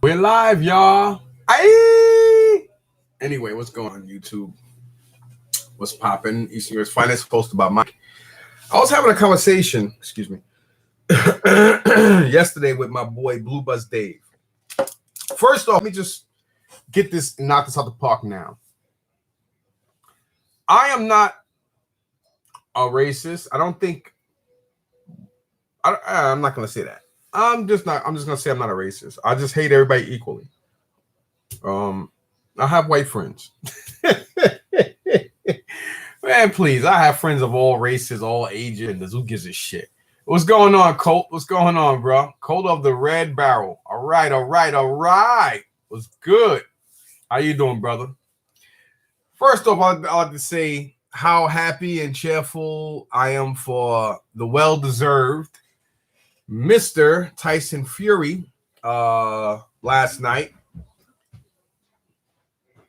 We're live, y'all. Aye. Anyway, what's going on YouTube? What's popping? Eastern Europe's finest hosted by Mike. I was having a conversation, excuse me, yesterday with my boy Blue Buzz Dave. First off, let me just get this, knock this out the park now. I am not a racist. I don't think. I'm not going to say that. I'm just going to say I'm not a racist. I just hate everybody equally. I have white friends. Man, please. I have friends of all races, all ages, and who gives a shit? What's going on, Colt? What's going on, bro? Colt of the Red Barrel. All right. What's good? How you doing, brother? First off, I'd like to say how happy and cheerful I am for the well-deserved Mr. Tyson Fury last night.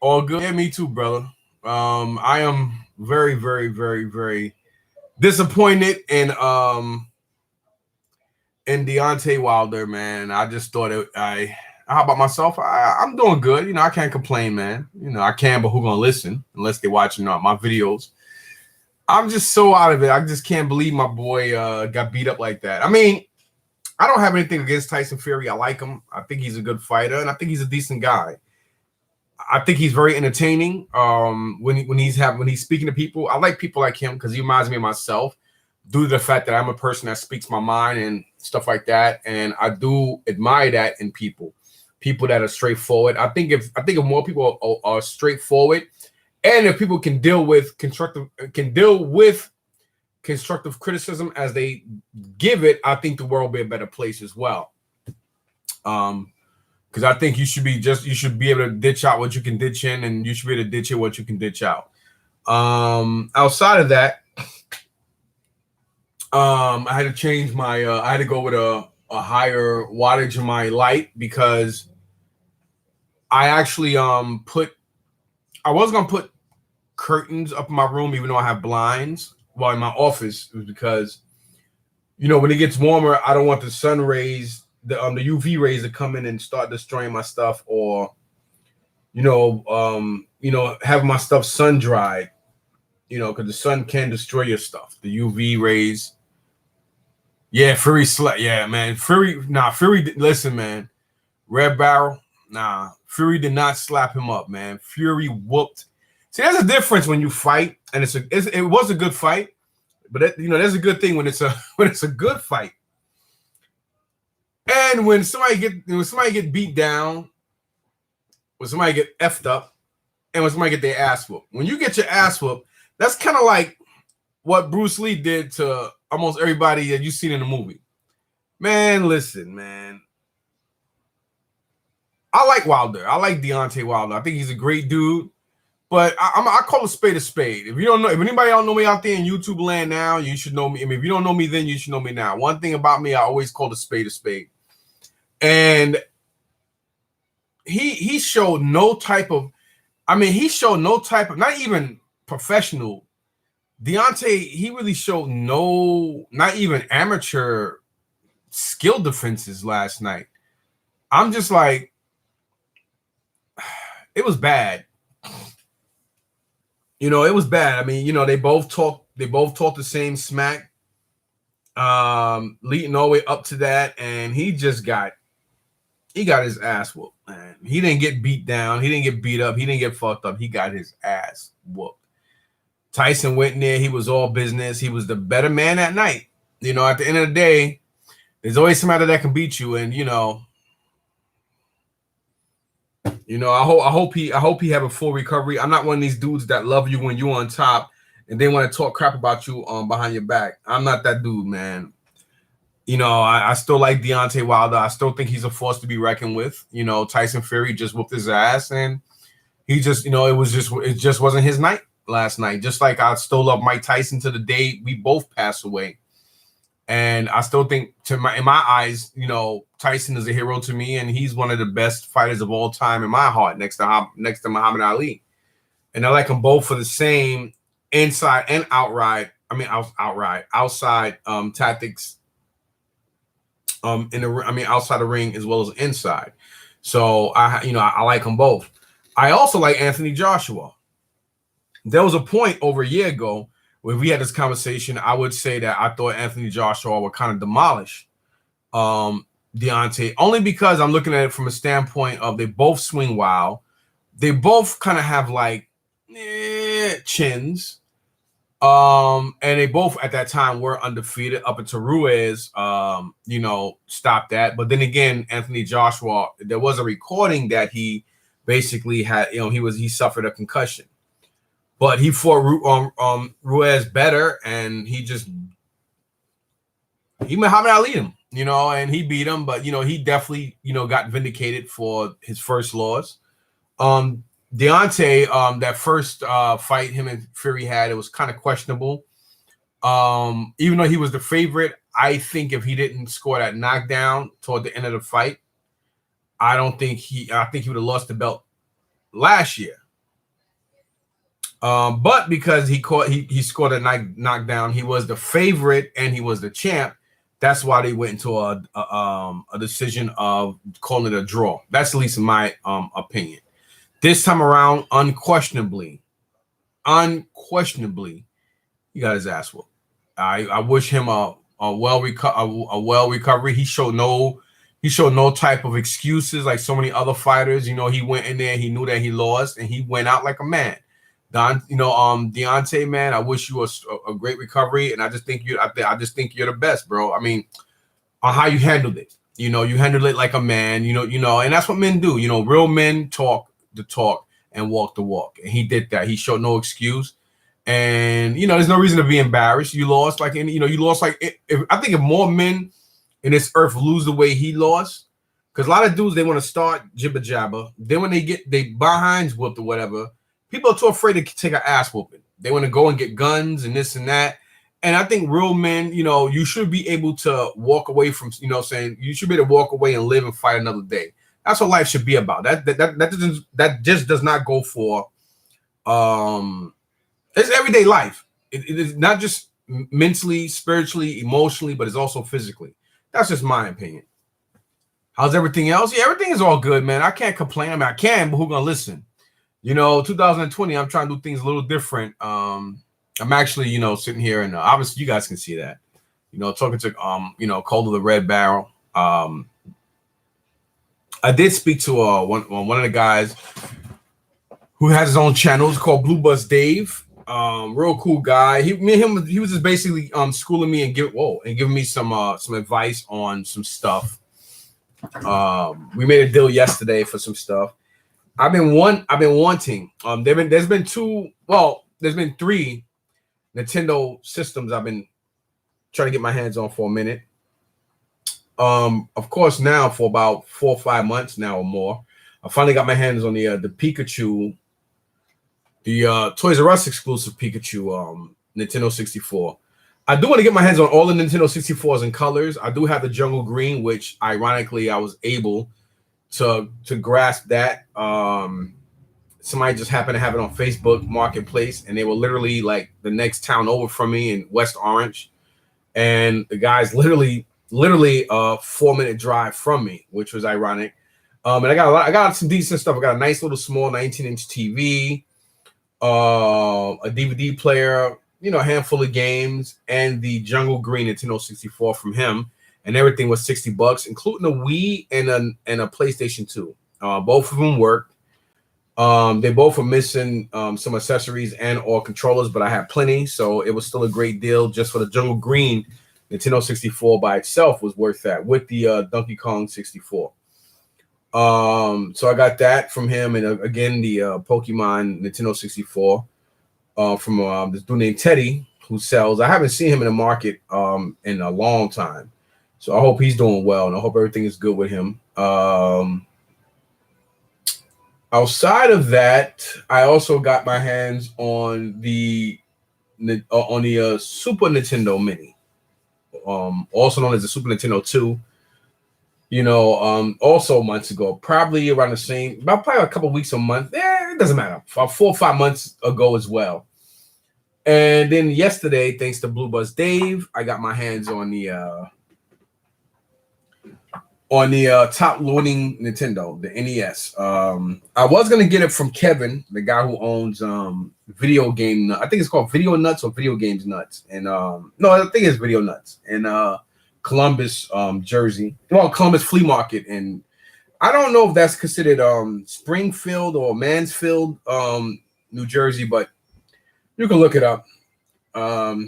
All good. Yeah, me too, brother. I am very, very, very, very disappointed in Deontay Wilder, man. I just thought how about myself? I'm doing good. I can't complain, man. I can, but who gonna listen unless they're watching my videos? I'm just so out of it. I just can't believe my boy got beat up like that. I mean, I don't have anything against Tyson Fury. I like him. I think he's a good fighter, and I think he's a decent guy. I think he's very entertaining. When he's speaking to people, I like people like him because he reminds me of myself, due to the fact that I'm a person that speaks my mind and stuff like that, and I do admire that in people that are straightforward. I think if more people are straightforward, and if people can deal with constructive criticism as they give it, I think the world will be a better place as well. Because I think you should be able to ditch out what you can ditch in, and you should be able to ditch in what you can ditch out. Outside of that, I had to change my. I had to go with a higher wattage in my light because I actually I was gonna put curtains up in my room even though I have blinds. Well, in my office, it was because when it gets warmer, I don't want the sun rays, the UV rays to come in and start destroying my stuff, or have my stuff sun dried, because the sun can destroy your stuff. The UV rays. Yeah, Fury slept. Yeah, man. Fury. Listen, man. Red Barrel. Nah, Fury did not slap him up, man. Fury whooped. See, there's a difference when you fight, and it was a good fight, but there's a good thing when it's a good fight. And when somebody get beat down, when somebody get effed up, and when somebody get their ass whooped. When you get your ass whooped, that's kind of like what Bruce Lee did to almost everybody that you've seen in the movie. Man, listen, man. I like Wilder. I like Deontay Wilder. I think he's a great dude. But I call a spade a spade. If anybody don't know me out there in YouTube land now, you should know me. I mean, if you don't know me then, you should know me now. One thing about me, I always call a spade a spade. And he showed no type of, not even professional. Deontay, he really showed not even amateur skill defenses last night. I'm just like, it was bad. It was bad. I mean, they both talk the same smack, leading all the way up to that, and he got his ass whooped, man. He didn't get beat down, he didn't get beat up, he didn't get fucked up. He got his ass whooped. Tyson went in there, he was all business, he was the better man that night. At the end of the day, there's always somebody that can beat you, and I hope he have a full recovery. I'm not one of these dudes that love you when you're on top and they want to talk crap about you behind your back. I'm not that dude, man. I still like Deontay Wilder. I still think he's a force to be reckoned with. Tyson Fury just whooped his ass, and he just, it just wasn't his night last night. Just like I still love Mike Tyson to the day we both pass away. And I still think, in my eyes, Tyson is a hero to me, and he's one of the best fighters of all time in my heart, next to Muhammad Ali. And I like them both for the same inside and outside tactics. Outside the ring as well as inside. So I like them both. I also like Anthony Joshua. There was a point over a year ago where we had this conversation. I would say that I thought Anthony Joshua would kind of demolish Deontay, only because I'm looking at it from a standpoint of they both swing wild. They both kind of have like chins. And they both at that time were undefeated up until Ruiz, stopped that. But then again, Anthony Joshua, there was a recording that he basically had, he suffered a concussion, but he fought Ruiz better, and he Muhammad Ali him, and he beat him. But he definitely got vindicated for his first loss. Deontay, that first fight him and Fury had, it was kind of questionable. Even though he was the favorite, I think if he didn't score that knockdown toward the end of the fight, I think he would have lost the belt last year. But because he scored a knockdown, he was the favorite and he was the champ. That's why they went into a decision of calling it a draw. That's at least in my opinion. This time around, unquestionably, he got his ass whooped. I wish him a well recovery. He showed no type of excuses like so many other fighters. He went in there, he knew that he lost, and he went out like a man. Deontay, man, I wish you a great recovery, and I just think you're the best, bro. I mean, on how you handled it. You handled it like a man. And that's what men do. Real men talk the talk and walk the walk, and he did that. He showed no excuse, and there's no reason to be embarrassed. You lost like any, you lost like I think if more men in this earth lose the way he lost, because a lot of dudes, they want to start jibber jabber, then when they get they behinds whooped or whatever, people are too afraid to take an ass whooping. They want to go and get guns and this and that. And I think real men, you should be able to walk away from, saying you should be able to walk away and live and fight another day. That's what life should be about. That just does not go for it's everyday life. It is not just mentally, spiritually, emotionally, but it's also physically. That's just my opinion. How's everything else? Yeah, everything is all good, man. I can't complain. I mean, I can, but who's gonna listen? 2020, I'm trying to do things a little different. I'm actually, sitting here, and obviously you guys can see that. Talking to Cold of the Red Barrel. I did speak to one of the guys who has his own channel. It's called Blue Bus Dave. Real cool guy. He was just basically schooling me and giving me some advice on some stuff. We made a deal yesterday for some stuff. I've been wanting. There's been three Nintendo systems I've been trying to get my hands on for a minute. Of course, now for about 4 or 5 months now or more, I finally got my hands on the Pikachu, the Toys R Us exclusive Pikachu Nintendo 64. I do want to get my hands on all the Nintendo 64s in colors. I do have the Jungle Green, which ironically I was able to grasp that. Somebody just happened to have it on Facebook Marketplace, and they were literally like the next town over from me in West Orange, and the guy's literally a 4-minute drive from me, which was ironic. And I got some decent stuff. I got a nice little small 19-inch TV, a DVD player, a handful of games, and the Jungle Green Nintendo 64 from him, and everything was $60, including a Wii and a PlayStation 2. Both of them worked. They both were missing some accessories and or controllers, but I had plenty, so it was still a great deal. Just for the Jungle Green Nintendo 64 by itself was worth that with the Donkey Kong 64. So I got that from him, and again the Pokemon Nintendo 64 from this dude named Teddy, who sells. I haven't seen him in the market in a long time, so I hope he's doing well, and I hope everything is good with him. Outside of that, I also got my hands on the Super Nintendo Mini, also known as the Super Nintendo 2. Also months ago, probably around the same, probably a couple weeks, a month. It doesn't matter. 4 or 5 months ago as well. And then yesterday, thanks to Blue Bus Dave, I got my hands on the on the top loading Nintendo, the NES. I was gonna get it from Kevin, the guy who owns Video Game Nut. I think it's called Video Nuts or Video Games Nuts. And no, I think it's Video Nuts in Columbus, Jersey. Well, Columbus Flea Market, and I don't know if that's considered Springfield or Mansfield, New Jersey, but you can look it up.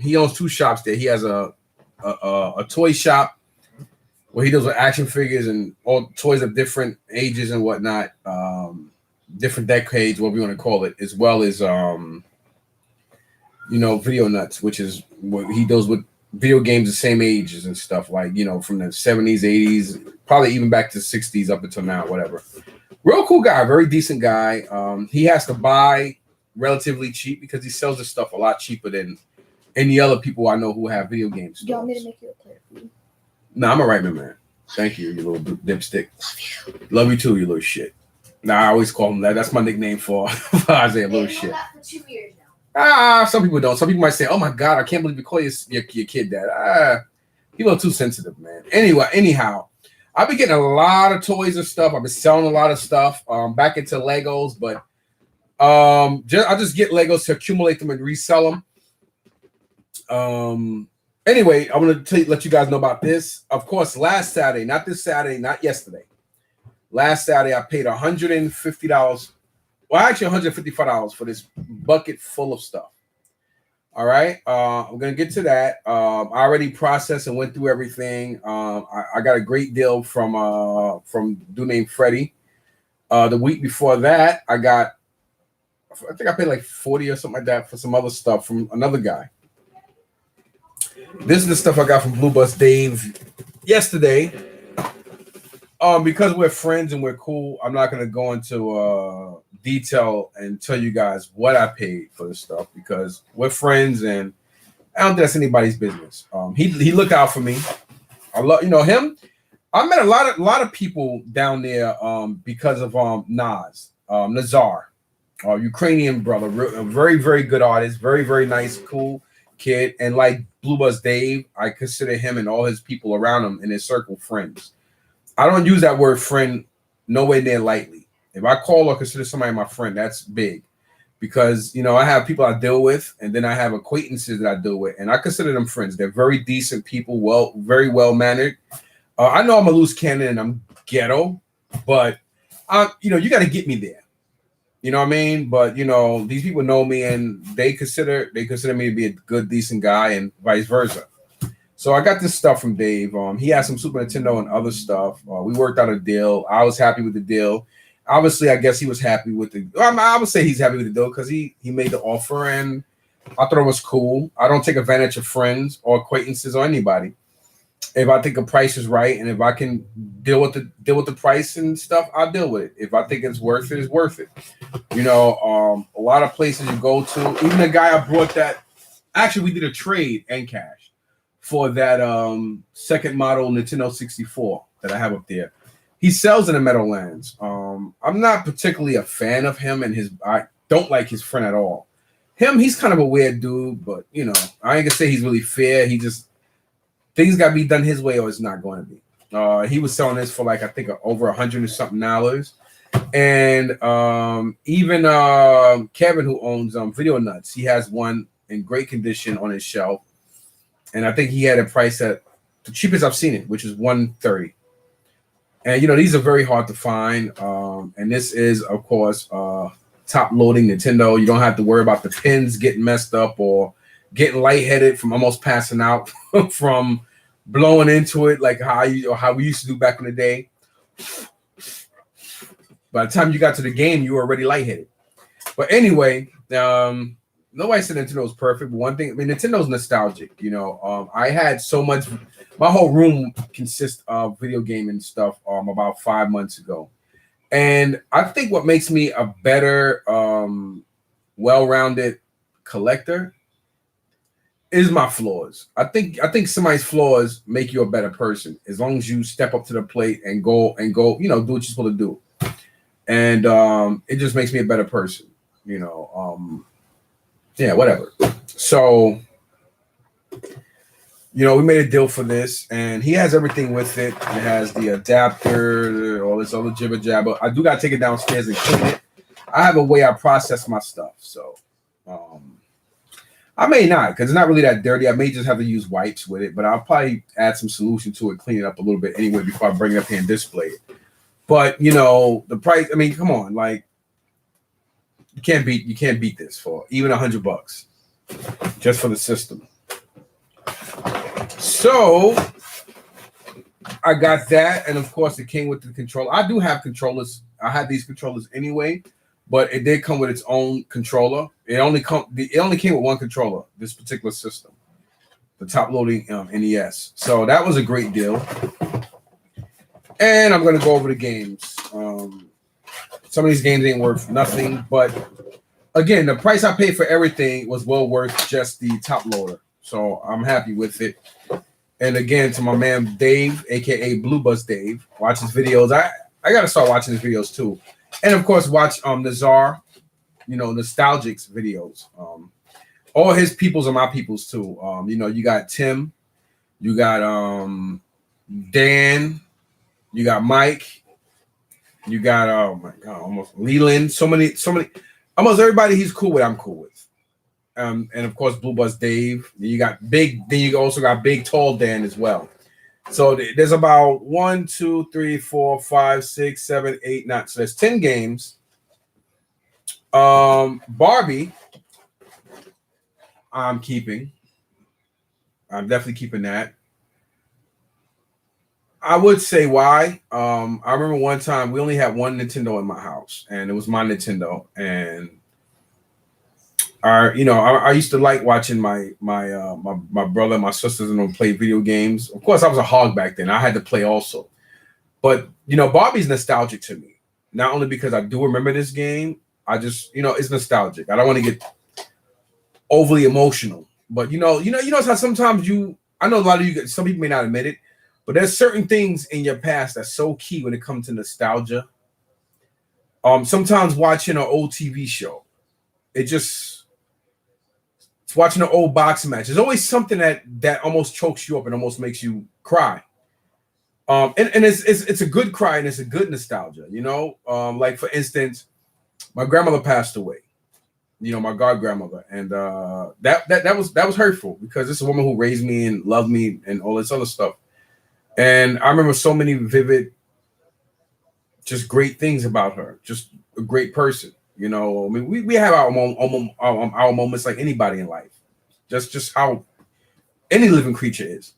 He owns two shops there. He has a toy shop where he deals with action figures and all toys of different ages and whatnot, different decades, whatever you want to call it, as well as Video Nuts, which is what he deals with video games the same ages and stuff, like from the 70s, 80s, probably even back to the 60s up until now, whatever. Real cool guy, very decent guy. He has to buy relatively cheap because he sells his stuff a lot cheaper than any other people I know who have video games. Do you want me to make you a player food? No, I'm all right, man. Thank you, you little dipstick. Love you too, you little shit. Nah, I always call him that. That's my nickname for Isaiah, little shit. That for 2 years now. Some people don't. Some people might say, "Oh my God, I can't believe you call your kid that." People are too sensitive, man. Anyhow, I've been getting a lot of toys and stuff. I've been selling a lot of stuff. Back into Legos, but I just get Legos to accumulate them and resell them. Anyway, I want to let you guys know about this. Of course, last Saturday, not this Saturday, not yesterday. Last Saturday, I paid $150. Well, actually, $155 for this bucket full of stuff. All right, I'm gonna get to that. I already processed and went through everything. I got a great deal from a dude named Freddie. The week before that, I think I paid like $40 or something like that for some other stuff from another guy. This is the stuff I got from Blue Bus Dave yesterday. Because we're friends and we're cool, I'm not gonna go into detail and tell you guys what I paid for this stuff because we're friends and I don't think that's anybody's business. He looked out for me. I love him. I met a lot of people down there because of Nas Nazar, Ukrainian brother, a very very good artist, very very nice, cool kid, and like Blue Bus Dave, I consider him and all his people around him in his circle friends. I don't use that word friend nowhere near lightly. If I call or consider somebody my friend, that's big because, I have people I deal with and then I have acquaintances that I deal with and I consider them friends. They're very decent people, very well-mannered. I know I'm a loose cannon and I'm ghetto, but, you got to get me there. You know what I mean? But, these people know me and they consider me to be a good, decent guy and vice versa. So I got this stuff from Dave. He had some Super Nintendo and other stuff. We worked out a deal. I was happy with the deal. Obviously, I guess he was happy with the. I would say he's happy with the deal because he made the offer and I thought it was cool. I don't take advantage of friends or acquaintances or anybody. If I think the price is right and if I can deal with the price and stuff, I'll deal with it. If I think it's worth it, it's worth it. A lot of places you go to. Even the guy I brought that. Actually, we did a trade and cash for that second model Nintendo 64 that I have up there. He sells in the Meadowlands. I'm not particularly a fan of him and I don't like his friend at all. He's kind of a weird dude, but I ain't gonna say he's really fair. He just things gotta be done his way or it's not going to be. He was selling this for like I think over $100 and something. And even Kevin, who owns Video Nuts, he has one in great condition on his shelf. And I think he had a price at the cheapest I've seen it, which is $130. And these are very hard to find. And this is, of course, top loading Nintendo. You don't have to worry about the pins getting messed up or getting lightheaded from almost passing out from blowing into it like how we used to do back in the day. By the time you got to the game, you were already lightheaded. But anyway, nobody said Nintendo was perfect, but one thing, Nintendo's nostalgic. I had so much. My whole room consists of video gaming stuff. About 5 months ago, and I think what makes me a better, well-rounded collector is my flaws. I think somebody's flaws make you a better person as long as you step up to the plate and go. Do what you're supposed to do, and it just makes me a better person. Yeah, whatever. So you know, we made a deal for this, and he has everything with it. It has the adapter, all this other jibber jabber. I do gotta take it downstairs and clean it. I have a way I process my stuff, so I may not, because it's not really that dirty. I may just have to use wipes with it, but I'll probably add some solution to it, clean it up a little bit anyway before I bring it up here and display it. But you know, the price. I mean, come on, like you can't beat this for even $100 just for the system. So I got that, and of course it came with the controller. I do have controllers. I had these controllers anyway, but it did come with its own controller. It only came with one controller. This particular system, the top loading NES. So that was a great deal. And I'm gonna go over the games. Some of these games ain't worth nothing, but again, the price I paid for everything was well worth just the top loader. So I'm happy with it. And again, to my man Dave, aka Blue Buzz Dave, watch his videos. I gotta start watching his videos too. And of course, watch Nazar, you know, Nostalgics videos. All his peoples are my peoples too. You know, you got Tim, you got Dan, you got Mike, you got oh my god, almost Leland. So many, almost everybody he's cool with, I'm cool with. And of course, Blue Buzz Dave. You got Big. Then you also got Big Tall Dan as well. So there's about 1, 2, 3, 4, 5, 6, 7, 8, 9. So there's 10 games. Barbie, I'm keeping. I'm definitely keeping that. I would say why. I remember one time we only had one Nintendo in my house, and it was my Nintendo, and I used to like watching my brother and my sisters and them play video games. Of course, I was a hog back then. I had to play also. But, you know, Barbie's nostalgic to me. Not only because I do remember this game, I just, you know, it's nostalgic. I don't want to get overly emotional. But, you know how sometimes I know a lot of you, some people may not admit it, but there's certain things in your past that's so key when it comes to nostalgia. Sometimes watching an old TV show, it's watching an old boxing match. There's always something that almost chokes you up and almost makes you cry. And it's a good cry and it's a good nostalgia, you know. Like for instance, my grandmother passed away. You know, my god grandmother, and that was hurtful because this is a woman who raised me and loved me and all this other stuff. And I remember so many vivid, just great things about her. Just a great person. You know, I mean, we have our moments like anybody in life, just how any living creature is.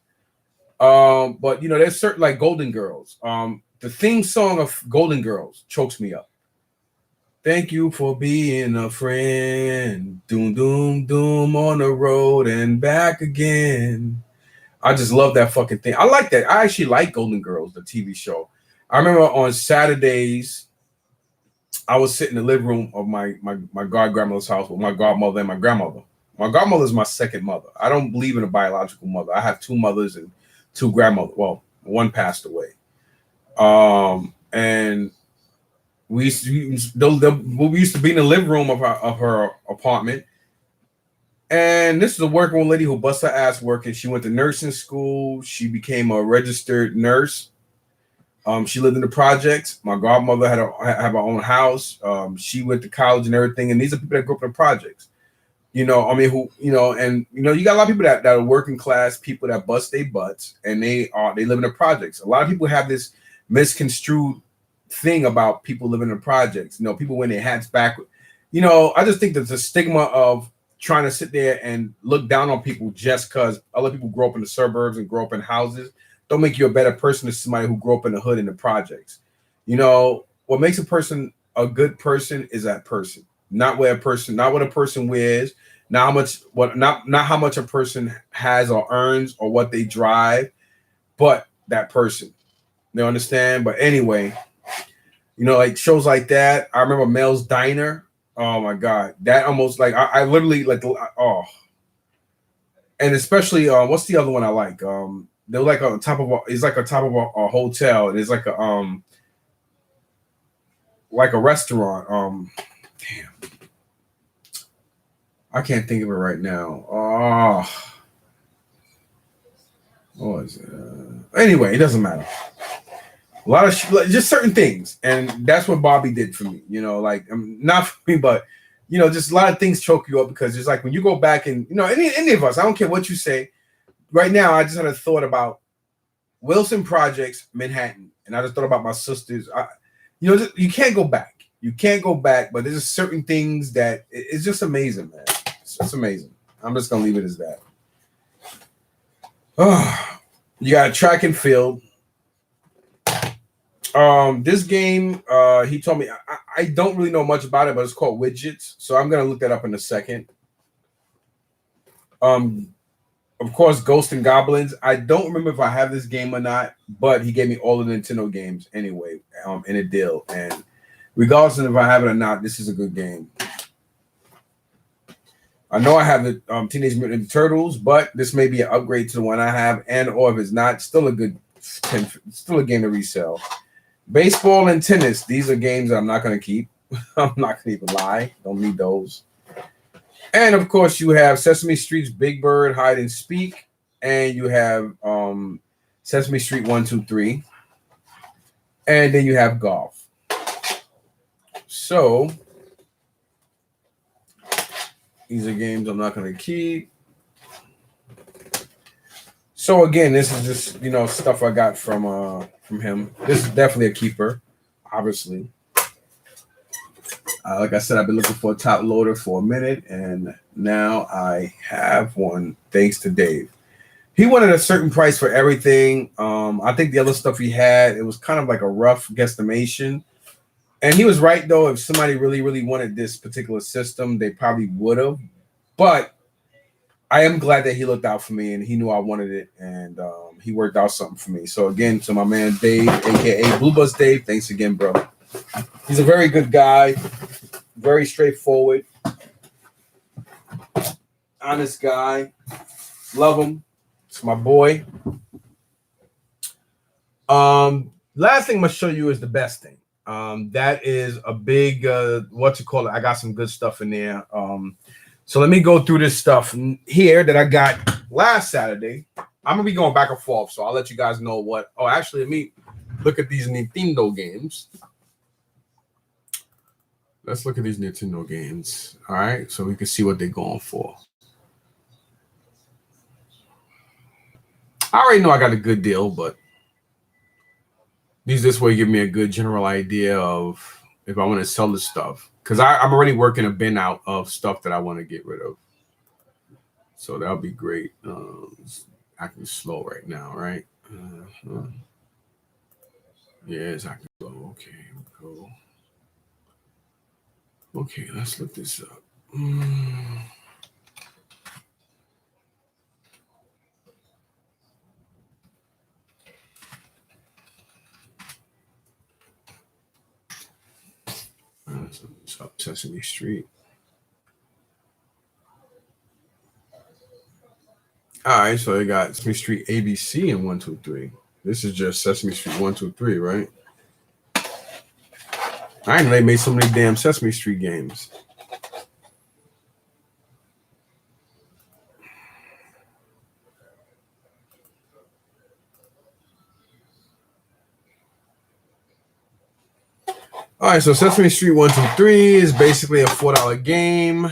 But you know, there's certain like Golden Girls. The theme song of Golden Girls chokes me up. Thank you for being a friend. Doom, doom, doom on the road and back again. I just love that fucking thing. I like that. I actually like Golden Girls, the TV show. I remember on Saturdays, I was sitting in the living room of my god grandmother's house with my godmother and my grandmother. My godmother is my second mother. I don't believe in a biological mother. I have two mothers and two grandmothers. Well, one passed away. And we used to be in the living room of her apartment. And this is a working lady who bust her ass working. She went to nursing school. She became a registered nurse. She lived in the projects. My godmother had her own house. She went to college and everything. And these are people that grew up in the projects. You know, I mean, you got a lot of people that are working class people that bust their butts and they live in the projects. A lot of people have this misconstrued thing about people living in the projects. You know, people wearing their hats backward. You know, I just think there's a stigma of trying to sit there and look down on people just because other people grow up in the suburbs and grow up in houses. Don't make you a better person than somebody who grew up in the hood in the projects. You know, what makes a person a good person is that person, not what a person wears, not how much a person has or earns or what they drive, but that person. You understand? But anyway, you know, like shows like that. I remember Mel's Diner. Oh my God, that almost like I literally like and especially what's the other one I like? They're like on top of a hotel. And it's like a restaurant. Damn, I can't think of it right now. What was it? Anyway, it doesn't matter. A lot of just certain things, and that's what Bobby did for me. You know, like not for me, but you know, just a lot of things choke you up because it's like when you go back and you know, any of us, I don't care what you say. Right now, I just had a thought about Wilson Projects, Manhattan, and I just thought about my sisters. You know, you can't go back. You can't go back, but there's just certain things that it's just amazing, man. It's just amazing. I'm just gonna leave it as that. Oh, you got track and field. This game, he told me I don't really know much about it, but it's called Widgets, so I'm gonna look that up in a second. Of course, Ghosts and Goblins. I don't remember if I have this game or not, but he gave me all the Nintendo games anyway, in a deal. And regardless of if I have it or not, this is a good game. I know I have the Teenage Mutant Ninja Turtles, but this may be an upgrade to the one I have, and or if it's not, still a game to resell. Baseball and tennis. These are games that I'm not going to keep. I'm not going to even lie. Don't need those. And of course, you have Sesame Street's Big Bird, Hide and Speak, and you have Sesame Street 1, 2, 3, and then you have golf. So these are games I'm not going to keep. So again, this is just stuff I got from him. This is definitely a keeper, obviously. Like I said, I've been looking for a top loader for a minute, and now I have one thanks to Dave. He wanted a certain price for everything. I think the other stuff he had, it was kind of like a rough guesstimation. And he was right, though. If somebody really, really wanted this particular system, they probably would have. But I am glad that he looked out for me, and he knew I wanted it, and he worked out something for me. So, again, to my man Dave, a.k.a. Blue Bus Dave, thanks again, bro. He's a very good guy, very straightforward, honest guy. Love him. It's my boy. Last thing I'm gonna show you is the best thing. That is a big I got some good stuff in there. So let me go through this stuff here that I got last Saturday. I'm gonna be going back and forth, so I'll let you guys know what. Oh, actually, let me look at these Nintendo games. Let's look at these Nintendo games. All right, so we can see what they're going for. I already know I got a good deal, but this way give me a good general idea of if I want to sell this stuff. Because I'm already working a bin out of stuff that I want to get rid of. So that'll be great. It's acting slow right now, right? Yeah, it's acting slow. Okay, go. Okay, let's look this up. It's up Sesame Street. All right, so they got Sesame Street ABC and 1, 2, 3. This is just Sesame Street 1, 2, 3, right? I didn't know they made so many damn Sesame Street games. All right, so Sesame Street 1, 2, 3 is basically a $4 game.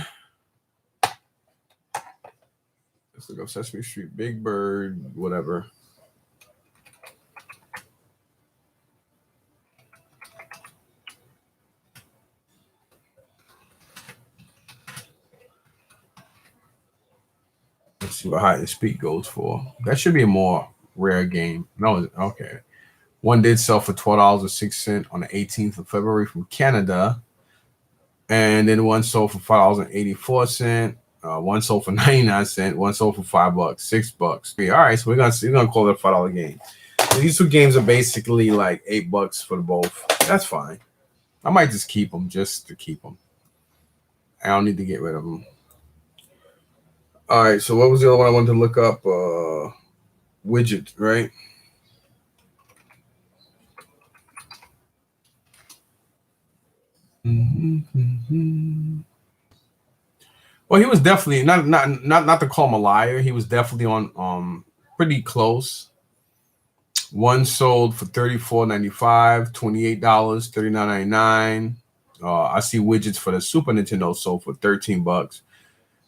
Let's look up Sesame Street, Big Bird, whatever. Let's see what Hide and Speak goes for. That should be a more rare game. No, okay. One did sell for $12.06 on the 18th of February from Canada. And then one sold for $5.84. One sold for 99 cents. One sold for $5, $6. Okay, all right, so we're gonna call it a $5 game. So these two games are basically like $8 for the both. That's fine. I might just keep them just to keep them. I don't need to get rid of them. All right, so what was the other one I wanted to look up? Widget, right? Well, he was definitely not to call him a liar. He was definitely on pretty close. One sold for $34.95, $28, $39.99. I see widgets for the Super Nintendo sold for $13.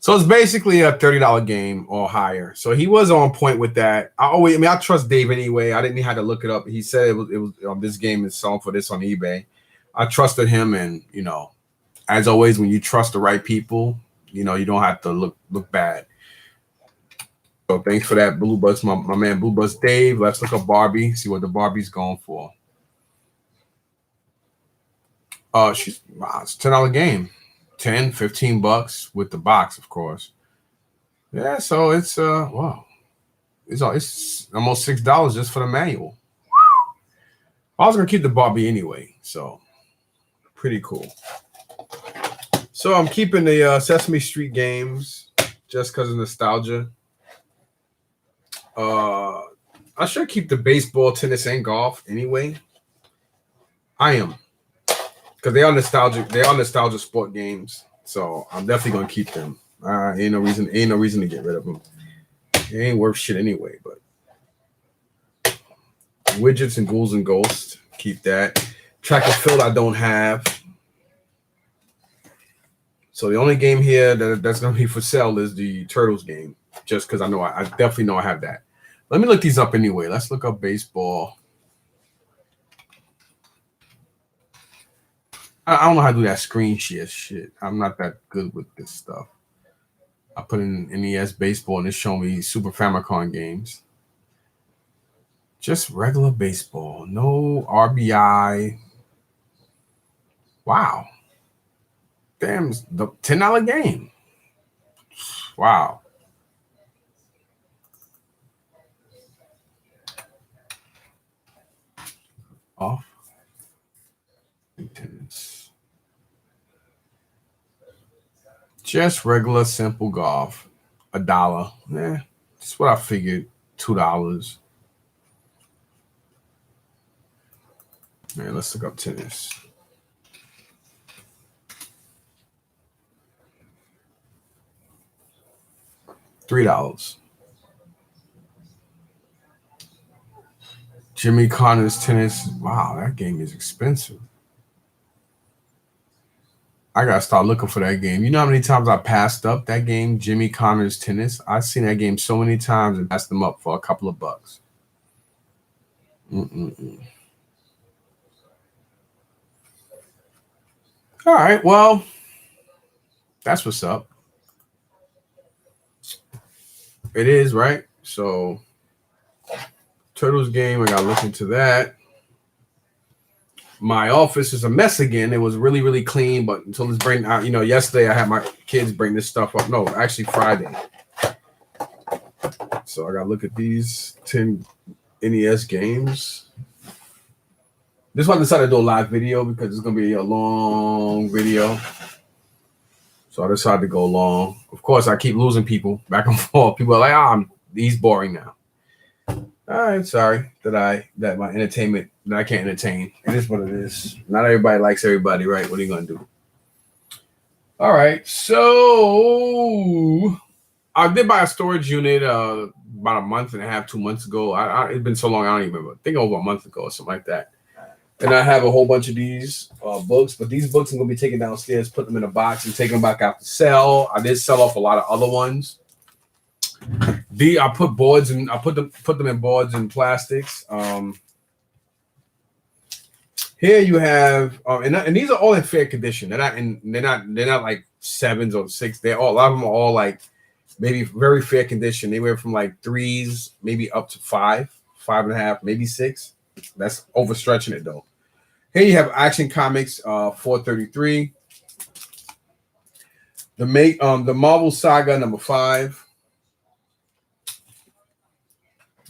So it's basically a $30 game or higher. So he was on point with that. I trust Dave anyway. I didn't even have to look it up. He said it was this game is selling for this on eBay. I trusted him, and as always, when you trust the right people, you don't have to look bad. So thanks for that, Blue Bus, my man Blue Bus Dave. Let's look up Barbie, see what the Barbie's going for. It's a $10 game. $10, $15 with the box, of course. Yeah, so it's wow. It's almost $6 just for the manual. I was gonna keep the Barbie anyway, so pretty cool. So I'm keeping the Sesame Street games just because of nostalgia. I should keep the baseball, tennis, and golf anyway. I am. Because they are nostalgic. They are nostalgia sport games, so I'm definitely gonna keep them. Ain't no reason to get rid of them. It ain't worth shit anyway. But widgets and ghouls and ghosts, keep that. Track and field I don't have. So the only game here that's gonna be for sale is the Turtles game, just because I definitely know I have that. Let me look these up anyway. Let's look up baseball. I don't know how to do that screen share shit. I'm not that good with this stuff. I put in NES baseball and it's showing me Super Famicom games. Just regular baseball. No RBI. Wow. Damn, the $10 game. Wow. Off. Tennis. Just regular simple golf. $1. That's what I figured. $2. Man, let's look up tennis. $3. Jimmy Connors tennis. Wow, that game is expensive. I gotta start looking for that game. You know how many times I passed up that game, Jimmy Connors tennis? I've seen that game so many times and passed them up for a couple of bucks. All right, well, that's what's up. It is, right? So, Turtles game, I gotta look into that. My office is a mess again. It was really, really clean, but until this bring out, yesterday I had my kids bring this stuff up. No, actually Friday. So I gotta look at these 10 NES games. This one I decided to do a live video because it's gonna be a long video. So I decided to go long. Of course, I keep losing people back and forth. People are like, he's boring now. All right, sorry that my entertainment that I can't entertain. It is what it is. Not everybody likes everybody, right? What are you gonna do? All right, so I did buy a storage unit about a month and a half, 2 months ago. It's been so long, I don't even remember. I think over a month ago or something like that. And I have a whole bunch of these books, but these books I'm gonna be taking downstairs, put them in a box, and take them back out to sell. I did sell off a lot of other ones. I put boards and I put them in boards and plastics. Here you have, and these are all in fair condition. They're not like 7s or 6. A lot of them are all like maybe very fair condition. They went from like 3s, maybe up to 5, 5.5, maybe 6. That's overstretching it though. Here you have Action Comics 433. The Marvel Saga number 5.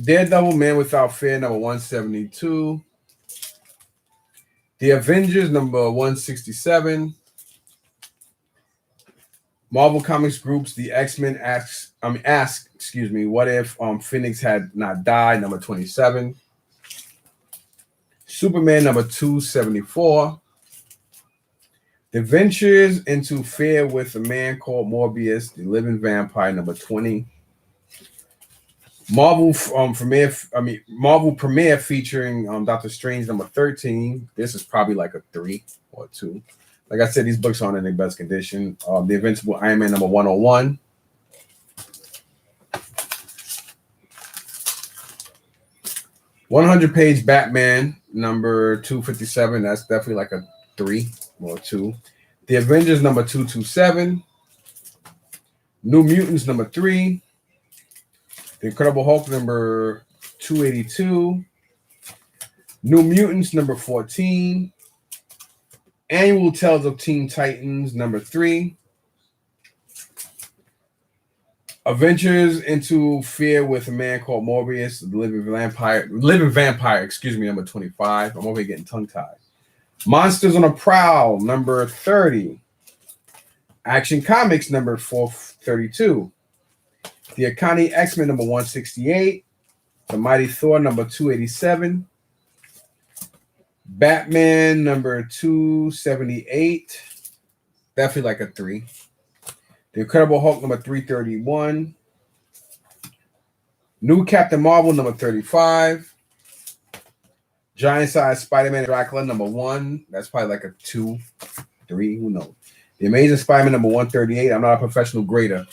Daredevil Man Without Fear number 172. The Avengers number 167. Marvel Comics Groups The X-Men Ask, what if Phoenix had not died, number 27. Superman number 274. The Ventures into Fear with a Man Called Morbius, The Living Vampire number 20. Marvel Marvel Premiere featuring Doctor Strange number 13. This is probably like a 3 or 2. Like I said, these books aren't in their best condition. The Invincible Iron Man number 101. 100-page Batman number 257. That's definitely like a 3 or 2. The Avengers number 227. New Mutants number 3. The Incredible Hulk number 282. New Mutants number 14. Annual Tales of Teen Titans number 3. Adventures into Fear with a Man Called Morbius, the Living Vampire, excuse me, number 25. I'm over here getting tongue-tied. Monsters on a Prowl, number 30. Action Comics, number 432. The Akane X-Men, number 168. The Mighty Thor, number 287. Batman, number 278. Definitely like a 3. The Incredible Hulk, number 331. New Captain Marvel, number 35. Giant Size Spider-Man Dracula, number 1. That's probably like a 2, 3, who knows. The Amazing Spider-Man, number 138. I'm not a professional grader.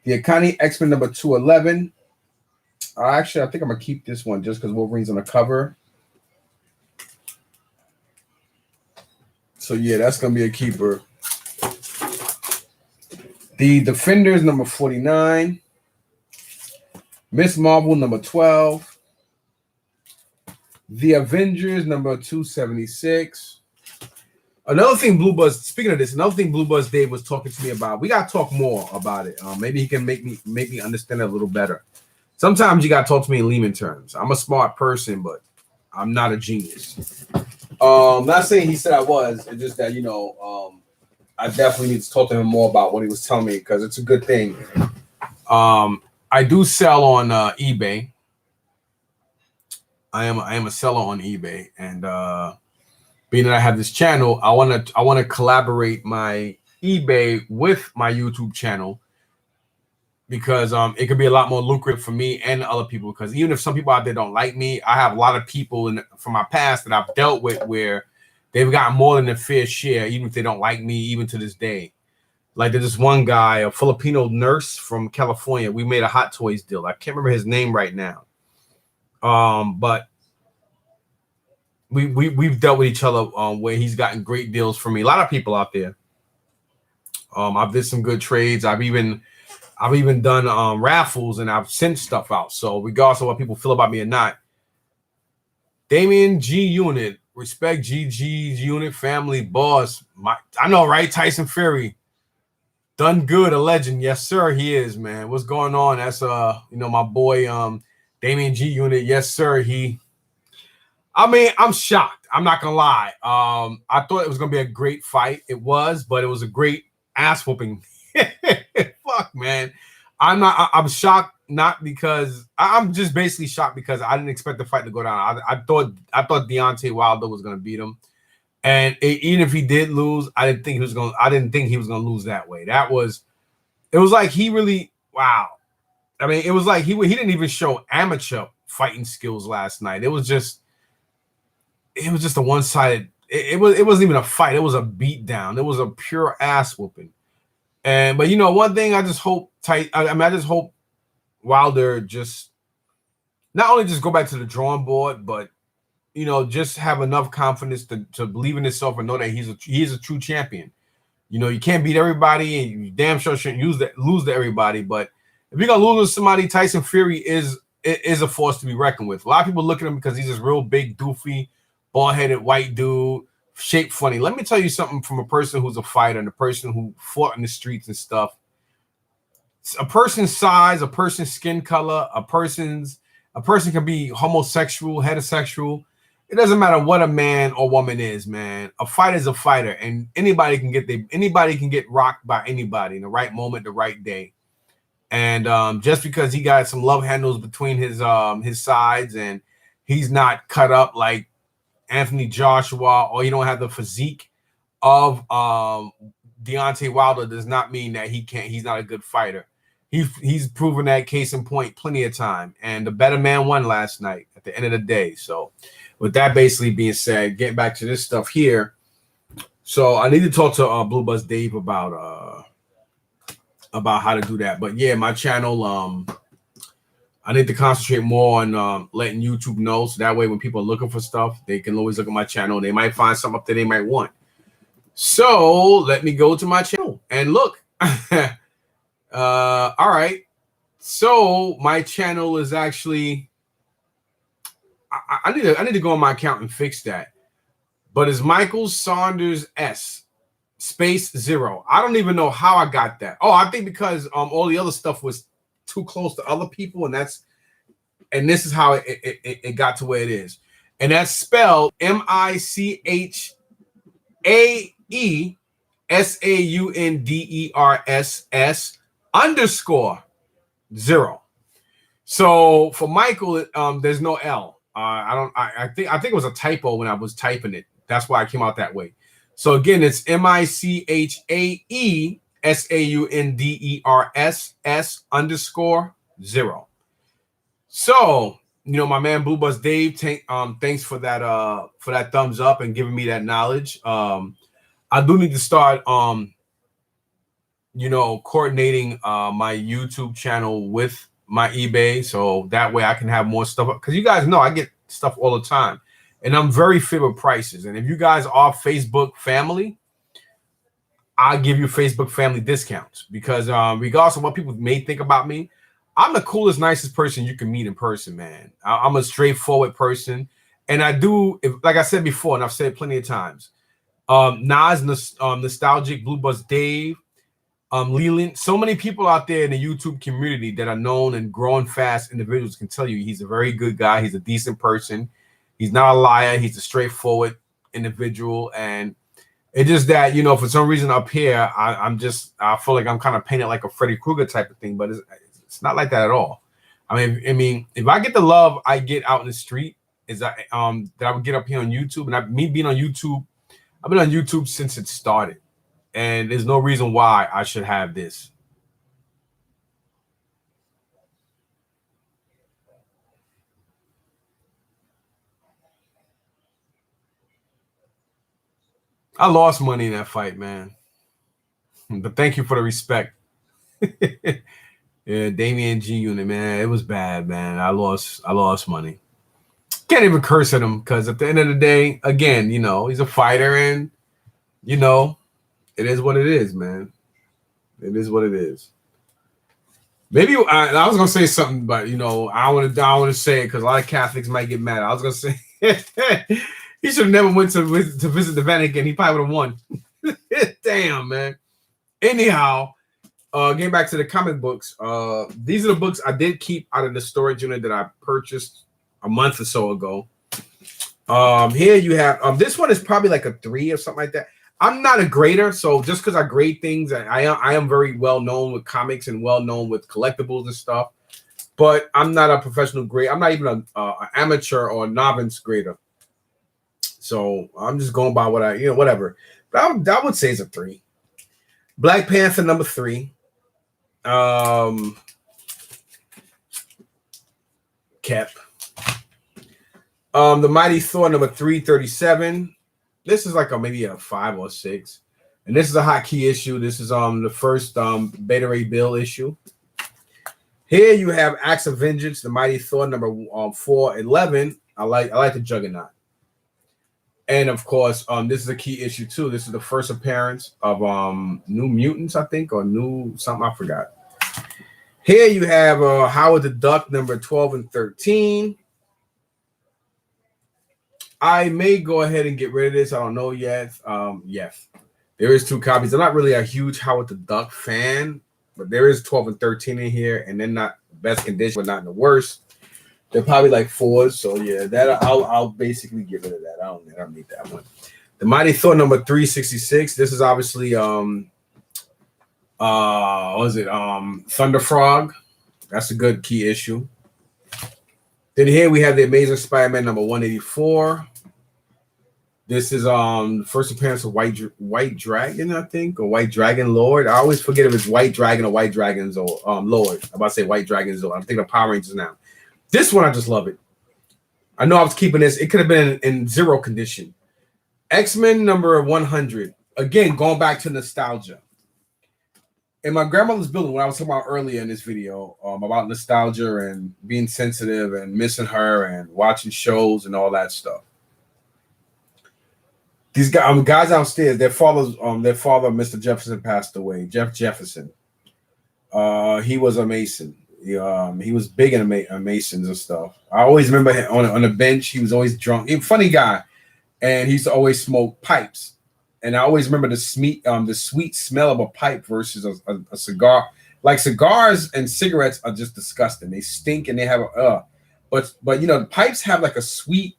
The Akane X-Men, number 211. Actually, I think I'm going to keep this one just because Wolverine's on the cover. So, yeah, that's going to be a keeper. The Defenders, number 49. Miss Marvel, number 12. The Avengers, number 276. Another thing Blue Buzz, speaking of this, another thing Blue Buzz Dave was talking to me about. We got to talk more about it. Maybe he can make me understand it a little better. Sometimes you got to talk to me in layman terms. I'm a smart person, but I'm not a genius. Not saying he said I was. It's just that, I definitely need to talk to him more about what he was telling me because it's a good thing. I do sell on eBay. I am a seller on eBay, and being that I have this channel, I want to collaborate my eBay with my YouTube channel because it could be a lot more lucrative for me and other people. Because even if some people out there don't like me, I have a lot of people from my past that I've dealt with where they've gotten more than their fair share, even if they don't like me, even to this day. Like there's this one guy, a Filipino nurse from California. We made a Hot Toys deal. I can't remember his name right now. But we've dealt with each other where he's gotten great deals from me. A lot of people out there. I've did some good trades. I've even done raffles and I've sent stuff out. So regardless of what people feel about me or not, Damian G Unit, respect GG's Unit family boss. I know, right? Tyson Fury. Done good, a legend. Yes, sir, he is, man. What's going on? That's my boy Damian G Unit. Yes, sir. I'm shocked. I'm not gonna lie. I thought it was gonna be a great fight. It was, but it was a great ass whooping. Fuck, man. I'm shocked, not because I'm just basically shocked because I didn't expect the fight to go down. I thought Deontay Wilder was gonna beat him. And even if he did lose, I didn't think he was gonna lose that way. It was like he really, wow. I mean, it was like he didn't even show amateur fighting skills last night. It was just a one-sided. It wasn't even a fight. It was a beat down. It was a pure ass whooping. But one thing I just hope I just hope Wilder just not only just go back to the drawing board, but just have enough confidence to believe in himself and know that he is a true champion. You can't beat everybody, and you damn sure shouldn't lose to everybody. But if you're gonna lose to somebody, Tyson Fury is a force to be reckoned with. A lot of people look at him because he's this real big, doofy, bald-headed white dude, shaped funny. Let me tell you something from a person who's a fighter and a person who fought in the streets and stuff. A person's size, a person's skin color, a person can be homosexual, heterosexual. It doesn't matter what a man or woman is, man. A fighter is a fighter, and anybody can get rocked by anybody in the right moment, the right day. And just because he got some love handles between his sides and he's not cut up like Anthony Joshua, or you don't have the physique of Deontay Wilder, does not mean that he's not a good fighter. he's proven that case in point plenty of time. And the better man won last night at the end of the day. So with that basically being said, getting back to this stuff here. So I need to talk to Blue Buzz Dave about how to do that. But yeah, my channel, I need to concentrate more on letting YouTube know, so that way when people are looking for stuff, they can always look at my channel. They might find something up that they might want. So let me go to my channel and look. All right. So my channel is actually I need to go on my account and fix that. But it's Michael Saunders S space 0. I don't even know how I got that. Oh, I think because all the other stuff was too close to other people, and this is how it got to where it is. And that's spelled MICHAESAUNDERS_0. So for Michael, there's no L. I think it was a typo when I was typing it. That's why I came out that way. So again, it's MICHAESAUNDERS_0. So, my man Blue Buzz Dave, thanks for that thumbs up and giving me that knowledge. I do need to start coordinating my YouTube channel with my eBay, so that way I can have more stuff, because you guys know I get stuff all the time and I'm very fair with prices. And if you guys are Facebook family, I'll give you Facebook family discounts, because regardless of what people may think about me, I'm the coolest, nicest person you can meet in person, man. I'm a straightforward person, and I do, like I said before, and I've said it plenty of times, Nas, Nostalgic, Blue Buzz Dave, Leland, so many people out there in the YouTube community that are known and growing fast individuals can tell you he's a very good guy. He's a decent person. He's not a liar. He's a straightforward individual. And it's just that, for some reason up here, I feel like I'm kind of painted like a Freddy Krueger type of thing, but it's not like that at all. I mean, if I get the love I get out in the street, that I would get up here on YouTube, and me being on YouTube, I've been on YouTube since it started. And there's no reason why I should have this. I lost money in that fight, man. But thank you for the respect. Yeah, Damian G Unit, man. It was bad, man. I lost money. Can't even curse at him, because at the end of the day, again, he's a fighter, and it is what it is, man. It is what it is. Maybe I was gonna say something, but I don't want to say it because a lot of Catholics might get mad. I was gonna say he should have never went to visit the Vatican. He probably would have won. Damn, man. Anyhow, getting back to the comic books. These are the books I did keep out of the storage unit that I purchased a month or so ago. Here you have this one is probably like a 3 or something like that. I'm not a grader, so just because I grade things, I am very well known with comics and well known with collectibles and stuff. But I'm not a professional grader. I'm not even an amateur or a novice grader. So I'm just going by what whatever. But I would say it's a 3. Black Panther number 3. Cap. The Mighty Thor number 337. This is like maybe a 5 or 6, and this is a hot key issue. This is the first Beta Ray Bill issue. Here you have Acts of Vengeance, the Mighty Thor number 411. I like the Juggernaut, and of course this is a key issue too. This is the first appearance of New Mutants, I think, or New something, I forgot. Here you have Howard the Duck number 12 and 13. I may go ahead and get rid of this. I don't know yet. Yes, there is 2 copies. I'm not really a huge Howard the Duck fan, but there is 12 and 13 in here, and they're not best condition, but not in the worst. They're probably like 4s. So yeah, that I'll basically get rid of that. I don't need that one. The Mighty Thor number 366. This is obviously what is it? Thunder Frog. That's a good key issue. Then here we have the Amazing Spider-Man number 184. This is first appearance of White Dragon, I think, or White Dragon Lord. I always forget if it's White Dragon or White Dragon Lord. I'm about to say White Dragon Zord. I'm thinking of Power Rangers now. This one I just love it. I know I was keeping this. It could have been in zero condition. X-Men number 100. Again, going back to nostalgia. In my grandmother's building, when I was talking about earlier in this video, about nostalgia and being sensitive and missing her and watching shows and all that stuff. These guys downstairs, their father, Mr. Jefferson, passed away. Jeff Jefferson. He was a Mason. He was big in Masons and stuff. I always remember him on the bench. He was always drunk. Funny guy, and he used to always smoke pipes. And I always remember the sweet smell of a pipe versus a cigar. Like cigars and cigarettes are just disgusting. They stink and they have but the pipes have like a sweet,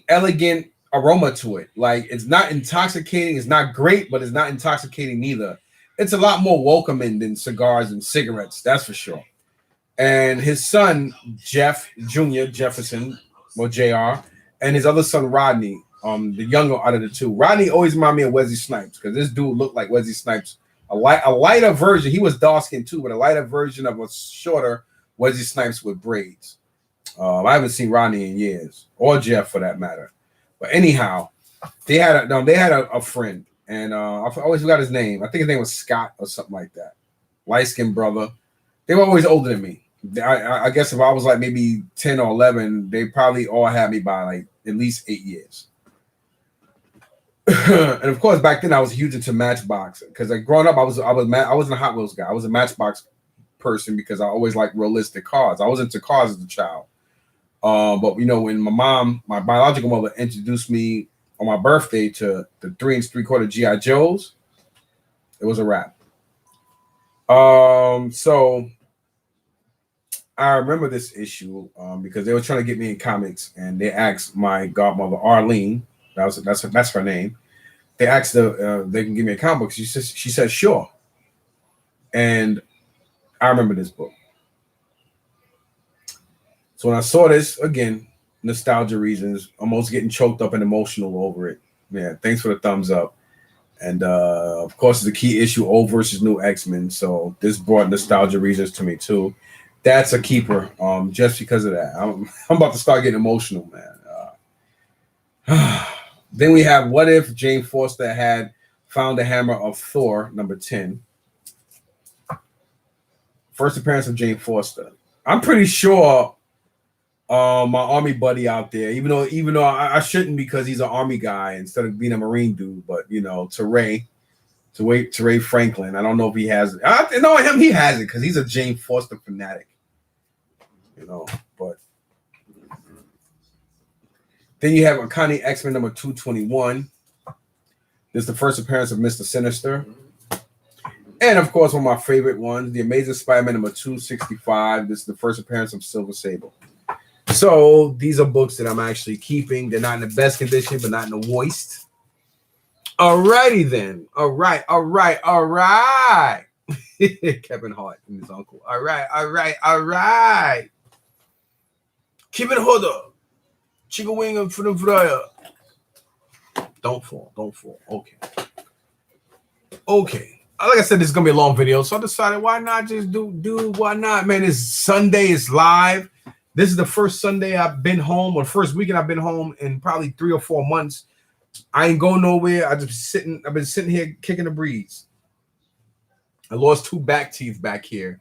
elegant aroma to it. Like it's not intoxicating, it's not great, but it's not intoxicating neither. It's a lot more welcoming than cigars and cigarettes, that's for sure. And his son, Jeff Jr. Jefferson, or JR, and his other son, Rodney, the younger out of the two. Rodney always reminded me of Wesley Snipes because this dude looked like Wesley Snipes. A lighter version. He was dark skinned too, but a lighter version of a shorter Wesley Snipes with braids. I haven't seen Rodney in years, or Jeff for that matter. But anyhow, they had a friend, and I always forgot his name. I think his name was Scott or something like that. Light skinned brother. They were always older than me. I guess if I was like maybe 10 or 11, they probably all had me by like at least 8 years. And of course, back then I was huge into Matchbox because like growing up, I wasn't a Hot Wheels guy. I was a Matchbox person because I always liked realistic cars. I was into cars as a child. But when my biological mother introduced me on my birthday to the 3 3/4 GI Joes, it was a wrap. So I remember this issue because they were trying to get me in comics, and they asked my godmother Arlene. That's her name. They asked her they can give me a comic book. She said sure. And I remember this book. So when I saw this, again, nostalgia reasons, almost getting choked up and emotional over it. Yeah, thanks for the thumbs up. And of course, it's a key issue, old versus new X-Men. So this brought nostalgia reasons to me too. That's a keeper. Just because of that, I'm about to start getting emotional, man. Then we have what if Jane Foster had found the hammer of Thor, number 10. First appearance of Jane Foster. I'm pretty sure my army buddy out there, even though I shouldn't because he's an army guy instead of being a Marine dude, but Teray Franklin. I don't know if he has it. I know him, he has it because he's a Jane Foster fanatic. But then you have Uncanny X-Men number 221. This is the first appearance of Mr. Sinister. And of course, one of my favorite ones, The Amazing Spider-Man number 265. This is the first appearance of Silver Sable. So these are books that I'm actually keeping. They're not in the best condition, but not in the worst. Alrighty then. All right. Kevin Hart and his uncle. All right. Keep it hold up. Chicken wing and for the fryer. Don't fall. Okay. Like I said, this is gonna be a long video, so I decided why not just why not, man? It's Sunday, it's live. This is the first Sunday I've been home, or first weekend I've been home in probably 3 or 4 months. I ain't going nowhere. I've been sitting here kicking the breeze. I lost 2 back teeth back here.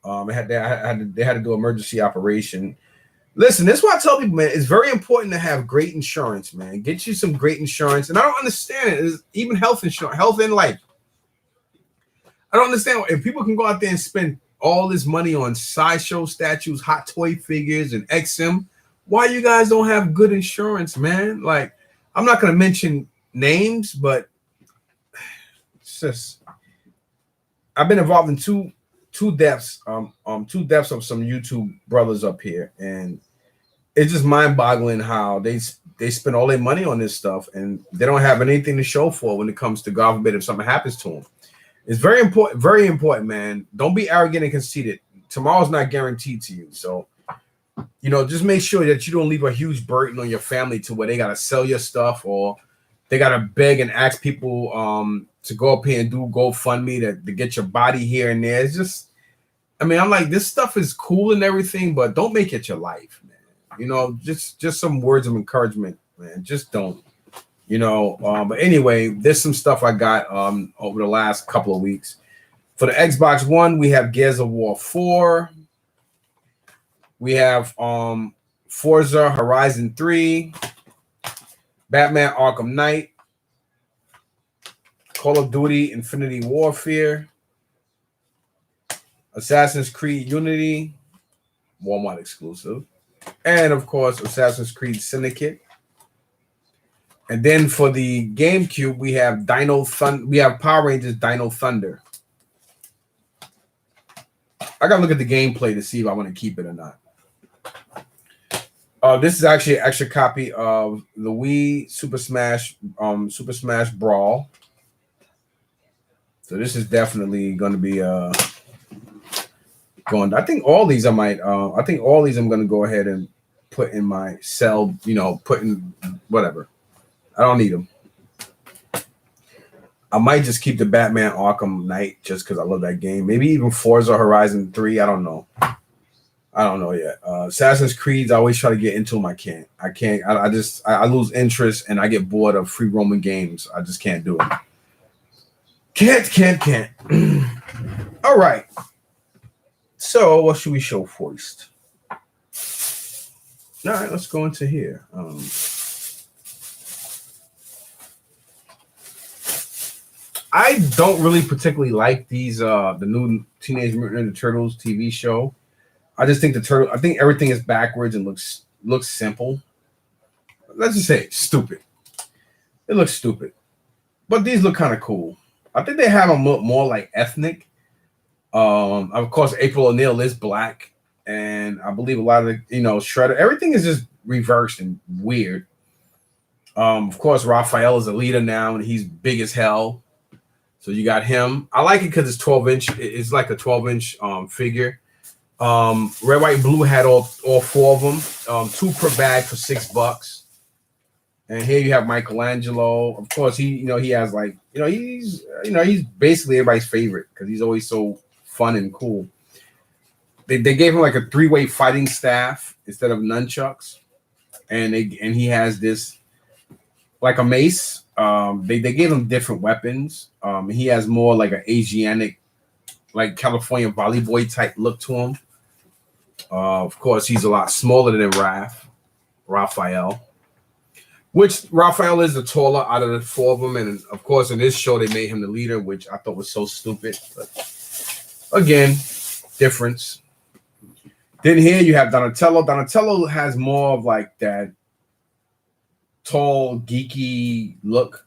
They had to do emergency operation. Listen, this is why I tell people, man, it's very important to have great insurance, man. Get you some great insurance. And I don't understand it. It's even health insurance, health and life. I don't understand if people can go out there and spend all this money on sideshow statues, hot toy figures, and XM. Why you guys don't have good insurance, man? Like, I'm not going to mention names, but it's just, I've been involved in two deaths of some YouTube brothers up here, and it's just mind-boggling how they spend all their money on this stuff and they don't have anything to show for when it comes to, God forbid, if something happens to them. It's very important, man. Don't be arrogant and conceited. Tomorrow's not guaranteed to you. So just make sure that you don't leave a huge burden on your family to where they gotta sell your stuff or they gotta beg and ask people to go up here and do GoFundMe to get your body here and there. It's just, I mean, I'm like, this stuff is cool and everything, but don't make it your life, man. Just some words of encouragement, man. Just don't. But anyway, there's some stuff I got over the last couple of weeks. For the Xbox One, we have Gears of War 4. We have Forza Horizon 3, Batman Arkham Knight, Call of Duty Infinity Warfare, Assassin's Creed Unity, Walmart exclusive, and of course Assassin's Creed Syndicate. And then for the GameCube, we have we have Power Rangers Dino Thunder. I gotta look at the gameplay to see if I want to keep it or not. This is actually an extra copy of the Wii Super Smash Brawl. So this is definitely going to be going. I think all these I might. I think all these I'm going to go ahead and put in my cell. Put in whatever. I don't need them. I might just keep the Batman Arkham Knight just because I love that game. Maybe even Forza Horizon 3. I don't know. I don't know yet. Assassin's Creed, I always try to get into them. I can't. I lose interest and I get bored of free roaming games. I just can't do it. Can't. All right. So what should we show first? All right, let's go into here. I don't really particularly like these the new Teenage Mutant Ninja Turtles TV show. I just think I think everything is backwards and looks simple. Let's just say stupid. It looks stupid. But these look kind of cool. I think they have them look more like ethnic. Of course, April O'Neil is black. And I believe a lot of the, Shredder, everything is just reversed and weird. Of course, Raphael is a leader now and he's big as hell. So you got him. I like it because it's 12-inch. It's like a 12-inch figure. Red, white, and blue had all four of them. 2 per bag for $6. And here you have Michelangelo. Of course, he has like, he's basically everybody's favorite because he's always so fun and cool. They gave him like a 3-way fighting staff instead of nunchucks, and he has this like a mace. They gave him different weapons. He has more like an Asiatic, like California Valley Boy type look to him. Of course, he's a lot smaller than Raphael, which Raphael is the taller out of the 4 of them. And of course, in this show, they made him the leader, which I thought was so stupid. But again, difference. Then here you have Donatello. Donatello has more of like that tall, geeky look.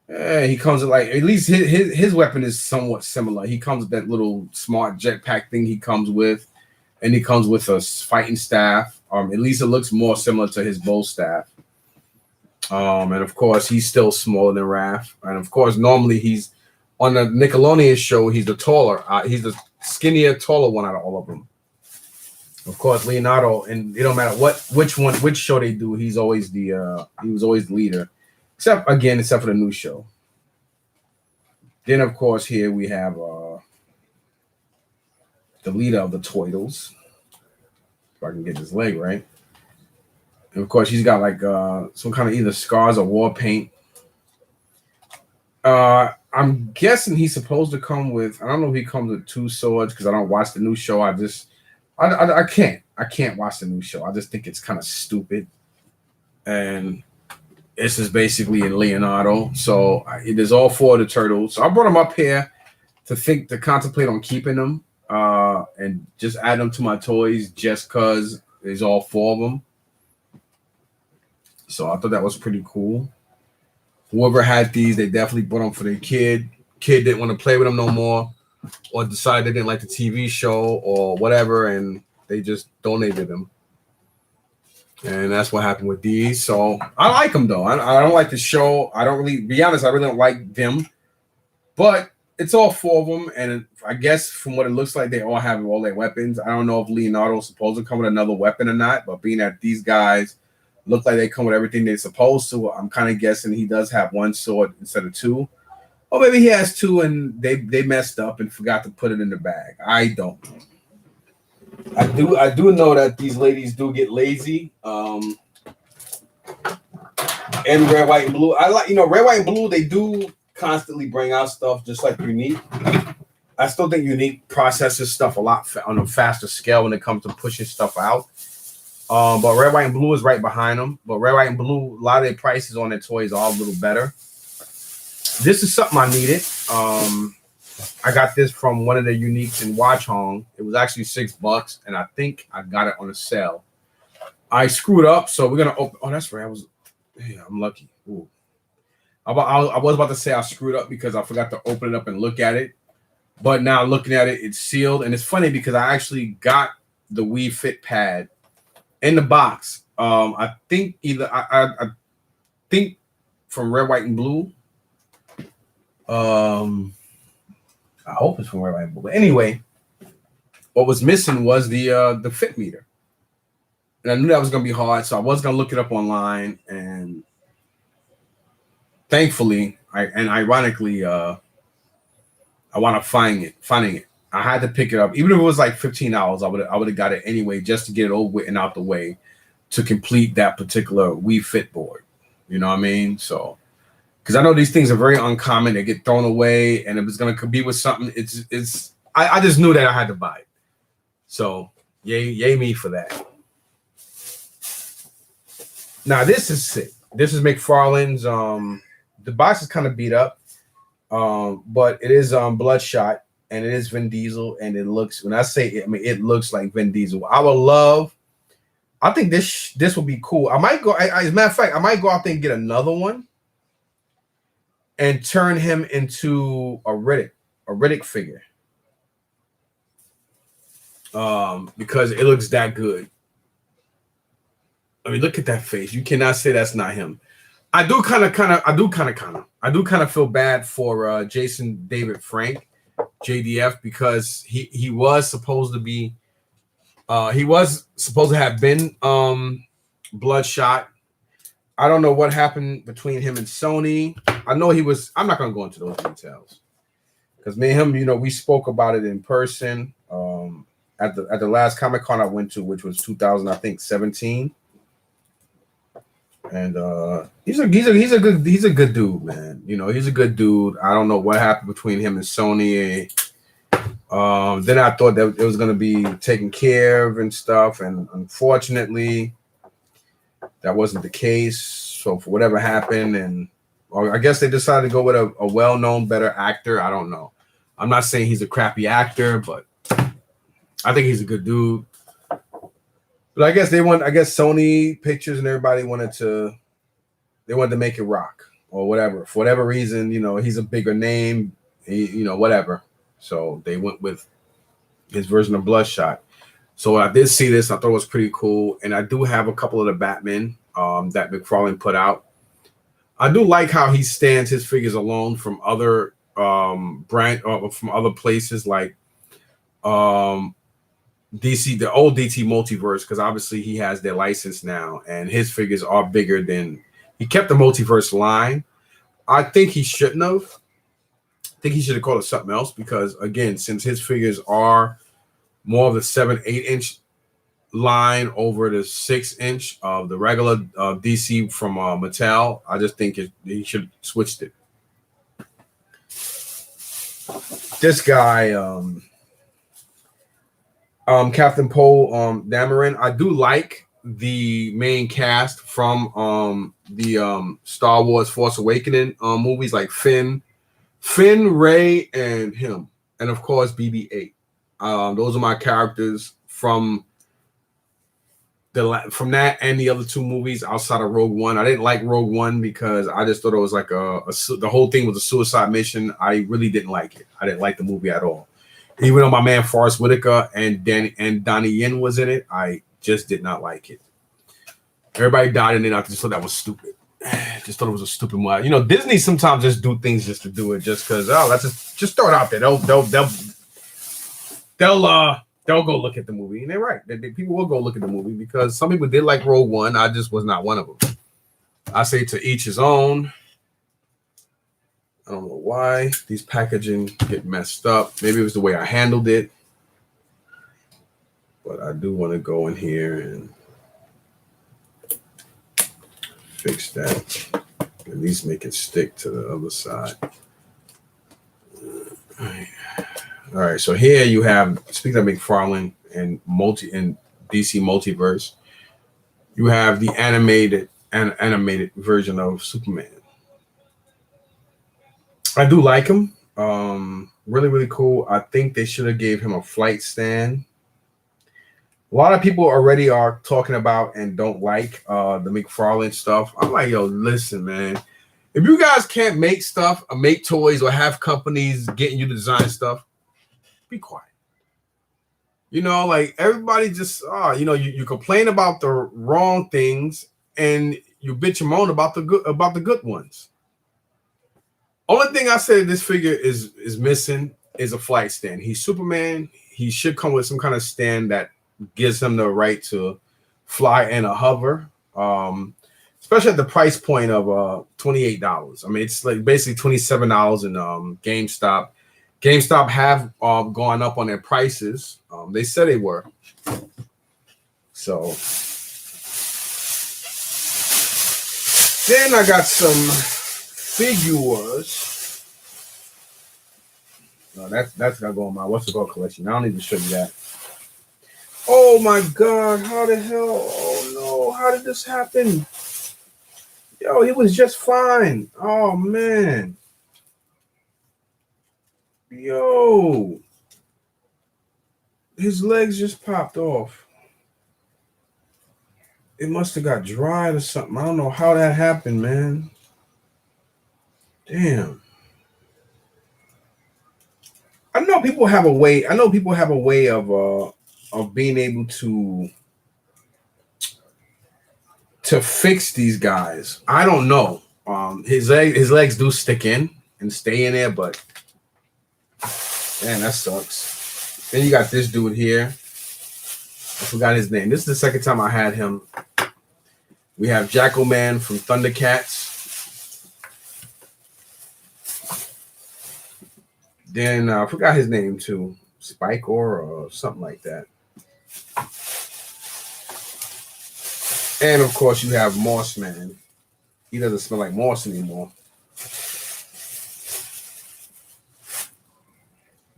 He comes with like, at least his weapon is somewhat similar. He comes with that little smart jetpack thing he comes with. And he comes with a fighting staff. At least it looks more similar to his bow staff. And of course, he's still smaller than Raph. And of course, normally he's on the Nickelodeon show. He's the taller. He's the skinnier, taller one out of all of them. Of course, Leonardo, and it don't matter which show they do. He's always he was always the leader, except for the new show. Then of course here we have the leader of the Toidles. If I can get his leg right. And of course, he's got like some kind of either scars or war paint. I'm guessing he's supposed to come with, I don't know if he comes with 2 swords because I don't watch the new show. I can't watch the new show. I just think it's kind of stupid. And this is basically in Leonardo. So it is all 4 of the turtles. So I brought them up here to contemplate on keeping them and just add them to my toys just because there's all 4 of them. So I thought that was pretty cool. Whoever had these, they definitely bought them for their kid. Kid didn't want to play with them no more, or decided they didn't like the TV show or whatever, and they just donated them. And that's what happened with these. So I like them though. I don't like the show. I don't really don't like them, but it's all four of them, and I guess from what it looks like, they all have all their weapons. I don't know if Leonardo's supposed to come with another weapon or not, but being that these guys look like they come with everything they're supposed to, I'm kind of guessing he does have one sword instead of two. Or maybe he has two and they messed up and forgot to put it in the bag. I don't know. I do know that these ladies do get lazy. And red, white, and blue. I like, red, white, and blue, they do constantly bring out stuff just like Unique. I still think Unique processes stuff a lot on a faster scale when it comes to pushing stuff out. But red, white, and blue is right behind them. But red, white, and blue, a lot of their prices on their toys are a little better. This is something I needed. I got this from one of the Uniques in Watch Hong. It was actually $6, and I think I got it on a sale. I screwed up, so we're gonna open. Oh, that's right. I'm lucky. Ooh. I was about to say I screwed up because I forgot to open it up and look at it. But now looking at it, it's sealed, and it's funny because I actually got the Wii Fit pad in the box. I think I think from red, white, and blue. I hope it's from red, white, and blue. But anyway, what was missing was the fit meter. And I knew that was gonna be hard, so I was gonna look it up online, and thankfully, ironically, I wound up finding it. I had to pick it up, even if it was like $15. I would have got it anyway, just to get it over with and out the way, to complete that particular Wii Fit board. You know what I mean? So, because I know these things are very uncommon, they get thrown away, and if it's gonna be with something, I just knew that I had to buy it. So, yay me for that. Now this is sick. This is McFarlane's. The box is kind of beat up, but it is Bloodshot, and it is Vin Diesel, and it looks. When I say it, I mean it looks like Vin Diesel. I think this will be cool. I might go. As a matter of fact, I might go out there and get another one, and turn him into a Riddick figure, because it looks that good. I mean, look at that face. You cannot say that's not him. I do kind of feel bad for Jason David Frank, JDF, because he was supposed to be have been Bloodshot. I don't know what happened between him and Sony. I know he was. I'm not gonna go into those details because me and him, we spoke about it in person at the last Comic-Con I went to, which was 2017. And he's a good dude, man. He's a good dude. I don't know what happened between him and Sony. Then I thought that it was gonna be taken care of and stuff, and unfortunately, that wasn't the case. So for whatever happened, or I guess they decided to go with a well-known, better actor. I don't know. I'm not saying he's a crappy actor, but I think he's a good dude. But I guess Sony Pictures and everybody wanted to make it rock or whatever. For whatever reason, he's a bigger name, whatever. So they went with his version of Bloodshot. So I did see this. I thought it was pretty cool. And I do have a couple of the Batman that McFarlane put out. I do like how he stands his figures alone from other from other places like DC, the old DT Multiverse, because obviously he has their license now, and his figures are bigger than. He kept the Multiverse line. I think he shouldn't have. I think he should have called it something else because, again, since his figures are more of the 7-8 inch line over the 6-inch of the regular DC from Mattel, I just think he should have switched it. This guy. Captain Poe Dameron. I do like the main cast from the Star Wars Force Awakening movies, like Finn, Rey, and him, and of course BB-8. Those are my characters from that and the other two movies outside of Rogue One. I didn't like Rogue One because I just thought it was like the whole thing was a suicide mission. I really didn't like it. I didn't like the movie at all. Even though my man Forrest Whitaker and Donnie Yen was in it, I just did not like it. Everybody died in it. I just thought that was stupid. just thought it was a stupid one. You know, Disney sometimes just do things just to do it, just because. Oh, let's just throw it out there. They'll go look at the movie, and they're right. People will go look at the movie because some people did like Rogue One. I just was not one of them. I say to each his own. I don't know why these packaging get messed up. Maybe it was the way I handled it. But I do want to go in here and fix that. At least make it stick to the other side. All right. So here you have, speaking of McFarlane and DC Multiverse, you have the animated version of Superman. I do like him. Really, really cool. I think they should have gave him a flight stand. A lot of people already are talking about and don't like the McFarlane stuff. I'm like, yo, listen, man. If you guys can't make stuff or make toys or have companies getting you to design stuff, be quiet. You know, like everybody just, you complain about the wrong things and you bitch and moan about the good ones. Only thing I say this figure is missing is a flight stand. He's Superman. He should come with some kind of stand that gives him the right to fly and a hover. Especially at the price point of $28. I mean, it's like basically $27 in GameStop. GameStop have gone up on their prices. They said they were. So then I got some figures. No, that's gonna go in my what's it called collection. I don't need to show you that. Oh my God! How the hell? Oh no! How did this happen? Yo, he was just fine. Oh man. Yo, his legs just popped off. It must have got dried or something. I don't know how that happened, man. Damn. I know people have a way of being able to fix these guys. I don't know. His legs do stick in and stay in there, but man, that sucks. Then you got this dude here. I forgot his name. This is the second time I had him. We have Jackalman from Thundercats. Then I forgot his name too. Spike or something like that. And of course you have Moss Man. He doesn't smell like moss anymore.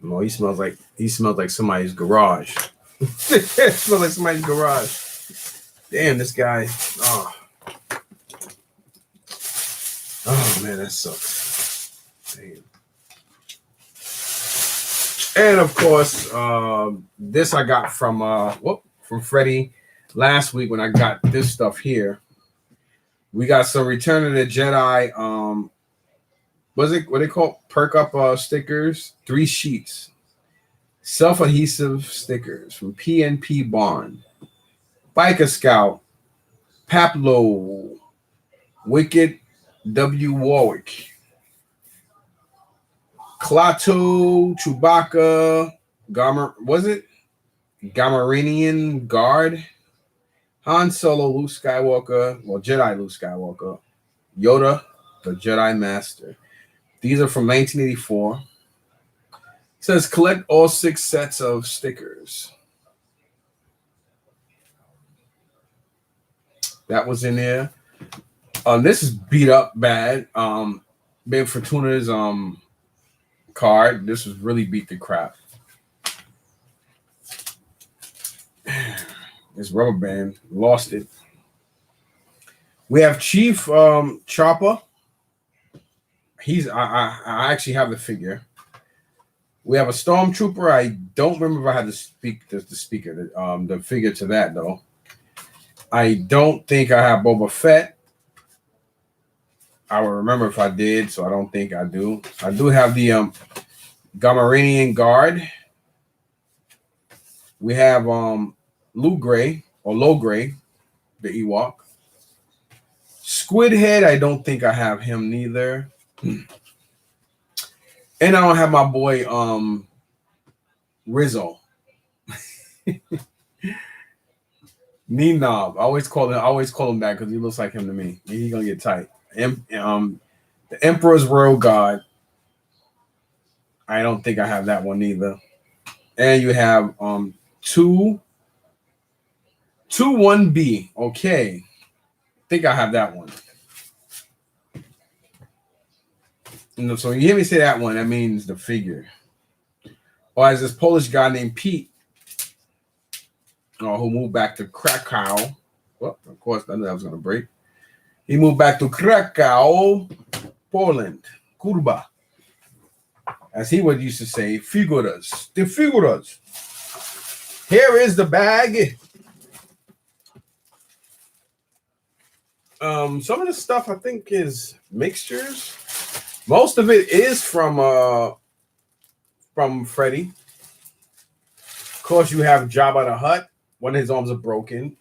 No, he smells like somebody's garage. It smells like somebody's garage. Damn, this guy. Oh man, that sucks. Damn. And of course, this I got from Freddie last week when I got this stuff here. We got some Return of the Jedi. What they call perk up stickers? 3 sheets, self-adhesive stickers from PNP Bond, Biker Scout, Paplo, Wicked W. Warwick, Klaatu, Chewbacca, Gamorrean Guard, Han Solo, Luke Skywalker, Jedi Luke Skywalker, Yoda, the Jedi Master. These are from 1984. It says collect all 6 sets of stickers. That was in there. This is beat up bad. Big Fortuna's card. This was really beat the crap. This rubber band lost it. We have Chief Chopper. I actually have the figure. We have a Stormtrooper. I don't remember if I had the figure to that though. I don't think I have Boba Fett. I will remember if I did, so I don't think I do. I do have the Gamorrean Guard. We have Low Gray, the Ewok. Squid Head, I don't think I have him neither. And I don't have my boy Rizzo. Ninob. I always call him that because he looks like him to me. He's gonna get tight. The Emperor's Royal God. I don't think I have that one either. And you have 2-1B. Okay. I think I have that one. So when you hear me say that one, that means the figure. Or as this Polish guy named Pete, who moved back to Krakow. Well, of course, I knew that was going to break. He moved back to Krakow, Poland. Kurba. As he would used to say, figuras. The figuras. Here is the bag. Some of the stuff I think is mixtures. Most of it is from Freddy. Of course, you have Jabba the Hutt. One of his arms are broken.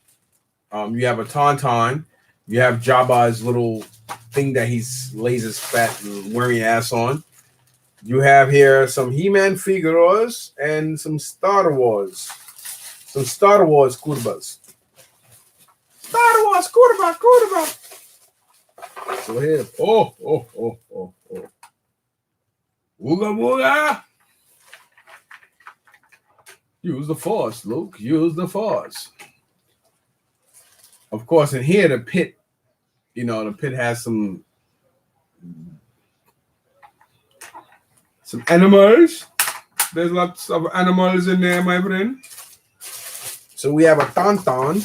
You have a Tauntaun. You have Jabba's little thing that he lays his fat and weary ass on. You have here some He-Man figures and some Star Wars. Some Star Wars Kurbas. Star Wars Kurba. So here. Oh. Ooga. Use the Force, Luke. Use the Force. Of course, in here, the pit, the pit has some animals. There's lots of animals in there, my friend. So we have a Tauntaun.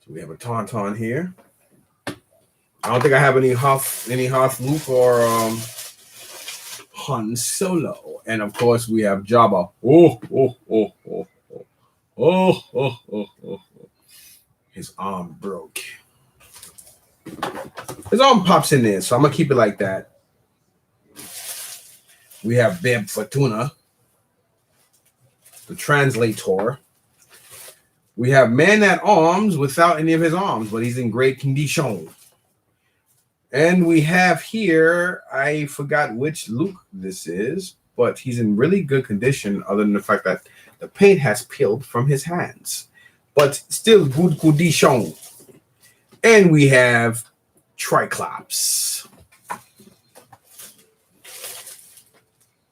So we have a Tauntaun here. I don't think I have any Hoth Luke or Han Solo. And of course we have Jabba. Oh. His arm broke. His arm pops in there, so I'm gonna keep it like that. We have Bib Fortuna, the translator. We have Man at Arms without any of his arms, but he's in great condition. And we have here, I forgot which Luke this is, but he's in really good condition, other than the fact that the paint has peeled from his hands, but still good condition. And we have Triclops.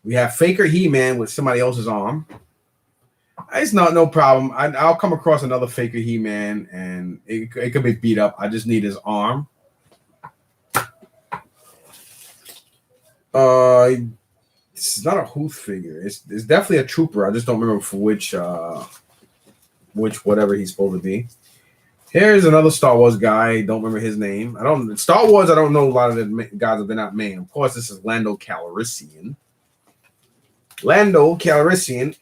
We have Faker He-Man with somebody else's arm. It's no problem. I'll come across another Faker He-Man, and it could be beat up. I just need his arm. It's not a Huth figure. It's definitely a trooper. I just don't remember for which whatever he's supposed to be. Here's another Star Wars guy. Don't remember his name. Star Wars. I don't know a lot of the guys that they're not main. Of course, this is Lando Calrissian.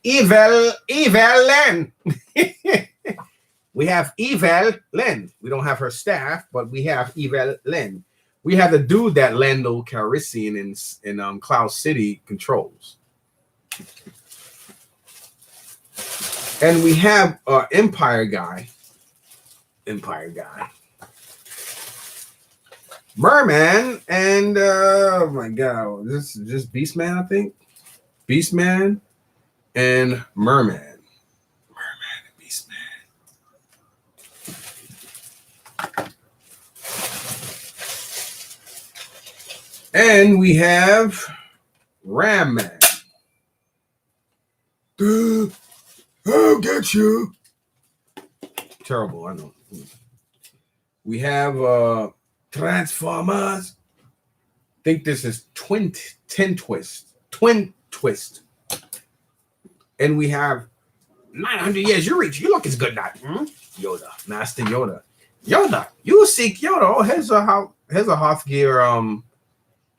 Evil Len. We have Evil Len. We don't have her staff, but we have Evil Len. We have the dude that Lando Calrissian in Cloud City controls. And we have Empire guy. Merman and oh my god, this is just Beastman, I think. Beastman and Merman. And we have Ram Man. I'll get you. Terrible, I know. We have Transformers. I think this is Twin Twist. And we have 900 years. You look as good now. Yoda, Master Yoda. You seek Yoda. Oh, here's a Hoth gear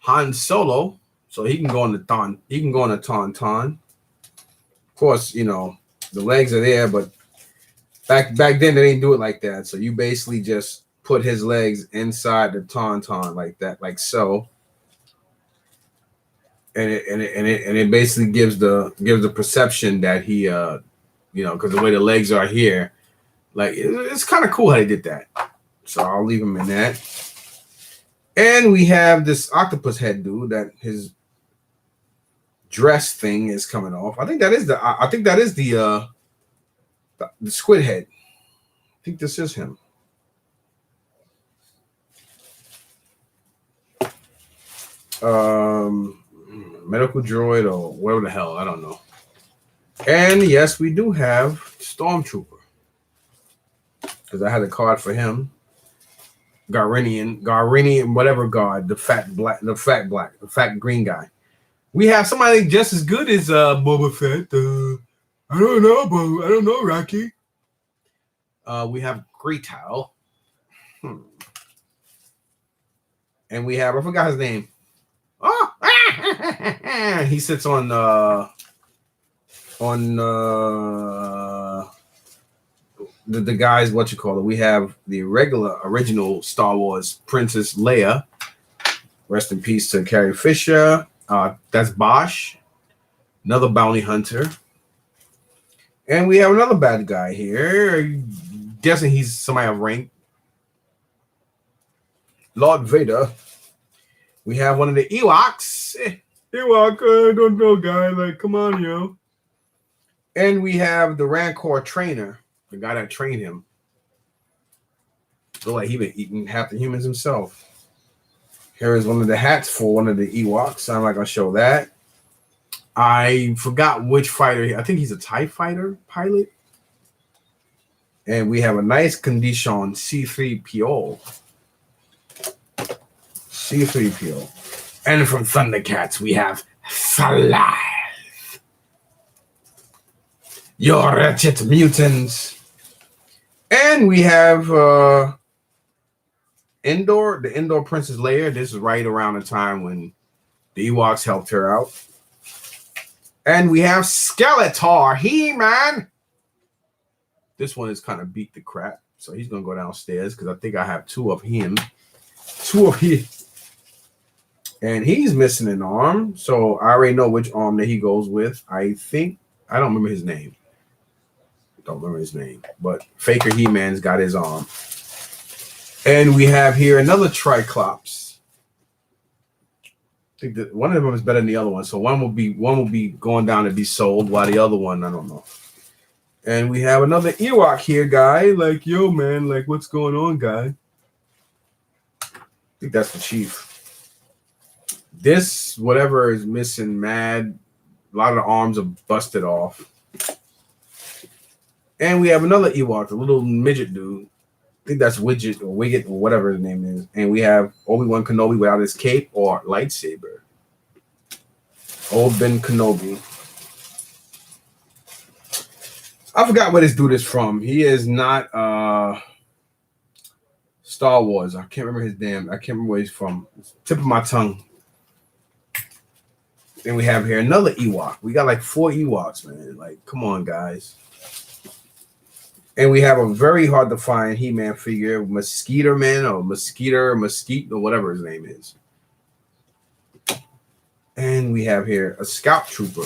Han Solo, so he can go on the Tauntaun. Of course, the legs are there, but back then they didn't do it like that. So you basically just put his legs inside the Tauntaun like that, like so. And it basically gives the perception that he because the way the legs are here, Like it's kind of cool how they did that. So I'll leave him in that. And we have this octopus head dude that his dress thing is coming off. I think that is the squid head. I think this is him. Medical droid or whatever the hell, I don't know. And yes, we do have Stormtrooper, because I had a card for him. Garinian, whatever guard, the fat green guy. We have somebody just as good as Boba Fett. I don't know, Rocky. We have Greetal. And we have, I forgot his name. Oh, he sits on the guys, what you call it. We have the original Star Wars Princess Leia. Rest in peace to Carrie Fisher. That's Bosch, another bounty hunter. And we have another bad guy here. I'm guessing he's somebody of rank. Lord Vader. We have one of the Ewoks. Ewok, I don't know, guy. Like, come on, yo. And we have the Rancor trainer, the guy that trained him. Look like he been eating half the humans himself. Here is one of the hats for one of the Ewoks. I'm not going to show that. I forgot which fighter. I think he's a TIE fighter pilot. And we have a nice condition C-3PO. C-3PO. And from Thundercats, we have Salai. Your wretched mutants. And we have the Endor Princess Leia. This is right around the time when the Ewoks helped her out. And we have Skeletor, He-Man. This one is kind of beat the crap. So he's going to go downstairs because I think I have two of him. And he's missing an arm. So I already know which arm that he goes with. I don't remember his name. But Faker He-Man's got his arm. And we have here another Triclops. I think that one of them is better than the other one. So one will be going down to be sold, while the other one, I don't know. And we have another Ewok here, guy. Like, yo, man, like, what's going on, guy? I think that's the chief. This, whatever is missing, mad. A lot of the arms are busted off. And we have another Ewok, a little midget dude. I think that's Widget or Wicket or whatever his name is. And we have Obi-Wan Kenobi without his cape or lightsaber. Old Ben Kenobi. I forgot where this dude is from. He is not Star Wars. I can't remember his name. I can't remember where he's from. It's tip of my tongue. Then we have here another Ewok. We got like 4 Ewoks, man. Like, come on, guys. And we have a very hard to find He-Man figure, Mosquito Man or Mesquite or whatever his name is. And we have here a Scout Trooper.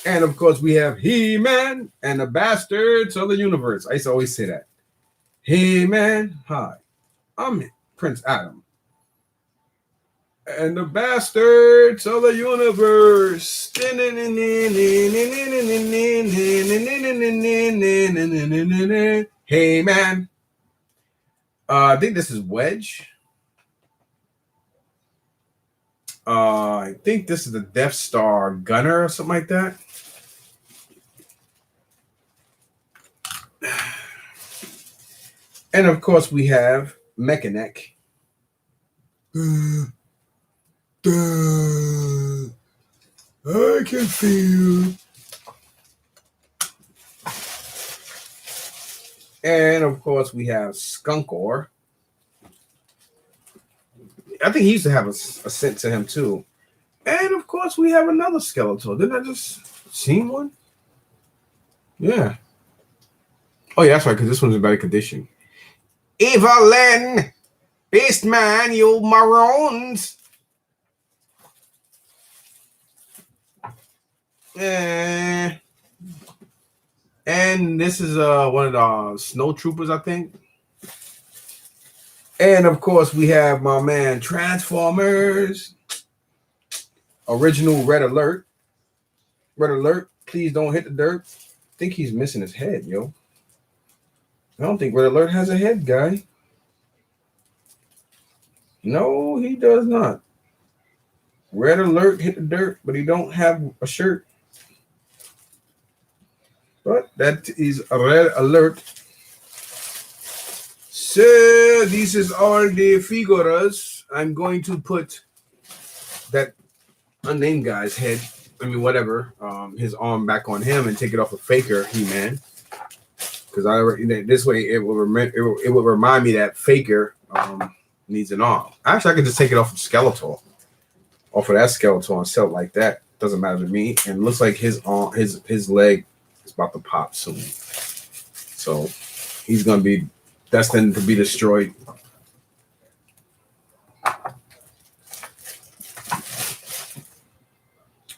And of course, we have He-Man and the Bastards of the Universe. I used to always say that. He-Man, hi, I'm Prince Adam. And the Bastards of the Universe. Hey, man. I think this is Wedge. I think this is the Death Star Gunner or something like that. And of course, we have Mechaneck. I can feel. And of course, we have Skunkor. I think he used to have a scent to him too. And of course, we have another Skeletor. Didn't I just see one? Yeah. Oh, yeah, that's right, because this one's in better condition. Evelyn! Beastman, you morons! And this is one of the snow troopers, I think. And of course, we have my man Transformers. Original Red Alert. Red Alert, please don't hit the dirt. I think he's missing his head, yo. I don't think Red Alert has a head, guy. No, he does not. Red Alert hit the dirt, but he don't have a shirt. But that is a Red Alert. So this is all the figuras. I'm going to put that unnamed guy's head, I mean whatever, his arm back on him and take it off of Faker He-Man. Because this way it will remind me that Faker needs an arm. Actually, I could just take it off of Skeletor. Off of that Skeletor and sell it like that. Doesn't matter to me. And it looks like his arm, his leg is about to pop soon. So he's gonna be destined to be destroyed.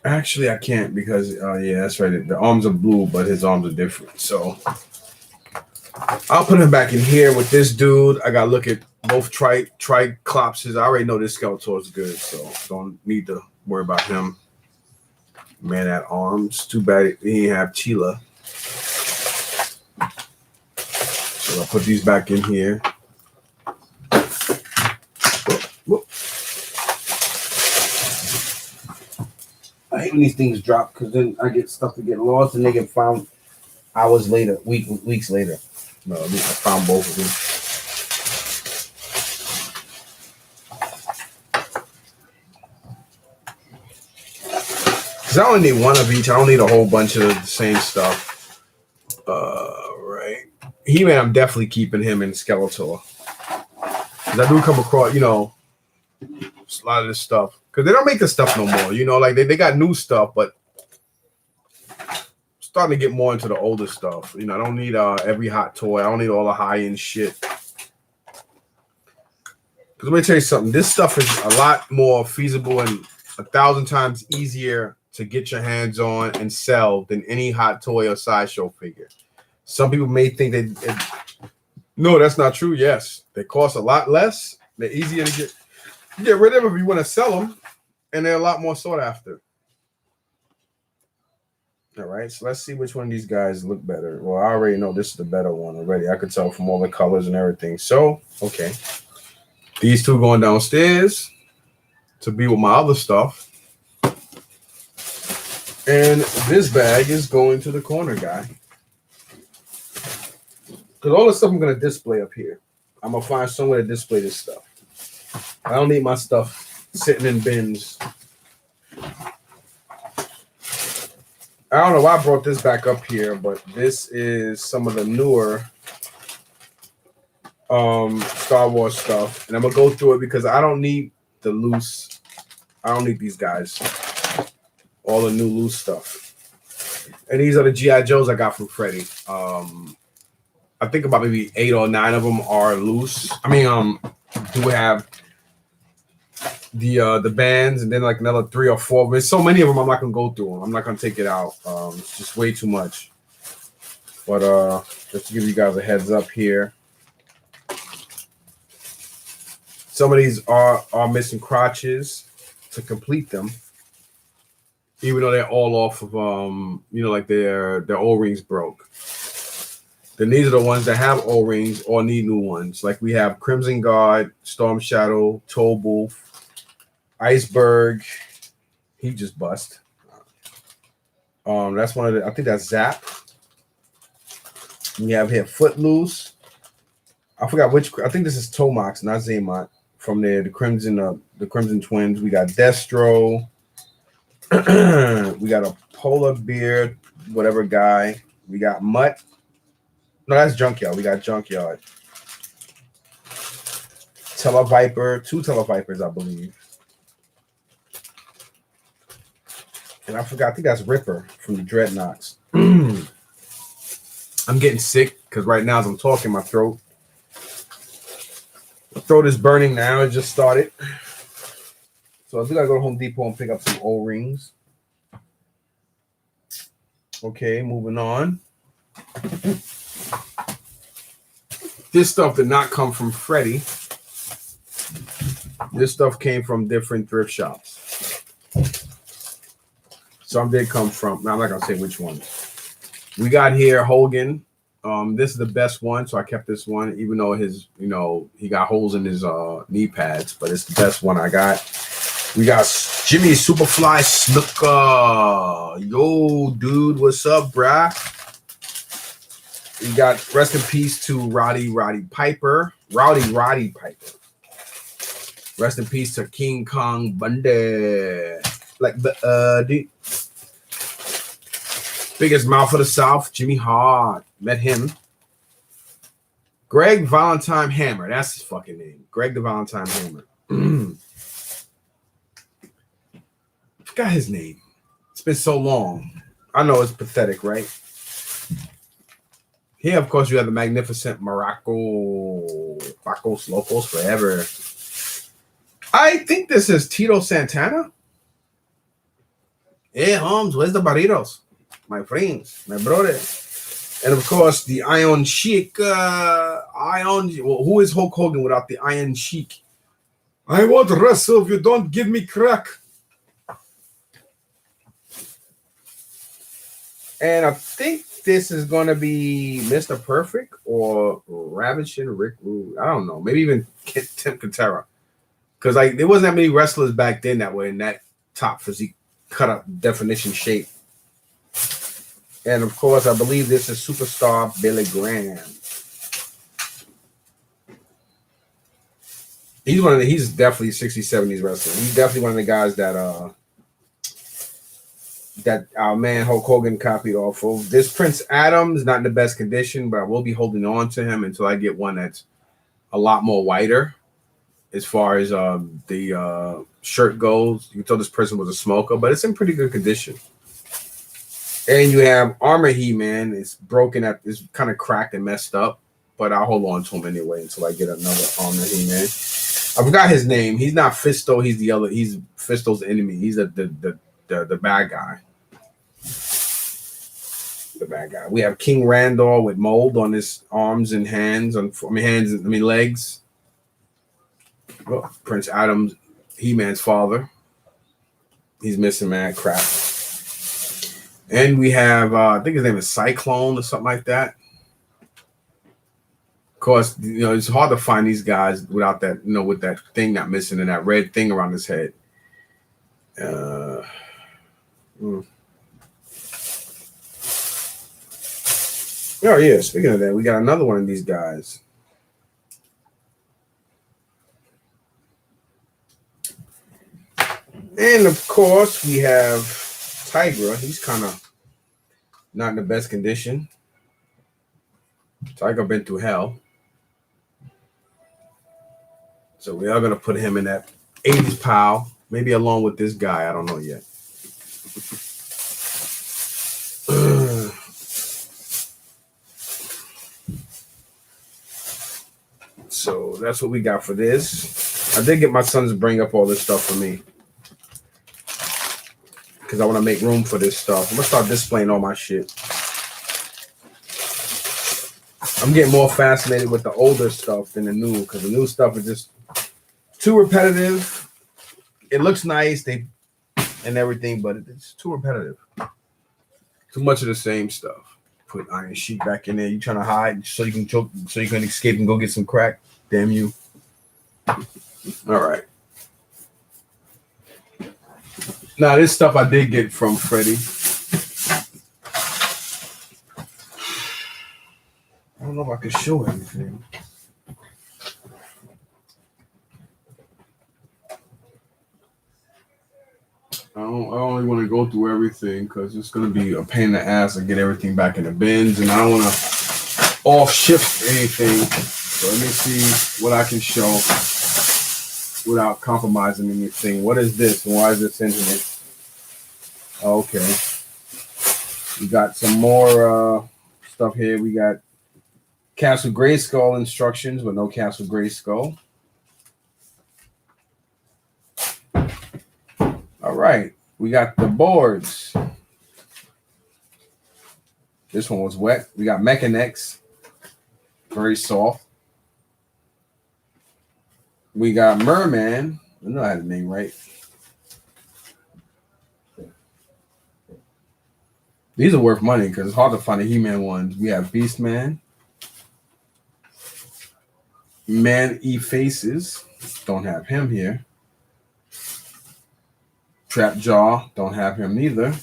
Actually, I can't because yeah, that's right. The arms are blue, but his arms are different. So I'll put him back in here with this dude. I gotta look at both Triclopses. I already know this Skeletor is good, so don't need to worry about him. Man at arms. Too bad he didn't have Chila. So I'll put these back in here. Whoop. I hate when these things drop because then I get stuff to get lost and they get found hours later, weeks later. No, I found both of them. Because I only need one of each. I don't need a whole bunch of the same stuff. Right. He-Man, I'm definitely keeping him in Skeletor. Because I do come across, a lot of this stuff. Because they don't make this stuff no more. Like they got new stuff, but starting to get more into the older stuff. I don't need every hot toy. I don't need all the high-end shit. Because let me tell you something. This stuff is a lot more feasible and 1,000 times easier to get your hands on and sell than any hot toy or sideshow figure. Some people may think no, that's not true. Yes, they cost a lot less. They're easier to get rid of if you want to sell them, and they're a lot more sought after. All right, so let's see which one of these guys look better. Well, I already know this is the better one already. I could tell from all the colors and everything. So, okay. These two going downstairs to be with my other stuff. And this bag is going to the corner guy. Because all the stuff I'm going to display up here. I'm going to find somewhere to display this stuff. I don't need my stuff sitting in bins. I don't know why I brought this back up here, but this is some of the newer Star Wars stuff. And I'm going to go through it because I don't need the loose. I don't need these guys. All the new loose stuff. And these are the G.I. Joes I got from Freddy. I think about maybe 8 or 9 of them are loose. I mean, do have the bands and then like another 3 or 4 of them. There's so many of them, I'm not going to go through them. I'm not going to take it out. It's just way too much. But just to give you guys a heads up here. Some of these are missing crotches to complete them. Even though they're all off of, like their O-rings broke. Then these are the ones that have O-rings or need new ones. Like we have Crimson Guard, Storm Shadow, Tollbooth, Iceberg. He just bust. That's one of the, I think that's Zap. We have here Footloose. I forgot which, I think this is Tomax, not Zaymont. From there, the Crimson Twins. We got Destro. We got a Polar Bear, whatever guy. We got Mutt. No, that's Junkyard. We got Junkyard. Televiper. 2 Televipers, I believe. And I forgot. I think that's Ripper from the Dreadnoks. I'm getting sick because right now as I'm talking, my throat is burning now. It just started. So I think I go to Home Depot and pick up some O-rings. Okay, moving on. This stuff did not come from Freddie. This stuff came from different thrift shops. Some did come from, now I'm not going to say which ones. We got here Hogan. This is the best one, so I kept this one, even though his, he got holes in his knee pads, but it's the best one I got. We got Jimmy Superfly Snuka. Yo, dude, what's up, bruh? We got rest in peace to Rowdy Piper. Rest in peace to King Kong Bundy. Like the biggest mouth of the South, Jimmy Hart. Met him. Greg Valentine Hammer. That's his fucking name. Greg the Valentine Hammer. Forgot his name. It's been so long. I know it's pathetic, right? Here, of course, you have the magnificent Morocco. Pacos Locos Forever. I think this is Tito Santana. Hey, Holmes, where's the burritos? My friends, my brother. And, of course, the Iron Sheik. Who is Hulk Hogan without the Iron Sheik? I won't wrestle if you don't give me crack. And I think this is going to be Mr. Perfect or Ravishing Rick Rude. I don't know. Maybe even Tim Katera. Because there wasn't that many wrestlers back then that were in that top physique cut up definition shape. And, of course, I believe this is Superstar Billy Graham. He's definitely 60s, 70s wrestler. He's definitely one of the guys that our man Hulk Hogan copied off of. This Prince Adams, not in the best condition, but I will be holding on to him until I get one that's a lot more wider as far as the shirt goes. You can tell this person was a smoker, but it's in pretty good condition. And you have Armor He-Man. It's broken, it's kind of cracked and messed up, but I'll hold on to him anyway until I get another Armor He-Man. I forgot his name. He's not Fisto. He's the other. He's Fisto's enemy. He's the bad guy. The bad guy. We have King Randall with mold on his arms and hands. Legs. Oh, Prince Adams, He-Man's father. He's missing mad crap. And we have, I think his name is Cyclone or something like that. Of course, it's hard to find these guys without that, with that thing not missing and that red thing around his head. Oh, yeah. Speaking of that, we got another one of these guys. And, of course, we have Tigra. He's kind of not in the best condition. Tiger been through hell. So we are going to put him in that 80s pile. Maybe along with this guy. I don't know yet. So that's what we got for this. I did get my sons to bring up all this stuff for me, because I want to make room for this stuff. I'm going to start displaying all my shit. I'm getting more fascinated with the older stuff than the new, because the new stuff is just too repetitive. It looks nice and everything, but it's too repetitive. Too much of the same stuff. Put Iron Sheik back in there. You trying to hide so you can choke, so you can escape and go get some crack? Damn you. All right. Now, this stuff I did get from Freddie. I don't know if I can show anything. I don't really want to go through everything because it's going to be a pain in the ass to get everything back in the bins, and I don't want to off-shift anything. So let me see what I can show without compromising anything. What is this, and why is this in here? Okay. We got some more stuff here. We got Castle Grayskull instructions, but no Castle Grayskull. All right. We got the boards. This one was wet. We got Mechanex, very soft. We got Merman. I know I had the name right. These are worth money because it's hard to find the He-Man ones. We have Beastman, Man-E-Faces. Don't have him here. Trap Jaw. Don't have him neither.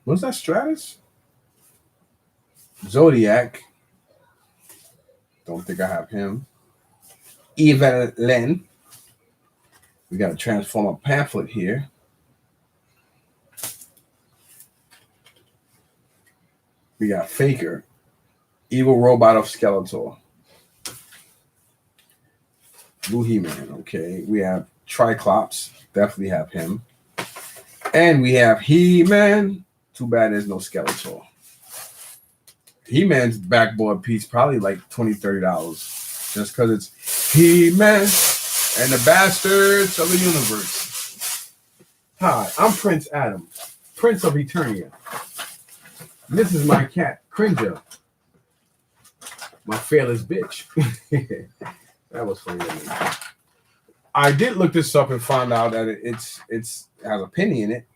What's that, Stratus? Zodiac. Don't think I have him. Evelyn. We got a Transformer pamphlet here. We got Faker. Evil Robot of Skeletor. Blue He-Man. Okay. We have Triclops. Definitely have him. And we have He-Man. Too bad there's no Skeletor. He-Man's backboard piece probably like $20-$30 just because it's He-Man and the Bastards of the Universe. Hi, I'm Prince Adam, Prince of Eternia. This is my cat, Cringer, my fearless bitch. That was funny to me. I did look this up and found out that it has a penny in it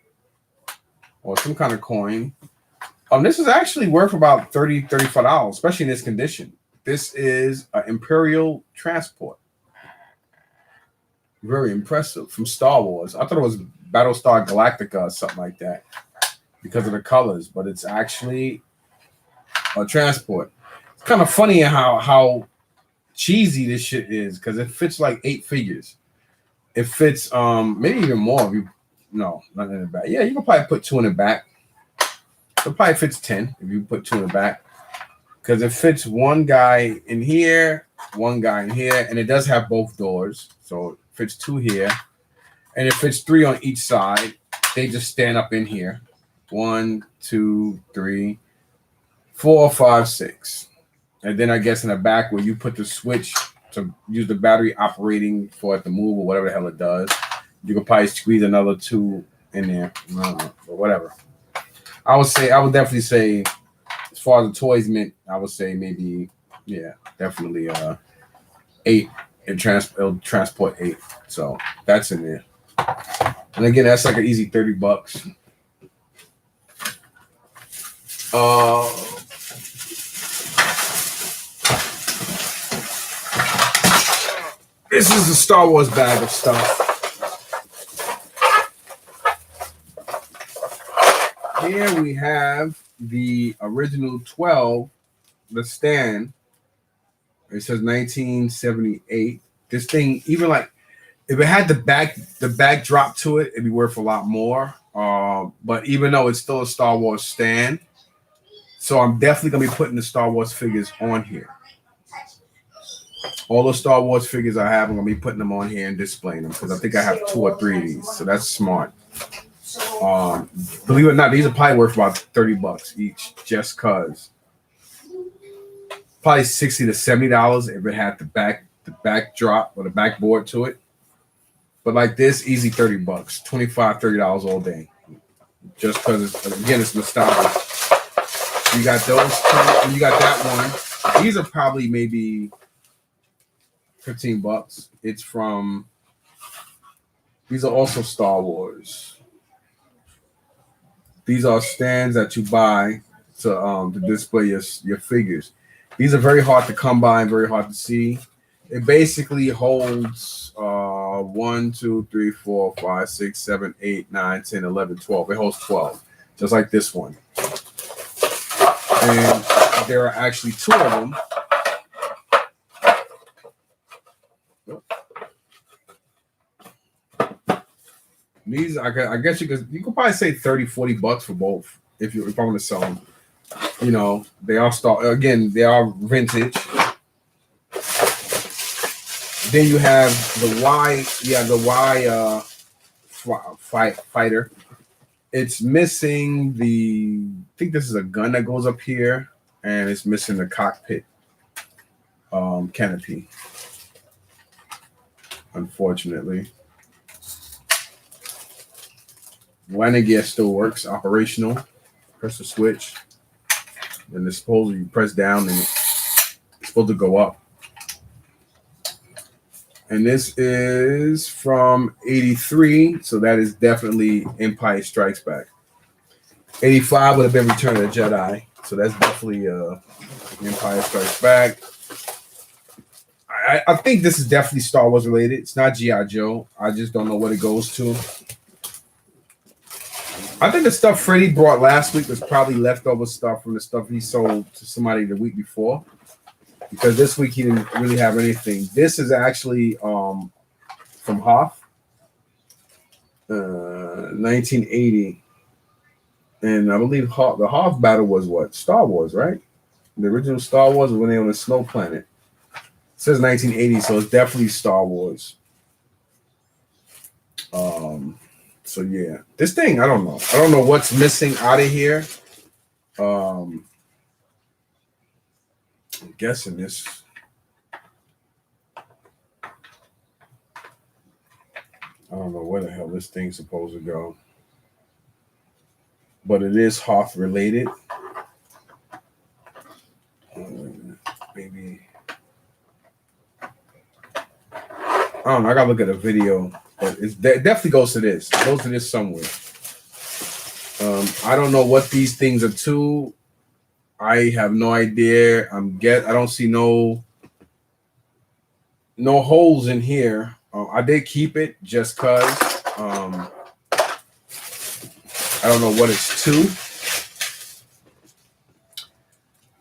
or some kind of coin. This is actually worth about $35, especially in this condition. This is an Imperial Transport. Very impressive from Star Wars. I thought it was Battlestar Galactica or something like that because of the colors, but it's actually a transport. It's kind of funny how cheesy this shit is because it fits like 8 figures. It fits maybe even more if you not in the back. Yeah, you can probably put 2 in the back. It probably fits 10 if you put 2 in the back because it fits one guy in here, one guy in here, and it does have both doors. So it fits 2 here, and it fits 3 on each side. They just stand up in here. 1, 2, 3, 4, 5, 6. And then I guess in the back where you put the switch to use the battery operating for it to move or whatever the hell it does, you could probably squeeze another 2 in there. I don't know, or whatever. I would definitely say, as far as the toys meant, I would say maybe, yeah, definitely 8. It'll transport 8. So that's in there. And again, that's like an easy $30. This is the Star Wars bag of stuff. Here we have the original 12, the stand. It says 1978. This thing, even like if it had the backdrop to it, it'd be worth a lot more. But even though it's still a Star Wars stand, so I'm definitely gonna be putting the Star Wars figures on here. All the Star Wars figures I have, I'm gonna be putting them on here and displaying them because I think I have 2 or 3 of these, so that's smart. Believe it or not, these are probably worth about $30 each, just cause. Probably $60 to $70 if it had the backdrop or the backboard to it. But like this, easy $30, $25-$30 all day, just because again it's nostalgia. You got those 2, and you got that one. These are probably maybe $15. It's from. These are also Star Wars. These are stands that you buy to display your figures. These are very hard to come by and very hard to see. It basically holds 1, 2, 3, 4, 5, 6, 7, 8, 9, 10, 11, 12. It holds 12, just like this one. And there are actually 2 of them. These, I guess you could probably say $30-$40 for both if I want to sell them. You know, they are they are vintage. Then you have the Y fighter. It's missing I think this is a gun that goes up here, and it's missing the cockpit canopy. Unfortunately. landing gear still works, operational. Press the switch, and it's supposed you press down, and it's supposed to go up. And this is from 83, so that is definitely Empire Strikes Back. 85 would have been Return of the Jedi, so that's definitely Empire Strikes Back. I think this is definitely Star Wars related. It's not G.I. Joe. I just don't know what it goes to. I think the stuff Freddie brought last week was probably leftover stuff from the stuff he sold to somebody the week before. Because this week he didn't really have anything. This is actually from Hoth, 1980. And I believe the Hoth battle was what? Star Wars, right? The original Star Wars was when they were on the snow planet. It says 1980, so it's definitely Star Wars. So yeah, this thing, I don't know. I don't know what's missing out of here. I'm guessing this. I don't know where the hell this thing's supposed to go. But it is Hoth related. Maybe. I don't know. I gotta look at a video. But it definitely goes to this. It goes to this somewhere. I don't know what these things are to. I have no idea. I don't see no holes in here. I did keep it just cause. I don't know what it's to.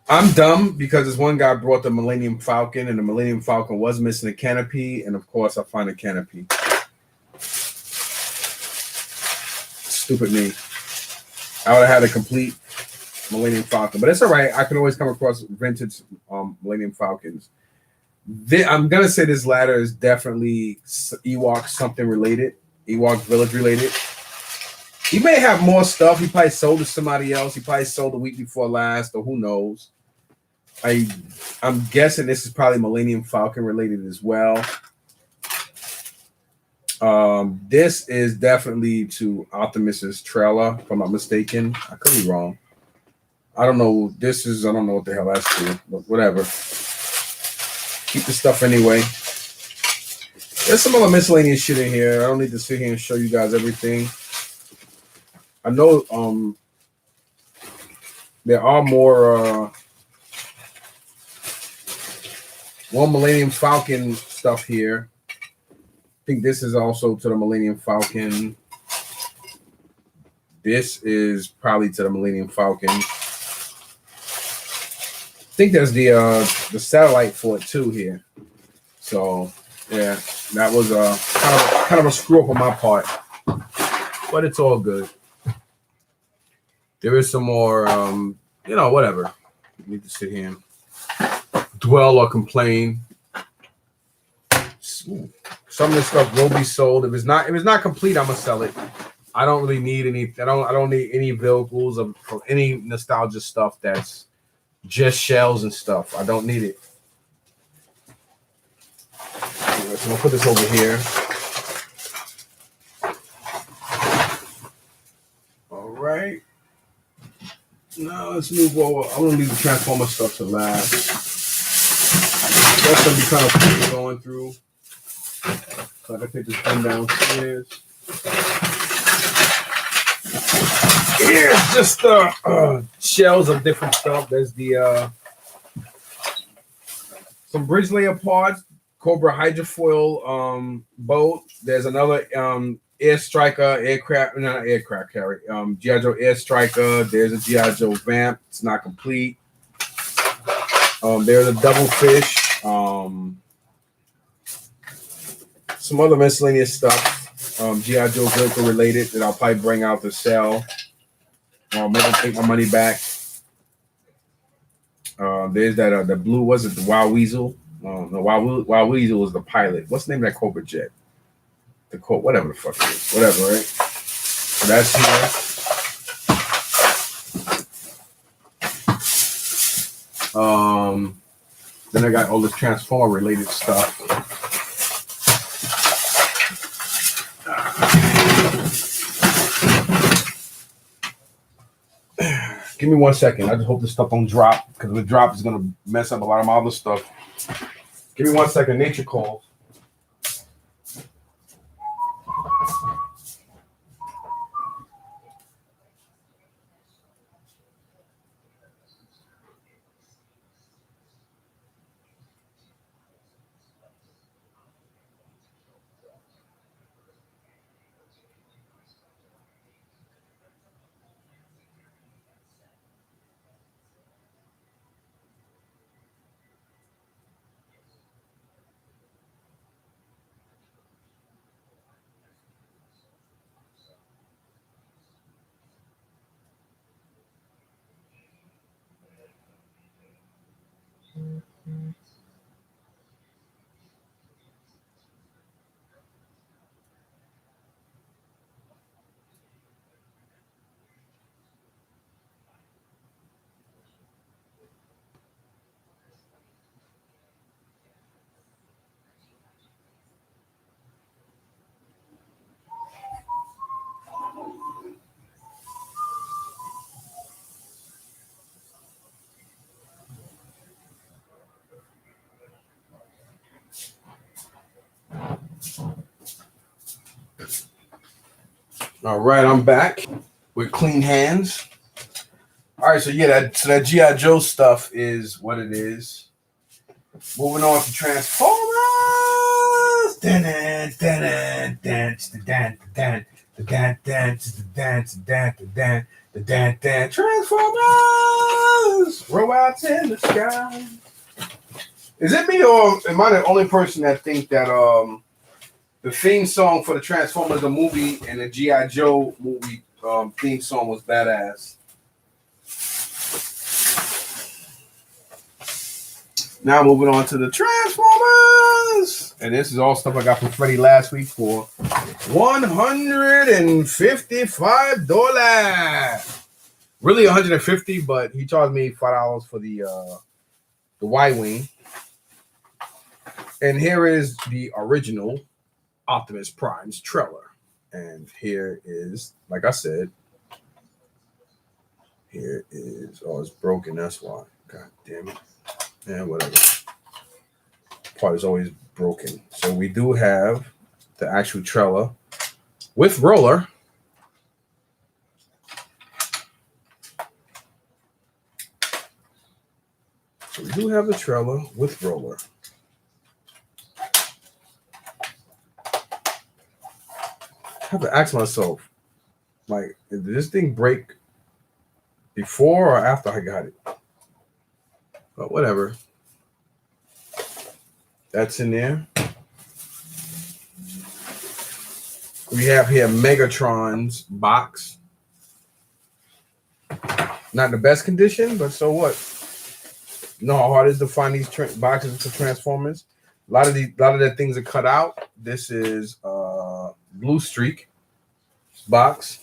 I'm dumb because this one guy brought the Millennium Falcon, and the Millennium Falcon was missing a canopy, and of course I find a canopy. Stupid me. I would have had a complete Millennium Falcon, but it's all right. I can always come across vintage Millennium Falcons. I'm gonna say this ladder is definitely Ewok something related, Ewok Village related. He may have more stuff. He probably sold to somebody else. He probably sold the week before last, or who knows. I'm guessing this is probably Millennium Falcon related as well. This is definitely to Optimus's trailer, if I'm not mistaken. I could be wrong. I don't know. I don't know what the hell that's to, but whatever. Keep the stuff anyway. There's some other miscellaneous shit in here. I don't need to sit here and show you guys everything. I know there are more one Millennium Falcon stuff here. I think this is also to the Millennium Falcon. This is probably to the Millennium Falcon. I think there's the satellite for it too here. So yeah, that was kind of a screw up on my part, but it's all good. There is some more, whatever. You need to sit here and dwell or complain. Some of this stuff will be sold. If it's not complete, I'm gonna sell it. I don't really need any. I don't need any vehicles of any nostalgia stuff that's just shells and stuff. I don't need it. Anyway, so I'm gonna put this over here. All right. Now let's move over. I'm gonna leave the Transformer stuff to last. That's gonna be kind of fun going through. So I can take this pen downstairs. Here's just shells of different stuff. There's the some bridge layer parts, Cobra hydrofoil boat. There's another Air Striker not aircraft carrier. G.I. Joe Air Striker. There's a G.I. Joe Vamp. It's not complete. There's a Double Fish. Some other miscellaneous stuff. G.I. Joe vehicle related that I'll probably bring out to sell. Maybe take my money back. There's that the blue, was it the Wild Weasel? The Wild Weasel was the pilot. What's the name of that Cobra jet? Whatever the fuck it is. Whatever, right? So that's here. Then I got all this Transformer related stuff. Give me 1 second. I just hope this stuff don't drop because if it drops, it's gonna mess up a lot of my other stuff. Give me 1 second. Nature calls. All right, I'm back with clean hands. All right, so yeah, that G.I. Joe stuff is what it is. Moving on to Transformers. Transformers. Robots in the sky. Is it me or am I the only person that think that the theme song for the Transformers the movie and the G.I. Joe movie theme song was badass? Now moving on to the Transformers. And this is all stuff I got from Freddie last week for $155. Really $150, but he charged me $5 for the Y-Wing. And here is the original Optimus Prime's trailer. And here is, like I said, here is, oh, it's broken, that's why. God damn it. And whatever. Part is always broken. So we do have the actual trailer with roller. So we do have the trailer with roller. I have to ask myself, like, did this thing break before or after I got it? But whatever. That's in there. We have here Megatron's box. Not in the best condition, but so what? You know how hard it is to find these boxes for Transformers? A lot of the things are cut out. This is Blue Streak box.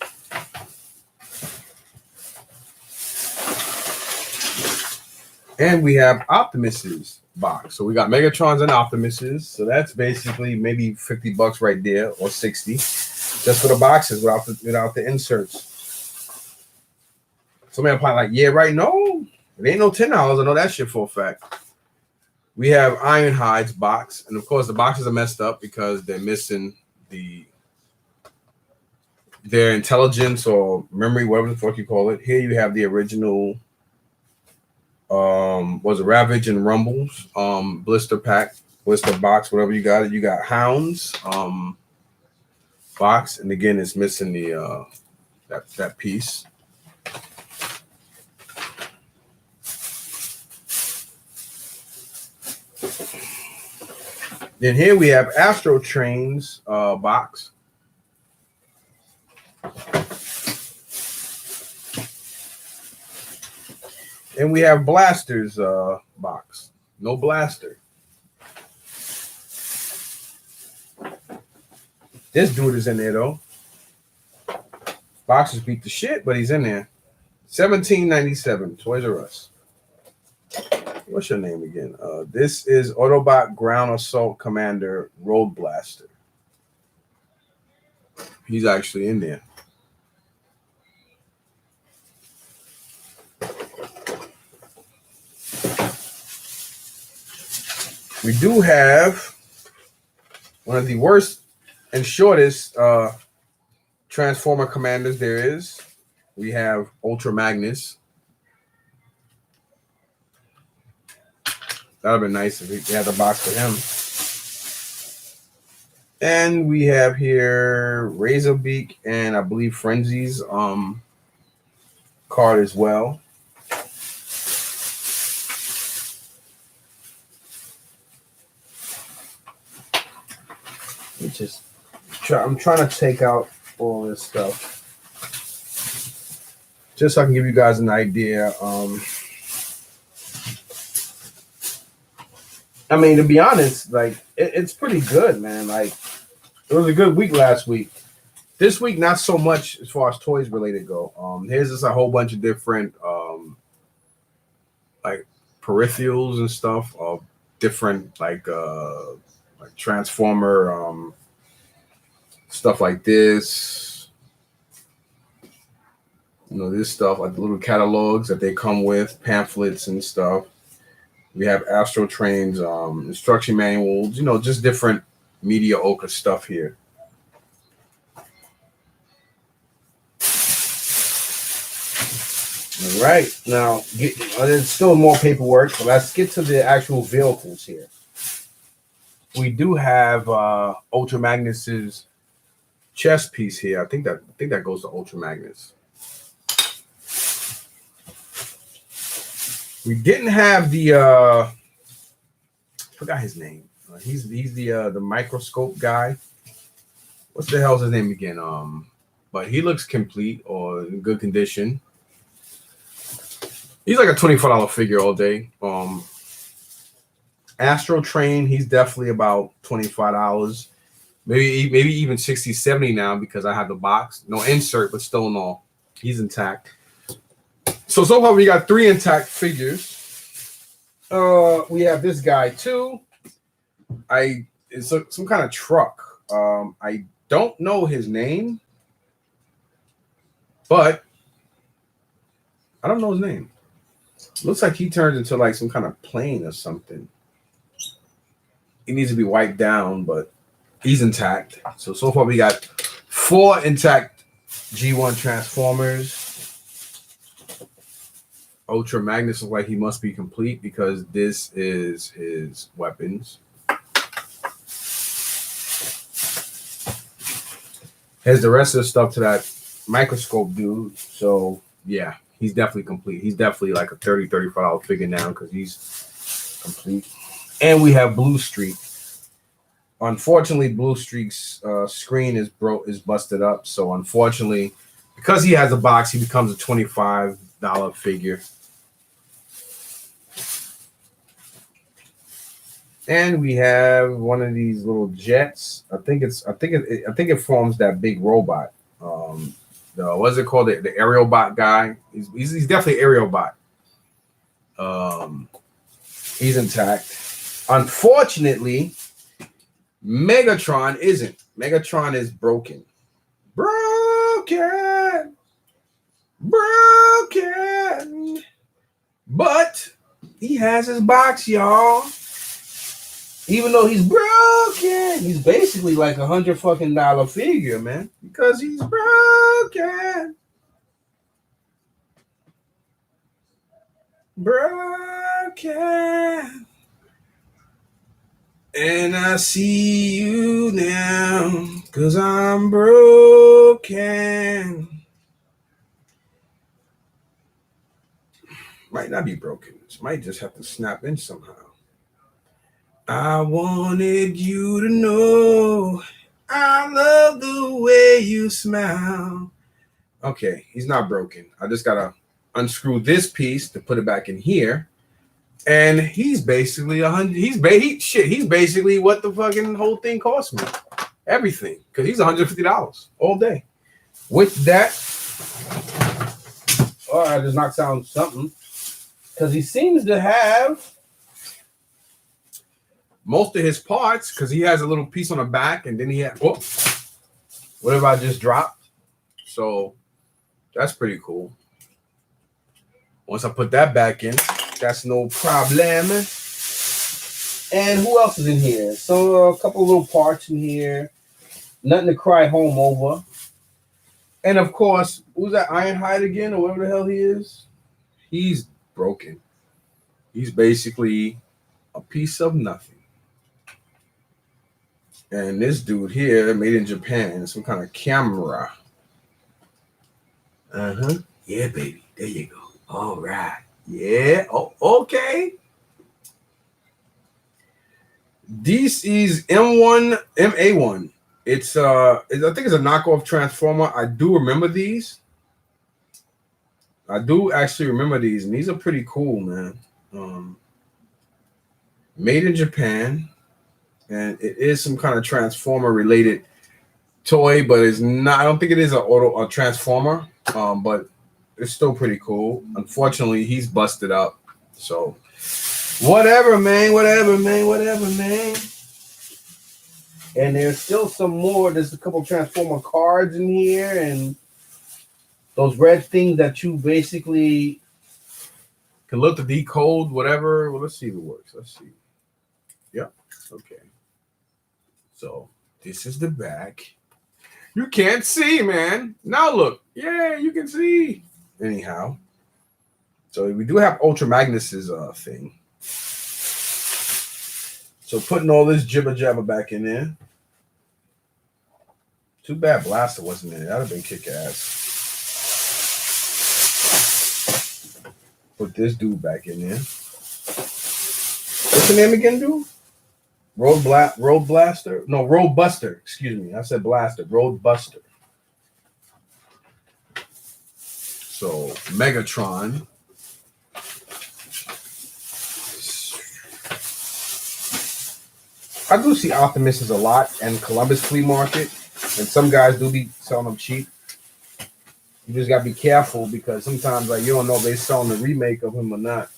And we have Optimus's box. So we got Megatrons and Optimus's. So that's basically maybe $50 right there, or 60, just for the boxes without the inserts. Somebody probably like, yeah, right? No, it ain't no $10. I know that shit for a fact. We have Ironhide's box, and of course the boxes are messed up because they're missing their intelligence or memory, whatever the fuck you call it. Here you have the original. Was it Ravage and Rumbles blister pack, blister box, whatever you got it. You got Hounds box, and again it's missing the that piece. Then here we have Astro Train's box. And we have Blaster's box. No Blaster. This dude is in there though. Boxers beat the shit, but he's in there. $17.97. Toys R Us. What's your name again? This is Autobot Ground Assault Commander Road Blaster. He's actually in there. We do have one of the worst and shortest Transformer commanders there is. We have Ultra Magnus. That would have been nice if we had the box for him. And we have here Razorbeak and I believe Frenzy's card as well. I'm trying to take out all this stuff just so I can give you guys an idea. I mean, to be honest, like it's pretty good, man. Like it was a good week last week. This week, not so much as far as toys related go. Here's just a whole bunch of different like peripherals and stuff of different like Transformer stuff like this. You know, this stuff like the little catalogs that they come with, pamphlets and stuff. We have Astro Train's instruction manuals, you know, just different mediocre stuff here. All right, now there's still more paperwork, so let's get to the actual vehicles here. We do have Ultra Magnus's chest piece here. I think that goes to Ultra Magnus. We didn't have the I forgot his name. He's the microscope guy. What's the hell's his name again? But he looks complete or in good condition. He's like a $24 figure all day. Astro Train, he's definitely about $25. Maybe even $60, $70 now because I have the box. No insert, but still in all. He's intact. So far we got 3 intact figures. We have this guy too. It's some kind of truck. I don't know his name, but I don't know his name. Looks like he turned into like some kind of plane or something. He needs to be wiped down, but he's intact. So far we got 4 intact G1 Transformers. Ultra Magnus looks like he must be complete because this is his weapons. Here's the rest of the stuff to that microscope dude. So yeah, he's definitely complete. He's definitely like a $30, $35 figure now because he's complete. And we have Blue Streak. Unfortunately, Blue Streak's screen is busted up. So unfortunately, because he has a box, he becomes a $25 figure. And we have one of these little jets. I think it forms that big robot. What's it called? The aerial bot guy. He's definitely aerial bot. He's intact. Unfortunately, Megatron isn't. Megatron is broken. Broken. But he has his box, y'all. Even though he's broken, he's basically like $100 figure, man, because he's broken. Broken. And I see you now, because I'm broken. Might not be broken. It might just have to snap in somehow. I wanted you to know I love the way you smile. Okay, he's not broken. I just gotta unscrew this piece to put it back in here, and he's basically He's basically what the fucking whole thing cost me, everything, because he's $150 all day. With that, I just knocked down something because he seems to have most of his parts, because he has a little piece on the back, and then he had whatever I just dropped. So that's pretty cool. Once I put that back in, that's no problem. And who else is in here? So a couple of little parts in here. Nothing to cry home over. And of course, who's that Ironhide again, or whatever the hell he is? He's broken. He's basically a piece of nothing. And this dude here, made in Japan, some kind of camera. Yeah, baby. There you go. All right. Yeah. Oh, okay. This is M1 MA1. It's I think it's a knockoff Transformer. I do remember these. I do actually remember these, and these are pretty cool, man. Made in Japan, and it is some kind of Transformer related toy, but it's not. I don't think it is a Transformer. But it's still pretty cool. Unfortunately, he's busted up. So whatever, man. And there's still some more. There's a couple Transformer cards in here, and those red things that you basically can look to decode whatever. Well, let's see if it works. Let's see. Yep. Okay. So this is the back. You can't see, man. Now look. Yeah, you can see. Anyhow. So we do have Ultra Magnus's thing. So putting all this jibber jabber back in there. Too bad Blaster wasn't in it. That'd have been kick ass. Put this dude back in there. What's the name again, dude? Road Blaster? No, Road Buster. Excuse me. I said Blaster. Road Buster. So Megatron. I do see Optimuses a lot and Columbus Flea Market, and some guys do be selling them cheap. You just gotta be careful because sometimes you don't know if they're selling the remake of him or not.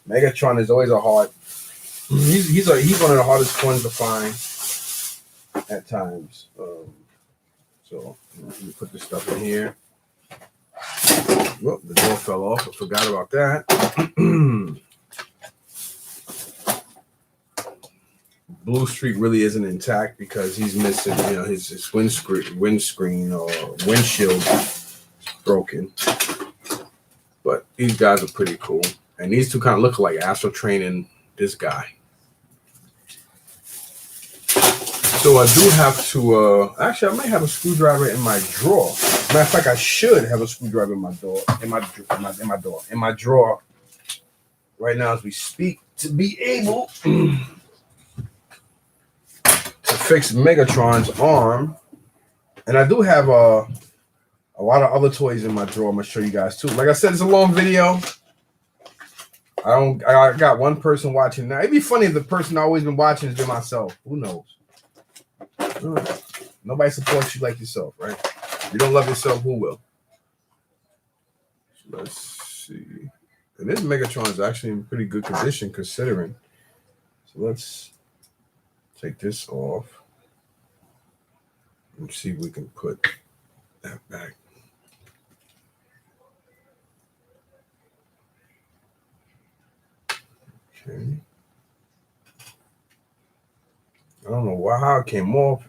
Megatron is always a hard. He's one of the hardest ones to find at times. So let me put this stuff in here. Well, the door fell off. I forgot about that. Blue Streak really isn't intact because he's missing, his windscreen or windshield is broken. But these guys are pretty cool, and these two kind of look like Astro Train and this guy. So I do have to. Actually, I might have a screwdriver in my drawer. Matter of fact, I should have a screwdriver in my door, in my drawer, right now as we speak, to be able to fix Megatron's arm. And I do have a lot of other toys in my drawer. I'm gonna show you guys too. Like I said, it's a long video. I got one person watching now. It'd be funny if the person I always been watching has been myself. Who knows? Nobody supports you like yourself, right? If you don't love yourself, who will? So let's see. And this Megatron is actually in pretty good condition considering. So let's take this off. Let's see if we can put that back. Okay. I don't know how it came off.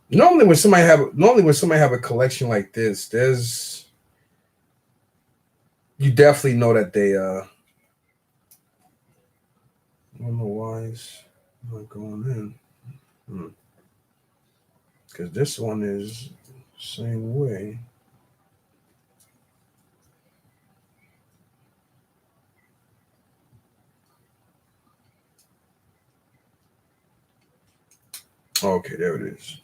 Normally when somebody have a collection like this, you definitely know that they I don't know why it's not going in. Because this one is the same way. Okay, there it is.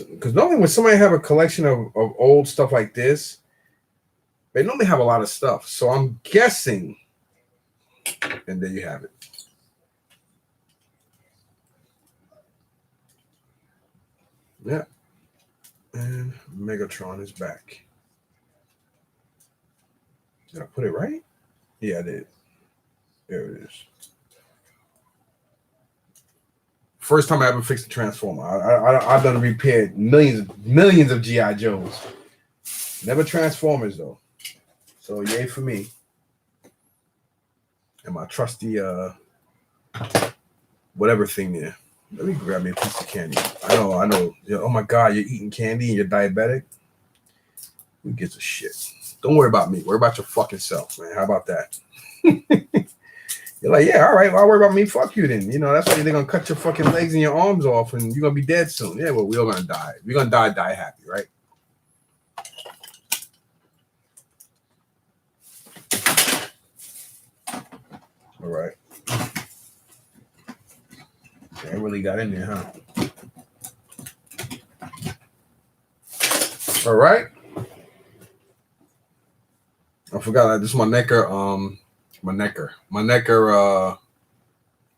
Because normally when somebody have a collection of old stuff like this, they normally have a lot of stuff. So I'm guessing, and there you have it. Yeah. And Megatron is back. Did I put it right? Yeah, I did. There it is. First time I ever fixed a transformer. I've done repaired millions of GI Joes. Never Transformers though. So yay for me. And my trusty whatever thing there. Let me grab me a piece of candy. I know. Oh my God, you're eating candy and you're diabetic? Who gives a shit? Don't worry about me. Worry about your fucking self, man. How about that? You're like, yeah, all right. Well, I'll worry about me. Fuck you then. You know, that's why they're going to cut your fucking legs and your arms off and you're going to be dead soon. Yeah, well, we're all going to die. We're going to die happy, right? All right. I really got in there, huh? All right. I forgot this is my Necker,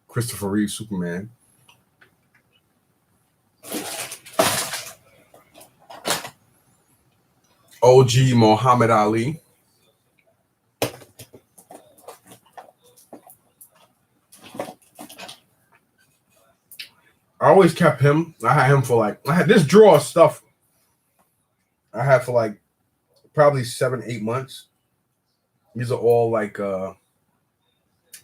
Christopher Reeve Superman. OG Muhammad Ali. I always kept him. I had him for I had this drawer of stuff I had for probably 7-8 months. These are all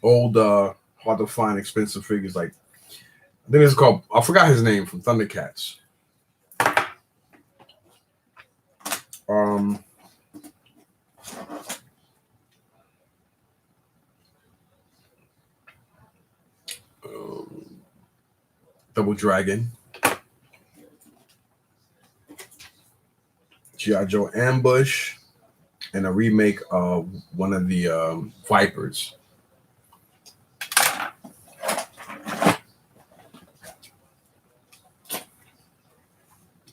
old, hard to find, expensive figures. I think it's called, I forgot his name, from Thundercats. Double Dragon. G.I. Joe Ambush. And a remake of one of the Vipers.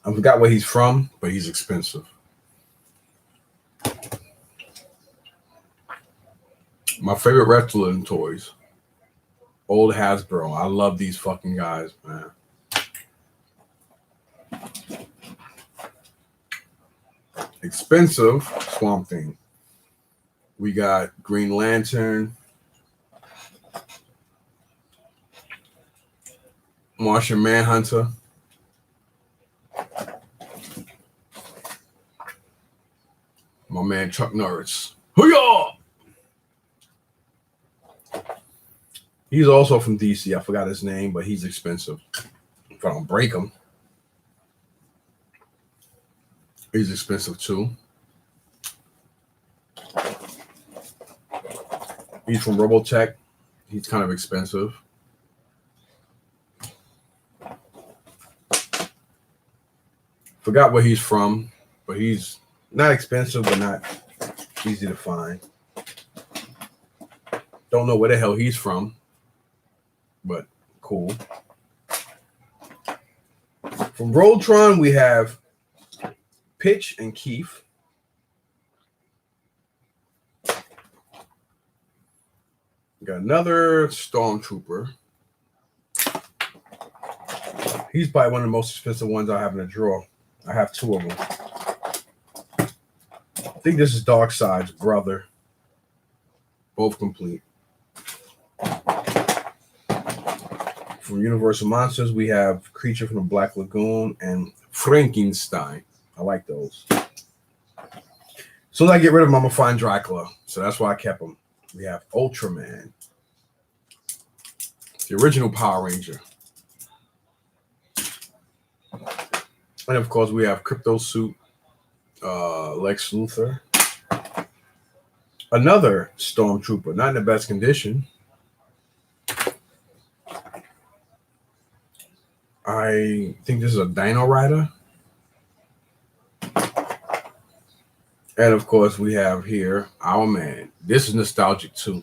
I forgot where he's from, but he's expensive. My favorite wrestling toys. Old Hasbro. I love these fucking guys, man. Expensive Swamp Thing. We got Green Lantern, Martian Manhunter, my man Chuck Norris. Hoo-yah! He's also from DC. I forgot his name, but he's expensive. If I don't break him. He's expensive too. He's from Robotech. He's kind of expensive. Forgot where he's from, but he's not expensive, but not easy to find. Don't know where the hell he's from, but cool. From Voltron, we have Pitch and Keith. Got another Stormtrooper. He's probably one of the most expensive ones I have in the drawer. I have two of them. I think this is Darkseid's brother. Both complete. From Universal Monsters, we have Creature from the Black Lagoon and Frankenstein. I like those. As soon as I get rid of them, I'm going to find Dracula. So that's why I kept them. We have Ultraman. The original Power Ranger. And of course, we have Crypto Suit, Lex Luthor. Another Stormtrooper, not in the best condition. I think this is a Dino Rider. And of course, we have here our man. This is nostalgic too.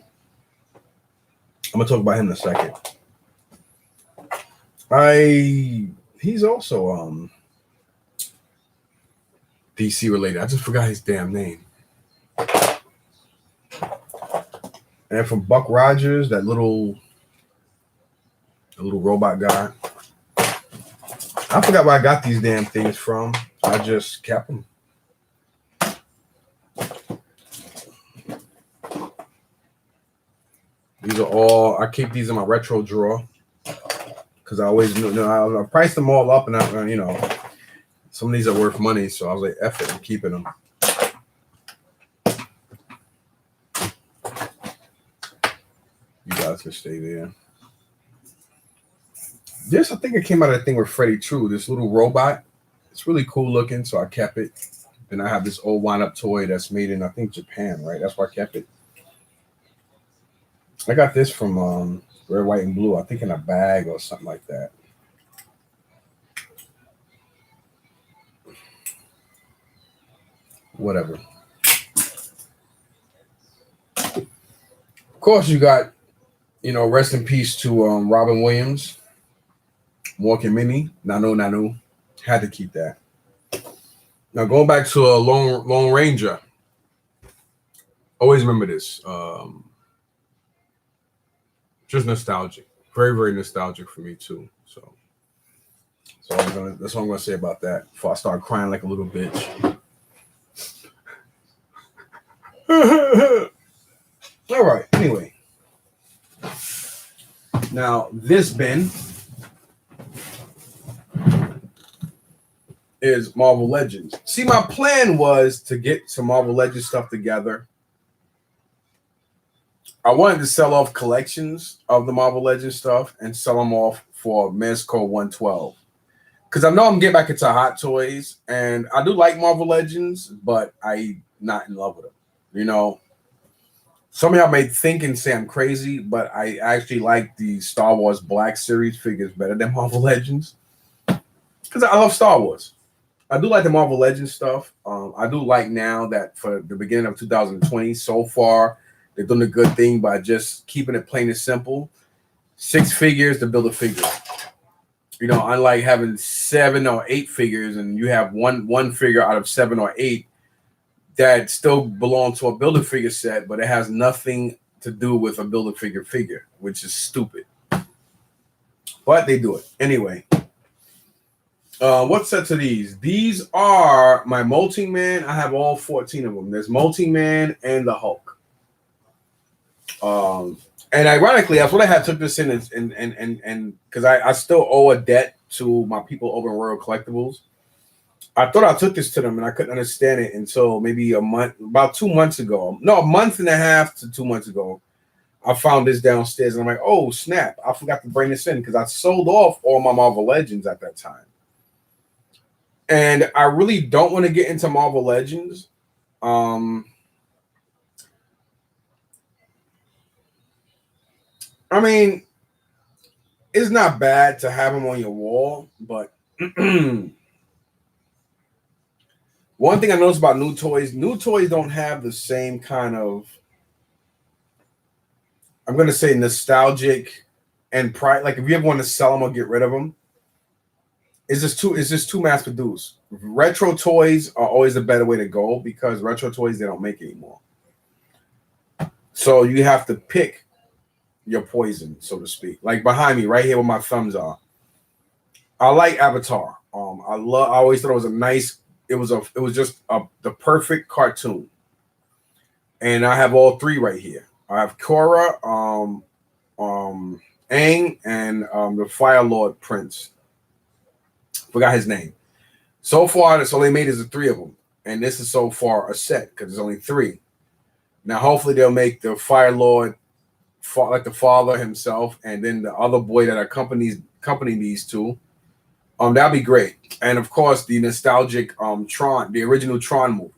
I'm gonna talk about him in a second. He's also DC related. I just forgot his damn name. And from Buck Rogers, that little robot guy. I forgot where I got these damn things from. I just kept them. These are all, I keep these in my retro drawer because because I always knew I priced them all up, and some of these are worth money, so I was like, F it, I'm keeping them. You guys can stay there. This, I think it came out of that thing with Freddy True, this little robot. It's really cool looking, so I kept it. Then I have this old wind-up toy that's made in, I think, Japan, right? That's why I kept it. I got this from Red, White, and Blue, I think in a bag or something like that. Whatever. Of course, you got, rest in peace to Robin Williams, Mork and Minnie, Nanu. Had to keep that. Now, going back to a Lone Ranger. Always remember this. Just nostalgic. Very, very nostalgic for me, too. So that's what I'm going to say about that before I start crying like a little bitch. All right. Anyway. Now, this bin is Marvel Legends. See, my plan was to get some Marvel Legends stuff together. I wanted to sell off collections of the Marvel Legends stuff and sell them off for Mezco 112. Because I know I'm getting back into Hot Toys, and I do like Marvel Legends, but I'm not in love with them. Some of y'all may think and say I'm crazy, but I actually like the Star Wars Black Series figures better than Marvel Legends. Because I love Star Wars. I do like the Marvel Legends stuff. I do like now that for the beginning of 2020, so far, they're doing a good thing by just keeping it plain and simple. 6 figures to build a figure. Unlike having 7 or 8 figures and you have one figure out of 7 or 8 that still belong to a Build-A-Figure set, but it has nothing to do with a Build-A-Figure figure, which is stupid. But they do it. Anyway. What sets are these? These are my Molting Man. I have all 14 of them. There's Molting Man and the Hulk. And ironically, that's what I had took this in and because I still owe a debt to my people over in Royal Collectibles. I thought I took this to them and I couldn't understand it until maybe about 2 months ago. No, a month and a half to 2 months ago. I found this downstairs and I'm like, oh snap! I forgot to bring this in because I sold off all my Marvel Legends at that time. And I really don't want to get into Marvel Legends. I mean, it's not bad to have them on your wall, but one thing I noticed about new toys don't have the same kind of, I'm going to say, nostalgic and pride. Like if you ever want to sell them or get rid of them, it's just too mass produced. Retro toys are always a better way to go because retro toys, they don't make anymore. So you have to pick your poison, so to speak. Like behind me, right here where my thumbs are. I like Avatar. I always thought it was a nice, it was just the perfect cartoon. And I have all 3 right here. I have Korra, Aang, and the Fire Lord Prince. Forgot his name. So far, that's all they made is the 3 of them. And this is so far a set because there's only 3. Now, hopefully they'll make the Fire Lord like the father himself, and then the other boy that accompanies these 2. That'll be great. And of course, the nostalgic Tron, the original Tron movie.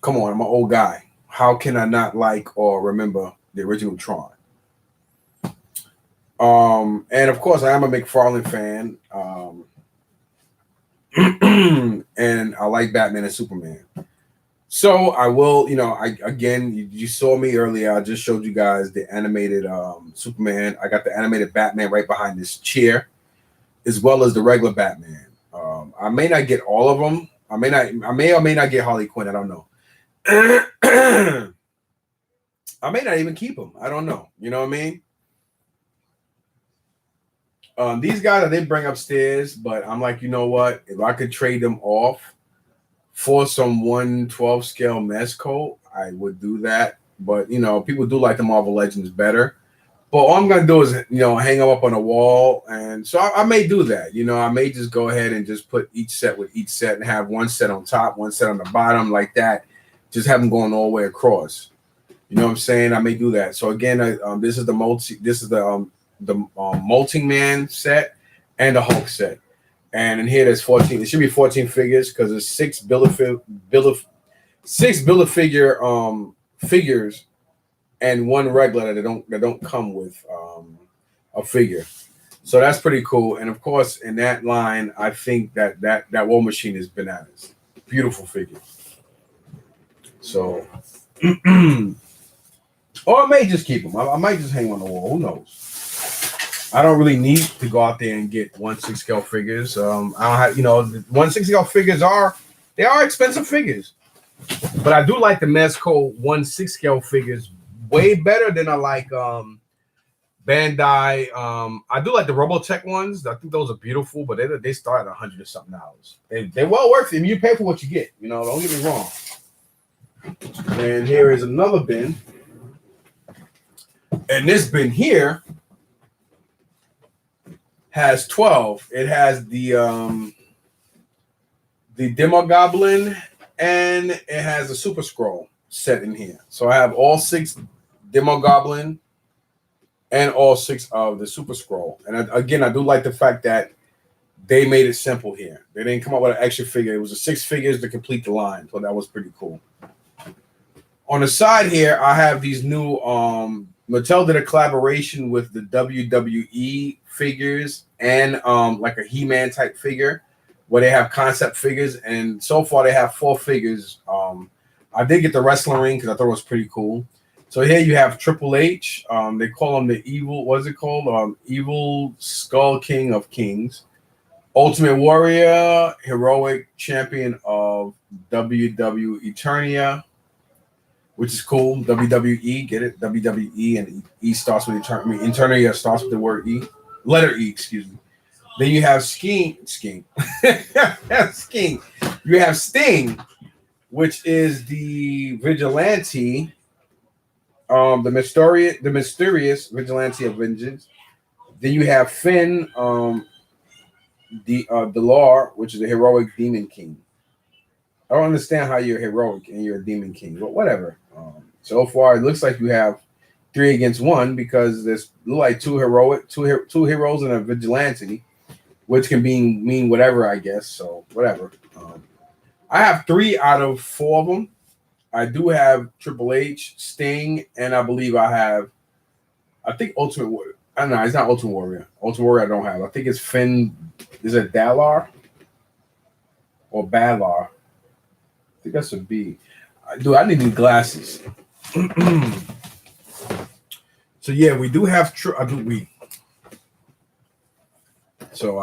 Come on, I'm an old guy. How can I not like or remember the original Tron? And of course, I am a McFarlane fan. And I like Batman and Superman. So I will, you saw me earlier. I just showed you guys the animated Superman. I got the animated Batman right behind this chair, as well as the regular Batman. I may not get all of them. I may or may not get Harley Quinn. I don't know. I may not even keep them. I don't know. You know what I mean? These guys I did bring upstairs, but I'm like, you know what? If I could trade them off for some 1/12 scale Mezco, I would do that. But people do like the Marvel Legends better. But all I'm gonna do is, hang them up on a wall, and so I may do that. I may just go ahead and just put each set with each set and have one set on top, one set on the bottom, like that. Just have them going all the way across. You know what I'm saying? I may do that. So again, this is the Molting Man set and the Hulk set, and in here there's 14. It should be 14 figures because there's six Build-A-Figure figures and one regular that don't come with a figure. So that's pretty cool. And of course, in that line, I think that War Machine is bananas. Beautiful figure. So, or I may just keep them. I might just hang on the wall. Who knows? I don't really need to go out there and get 1/6 scale figures. I don't have, 1/6 scale figures are expensive figures, but I do like the Mezco 1/6 scale figures way better than I like Bandai. I do like the Robotech ones. I think those are beautiful, but they start at $100 or something. They're well worth it. I mean, you pay for what you get. Don't get me wrong. And here is another bin. And this bin here has 12. It has the Demogoblin and it has a Super Scroll set in here. So I have all 6 Demogoblin and all 6 of the Super Scroll. And again, I do like the fact that they made it simple here. They didn't come up with an extra figure. It was a 6 figures to complete the line. So that was pretty cool. On the side here, I have these new Mattel did a collaboration with the WWE figures and like a He-Man type figure where they have concept figures. And so far they have 4 figures. I did get the wrestling ring because I thought it was pretty cool. So here you have Triple H. They call him the evil, what's it called? Evil Skull King of Kings. Ultimate Warrior, heroic champion of WWE Eternia, which is cool. WWE, get it? WWE, and E starts with Eternia starts with the word E. Letter E, excuse me. Then you have Sting. You have Sting, which is the vigilante, the mysterious vigilante of vengeance. Then you have Finn, Delar, which is a heroic demon king. I don't understand how you're heroic and you're a demon king, but whatever. So far, it looks like you have 3 against 1 because there's like two heroes and a vigilante, which can mean whatever, I guess. So whatever. I have 3 out of 4 of them. I do have Triple H, Sting, and I believe I think Ultimate Warrior. I don't know. It's not Ultimate Warrior. Ultimate Warrior I don't have. I think it's Finn. Is it Dalar or Balar? I think that's a B. Dude, I need new glasses. So yeah, we do have I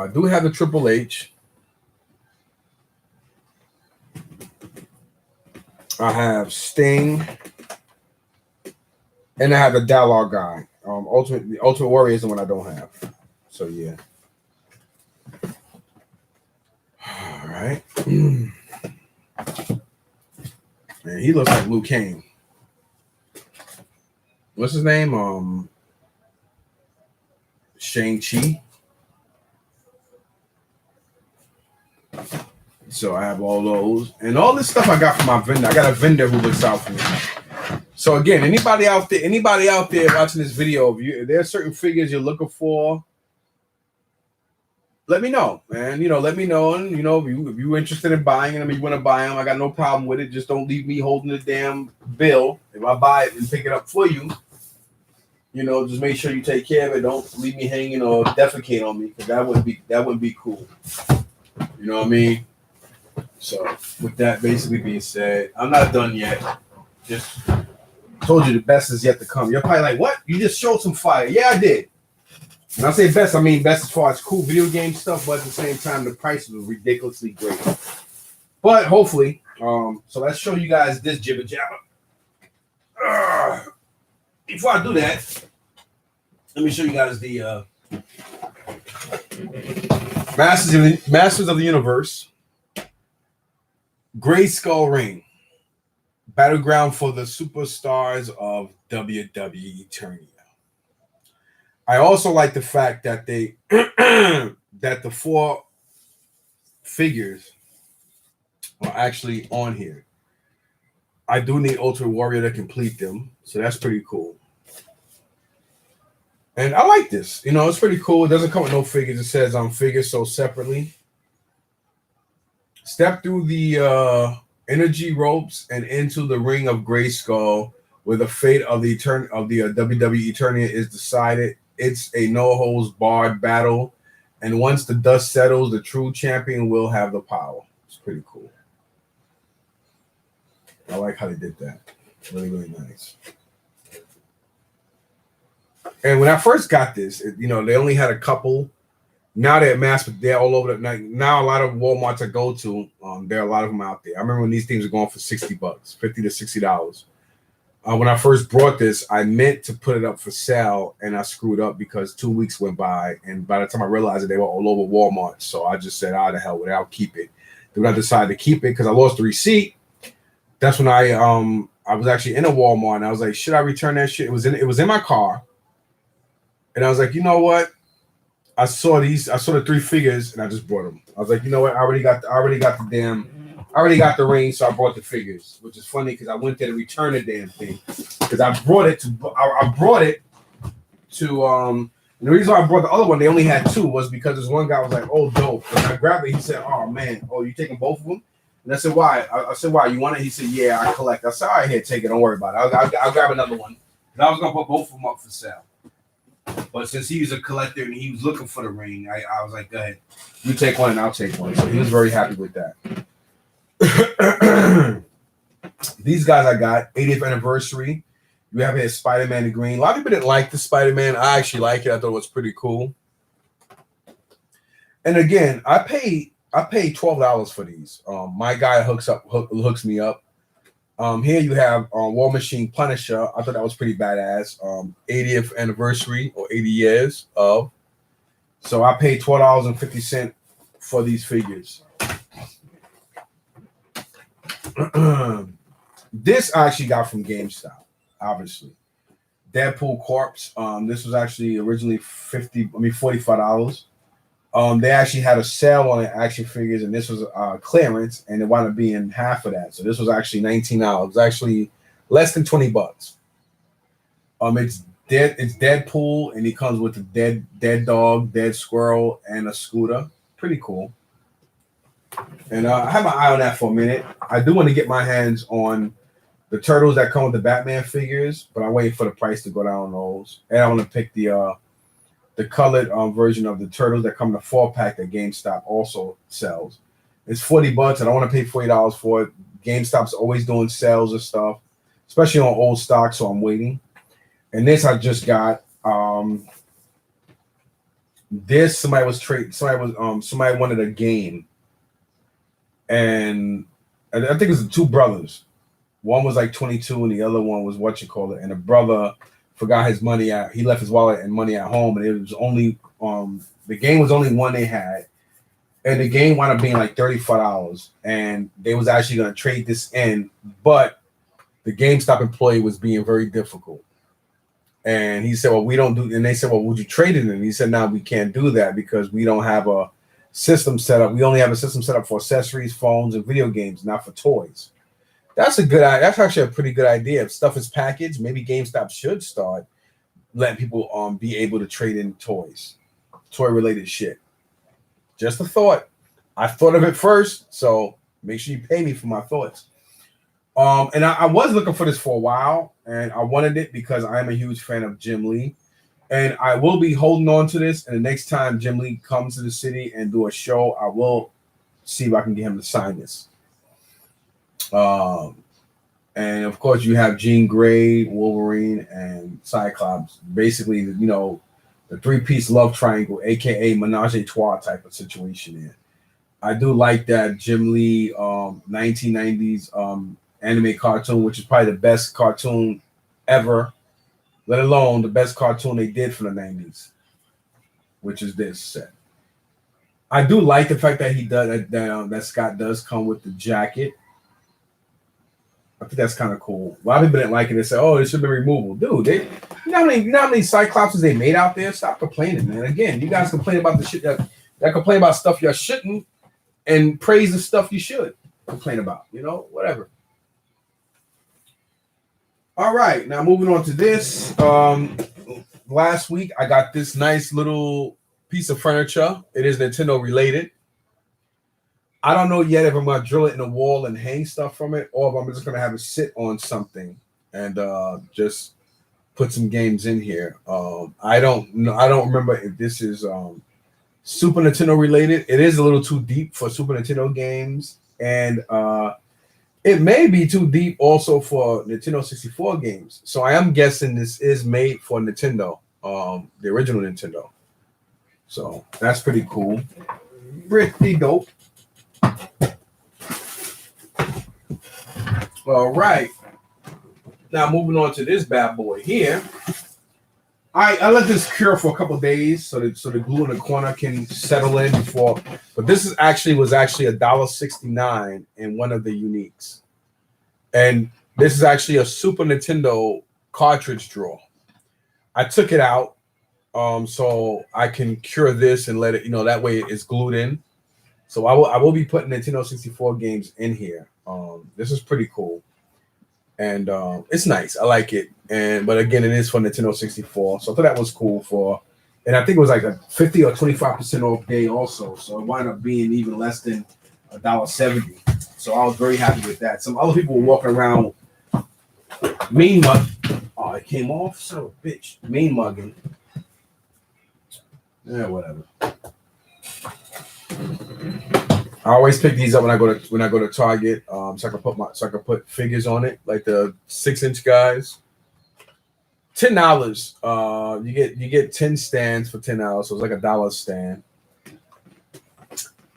do have the Triple H. I have Sting, and I have the Dalar guy. The Ultimate Warrior is the one I don't have. So yeah. All right. Man, he looks like Liu Kang. What's his name? Shang-Chi. So I have all those. And all this stuff I got from my vendor. I got a vendor who looks out for me. So again, anybody out there watching this video, if there are certain figures you're looking for, let me know, man. Let me know. And, if you're interested in buying them, you want to buy them, I got no problem with it. Just don't leave me holding the damn bill. If I buy it and pick it up for you, just make sure you take care of it. Don't leave me hanging or defecate on me, because that wouldn't be cool. You know what I mean? So with that basically being said, I'm not done yet. Just told you the best is yet to come. You're probably like, what? You just showed some fire. Yeah, I did. When I say best, I mean best as far as cool video game stuff, but at the same time, the price was ridiculously great. But hopefully, so let's show you guys this jibber jabber. Before I do that, let me show you guys the Masters of the Universe Gray Skull Ring. Battleground for the superstars of WWE Eternia. I also like the fact that they that the 4 figures are actually on here. I do need Ultimate Warrior to complete them, so that's pretty cool. And I like this. You know, it's pretty cool. It doesn't come with no figures. It says figures sold separately. Step through the energy ropes and into the ring of Grayskull, where the fate of the WWE Eternia is decided. It's a no holds barred battle, and once the dust settles, the true champion will have the power. It's pretty cool. I like how they did that. Really, really nice. And when I first got this, you know, they only had a couple. Now they're mass, but they're all over the night. Now a lot of Walmarts I go to, there are a lot of them out there. I remember when these things were going for $60, $50 to $60. When I first brought this, I meant to put it up for sale, and I screwed up because 2 weeks went by, and by the time I realized it, they were all over Walmart. So I just said, "Ah, the hell with it, I'll keep it." Then when I decided to keep it because I lost the receipt, that's when I was actually in a Walmart, and I was like, "Should I return that shit?" It was in my car, and I was like, "You know what?" I saw the 3 figures, and I just brought them. I was like, "You know what? I already got the ring, so I brought the figures." Which is funny because I went there to return the damn thing because I brought it to and the reason why I brought the other one, they only had 2, was because this one guy was like, "Oh, dope." And I grabbed it. He said, "Oh man, you taking both of them?" And I said, "Why?" I said, "Why? You want it?" He said, "Yeah, I collect." I said, "All right, here, take it. Don't worry about it. I'll grab another one." And I was gonna put both of them up for sale. But since he was a collector and he was looking for the ring, I was like, "Go ahead, you take one and I'll take one." So he was very happy with that. These guys I got 80th anniversary. You have here Spider-Man in green. A lot of people didn't like the Spider-Man. I actually like it. I thought it was pretty cool. And again, I paid $12 for these. My guy hooks me up. Here you have War Machine Punisher. I thought that was pretty badass. 80th anniversary or 80 years of. So I paid $12.50 for these figures. This I actually got from GameStop, obviously. Deadpool Corpse. This was actually originally $45. They actually had a sale on the action figures, and this was clearance, and it wound up being half of that. So this was actually $19. It was actually less than $20. It's Deadpool, and he comes with a dead dog, dead squirrel, and a scooter. Pretty cool. And I have my eye on that for a minute. I do want to get my hands on the turtles that come with the Batman figures, but I'm waiting for the price to go down on those. And I want to pick the colored version of the turtles that come in the 4-pack that GameStop also sells. It's $40, and I want to pay $40 for it. GameStop's always doing sales and stuff, especially on old stock, so I'm waiting. And this I just got. This somebody wanted a game, and I think it was the 2 brothers. One was like 22, and the other one was and the brother forgot his money out. He left his wallet and money at home, and it was only the game was only one they had, and the game wound up being like $35, and they was actually going to trade this in, but the GameStop employee was being very difficult, and he said, "Well, we don't do," and they said, "Well, would you trade it in?" And he said, "No, we can't do that because we don't have a system set up. We only have a system set up for accessories, phones, and video games, not for toys." That's actually a pretty good idea. If stuff is packaged, maybe GameStop should start letting people be able to trade in toys, toy-related shit. Just a thought. I thought of it first, so make sure you pay me for my thoughts. And I was looking for this for a while, and I wanted it because I am a huge fan of Jim Lee. And I will be holding on to this, and the next time Jim Lee comes to the city and do a show, I will see if I can get him to sign this. And of course you have Jean Grey, Wolverine, and Cyclops. Basically, you know, the 3-piece love triangle, aka menage a trois type of situation here. I do like that Jim Lee 1990s anime cartoon, which is probably the best cartoon ever, let alone the best cartoon they did for the 90s, which is this set. I do like the fact that he does that Scott does come with the jacket. I think that's kind of cool. A lot of people didn't like it. They said, "Oh, it should be removable." Dude, you know how many Cyclopses they made out there? Stop complaining, man. Again, you guys complain about the shit that complain about stuff you shouldn't, and praise the stuff you should complain about. You know, whatever. All right, now moving on to this. Last week I got this nice little piece of furniture. It is Nintendo related. I don't know yet if I'm gonna drill it in the wall and hang stuff from it, or if I'm just gonna have it sit on something and just put some games in here. I don't know. I don't remember if this is Super Nintendo related. It is a little too deep for Super Nintendo games, and it may be too deep also for Nintendo 64 games. So I am guessing this is made for Nintendo, the original Nintendo. So that's pretty cool. Pretty dope. All right. Now moving on to this bad boy here. I let this cure for a couple days so the glue in the corner can settle in before. But this was actually $1.69 in one of the uniques. And this is actually a Super Nintendo cartridge drawer. I took it out so I can cure this and let it, that way it's glued in. So I will be putting Nintendo 64 games in here. This is pretty cool. And it's nice. I like it. But again, it is for Nintendo 64. So I thought that was cool and I think it was like a 50 or 25% off day also. So it wound up being even less than $1.70. So I was very happy with that. Some other people were walking around mean mug. Oh, it came off? Son of a bitch. Mean mugging. Yeah, whatever. I always pick these up when I go to Target, so I can put figures on it, like the 6-inch guys. $10. You get 10 stands for $10, so it's like $1 a stand.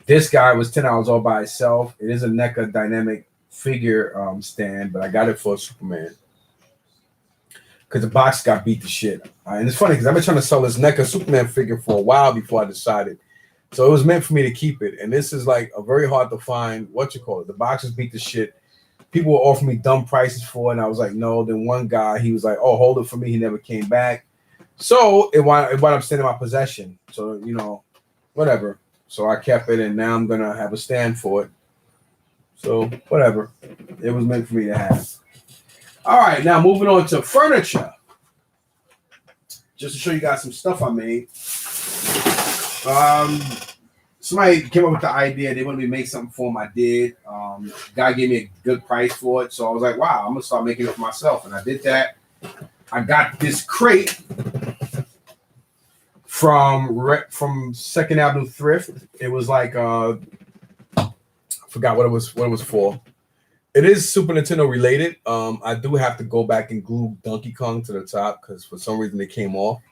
This guy was $10 all by itself. It is a NECA dynamic figure stand, but I got it for Superman because the box got beat to shit. And it's funny because I've been trying to sell this NECA Superman figure for a while before I decided. So it was meant for me to keep it. And this is like a very hard to find, the boxes beat the shit. People were offering me dumb prices for it, and I was like, no. Then one guy, he was like, oh, hold it for me. He never came back. So it wound up staying in my possession. So, whatever. So I kept it, and now I'm going to have a stand for it. So whatever. It was meant for me to have. All right, now moving on to furniture. Just to show you guys some stuff I made. Somebody came up with the idea they wanted me to make something for them. I did. Guy gave me a good price for it, so I was like, "Wow, I'm gonna start making it for myself." And I did that. I got this crate from Second Avenue Thrift. It was like I forgot what it was for. It is Super Nintendo related. I do have to go back and glue Donkey Kong to the top because for some reason they came off.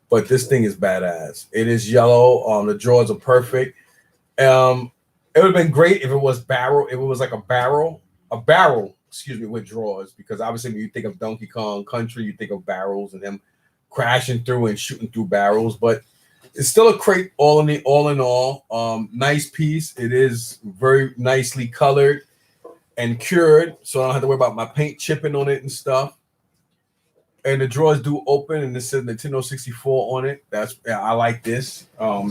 But this thing is badass. It is yellow. The drawers are perfect. It would have been great if it was barrel. If it was like a barrel, with drawers. Because obviously when you think of Donkey Kong Country, you think of barrels and them crashing through and shooting through barrels. But it's still a crate all in all. Nice piece. It is very nicely colored and cured, so I don't have to worry about my paint chipping on it and stuff. And the drawers do open, and it says Nintendo 64 on it. I like this.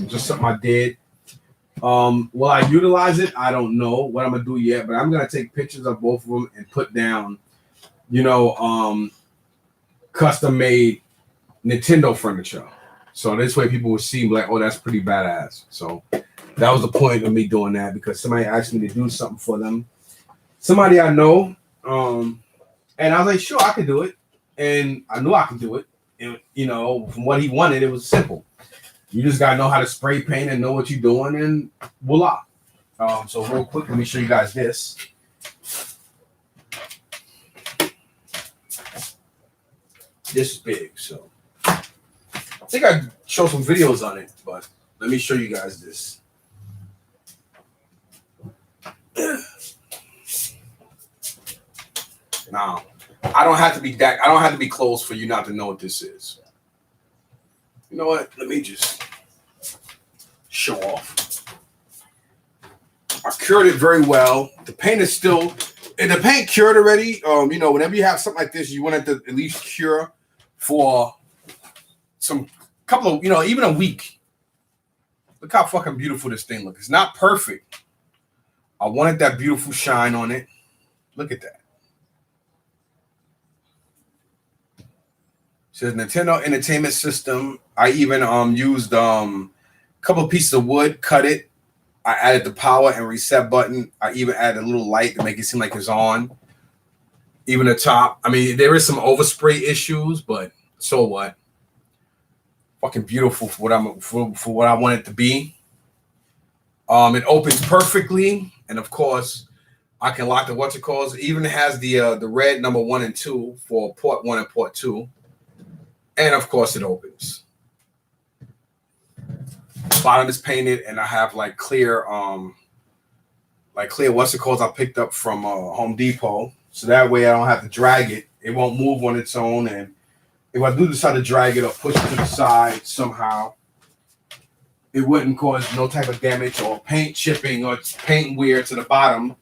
Just something I did. Will I utilize it? I don't know what I'm gonna do yet, but I'm gonna take pictures of both of them and put down, custom made Nintendo furniture. So this way people will see like, oh, that's pretty badass. So that was the point of me doing that, because somebody asked me to do something for them. Somebody I know, and I was like, sure, I could do it. And I knew I could do it. And, from what he wanted, it was simple. You just got to know how to spray paint and know what you're doing, and voila. So real quick, let me show you guys this. This is big, so I think I showed some videos on it, but let me show you guys this. Now, I don't have to be close for you not to know what this is. You know what? Let me just show off. I cured it very well. The paint is still And the paint cured already. You know, whenever you have something like this, you want it to at least cure for some couple of, you know, even a week. Look how fucking beautiful this thing looks. It's not perfect. I wanted that beautiful shine on it. Look at that. It says Nintendo Entertainment System. I even used a couple of pieces of wood, cut it. I added the power and reset button. I even added a little light to make it seem like it's on. Even the top. I mean, there is some overspray issues, but so what? Fucking beautiful for what I want it to be. It opens perfectly, and of course, I can lock the what's it called. It even has the red number 1 and 2 for port 1 and port 2, and of course, it opens. Bottom is painted, and I have like clear what's it called I picked up from Home Depot, so that way I don't have to drag it. It won't move on its own, and if I do decide to drag it or push it to the side somehow, it wouldn't cause no type of damage or paint chipping or paint wear to the bottom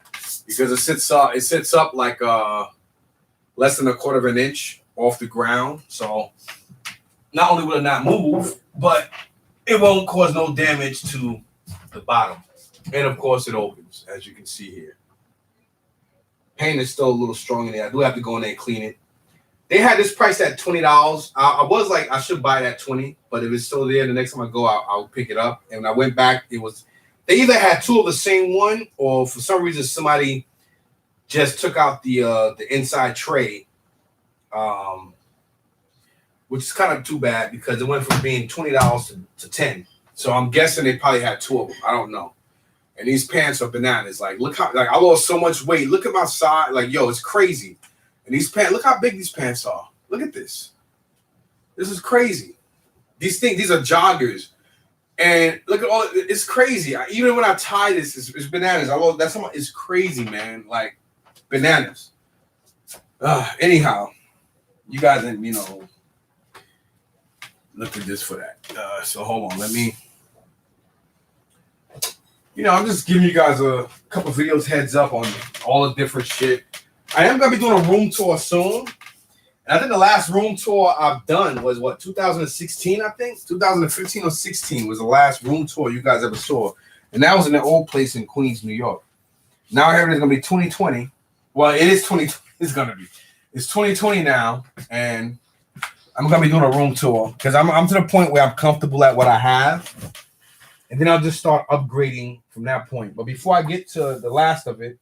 because it sits up like less than 1/4 of an inch off the ground. So not only will it not move, but it won't cause no damage to the bottom. And of course it opens, as you can see here. Paint is still a little strong in there. I do have to go in there and clean it. They had this price at $20. I was like, I should buy it at $20, but if it's still there, the next time I go, I'll pick it up. And when I went back, they either had 2 of the same one, or for some reason somebody just took out the inside tray, which is kind of too bad because it went from being $20 to $10. So I'm guessing they probably had 2 of them. I don't know. And these pants are bananas. Like, look how I lost so much weight. Look at my side. Like, yo, it's crazy. And these pants, look how big these pants are. Look at this. This is crazy. These are joggers. And look at all, it's crazy. Even when I tie this, it's bananas. It's crazy, man. Like, bananas. Anyhow, you guys, you know, look at this for that. So hold on, let me, you know, I'm just giving you guys a couple videos heads up on all the different shit. I am gonna be doing a room tour soon. And I think the last room tour I've done was 2016, I think. 2015 or 16 was the last room tour you guys ever saw. And that was in an old place in Queens, New York. Now everything's gonna be 2020. Well, it is 2020. It's 2020 now, and I'm gonna be doing a room tour because I'm to the point where I'm comfortable at what I have. And then I'll just start upgrading from that point. But before I get to the last of it,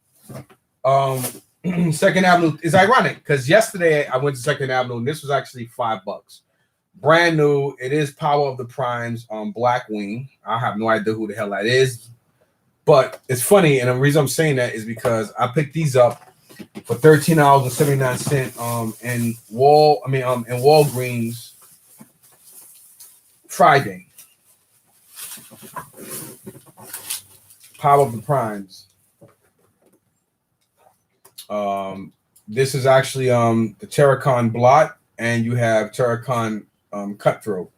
Second Avenue is ironic because yesterday I went to Second Avenue and this was actually $5. Brand new. It is Power of the Primes on Blackwing. I have no idea who the hell that is. But it's funny, and the reason I'm saying that is because I picked these up for $13.79 in Walgreens Friday. Power of the Primes. This is actually the Terracon Blot, and you have Terracon Cutthroat.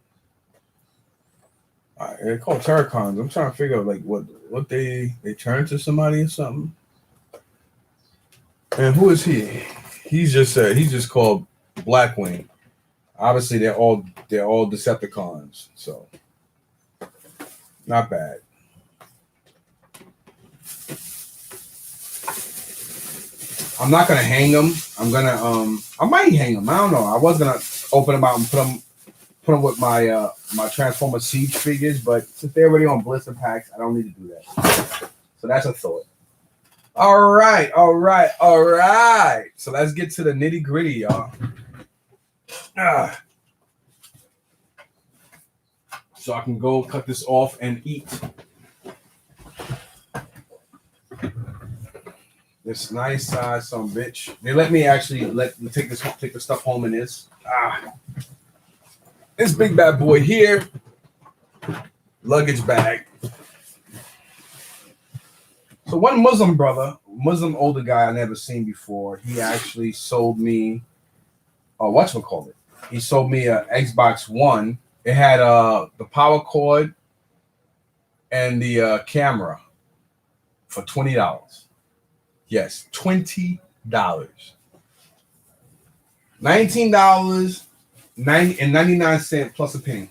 They're called Terracons. I'm trying to figure out like what they turn to somebody or something. And who is he? He's just called Blackwing. Obviously, they're all Decepticons, so not bad. I'm not gonna hang them. I might hang them. I don't know. I was gonna open them out and put them with my my Transformer Siege figures, but since they're already on blister packs, I don't need to do that. So that's a thought. All right. So let's get to the nitty gritty, y'all. So I can go cut this off and eat. This nice size some bitch. They let me actually take the stuff home in this. This big bad boy here. Luggage bag. So one Muslim older guy I never seen before, he actually sold me whatchamacallit. He sold me a Xbox One. It had the power cord and the camera for $20. Yes, $20. $19.99 plus a penny.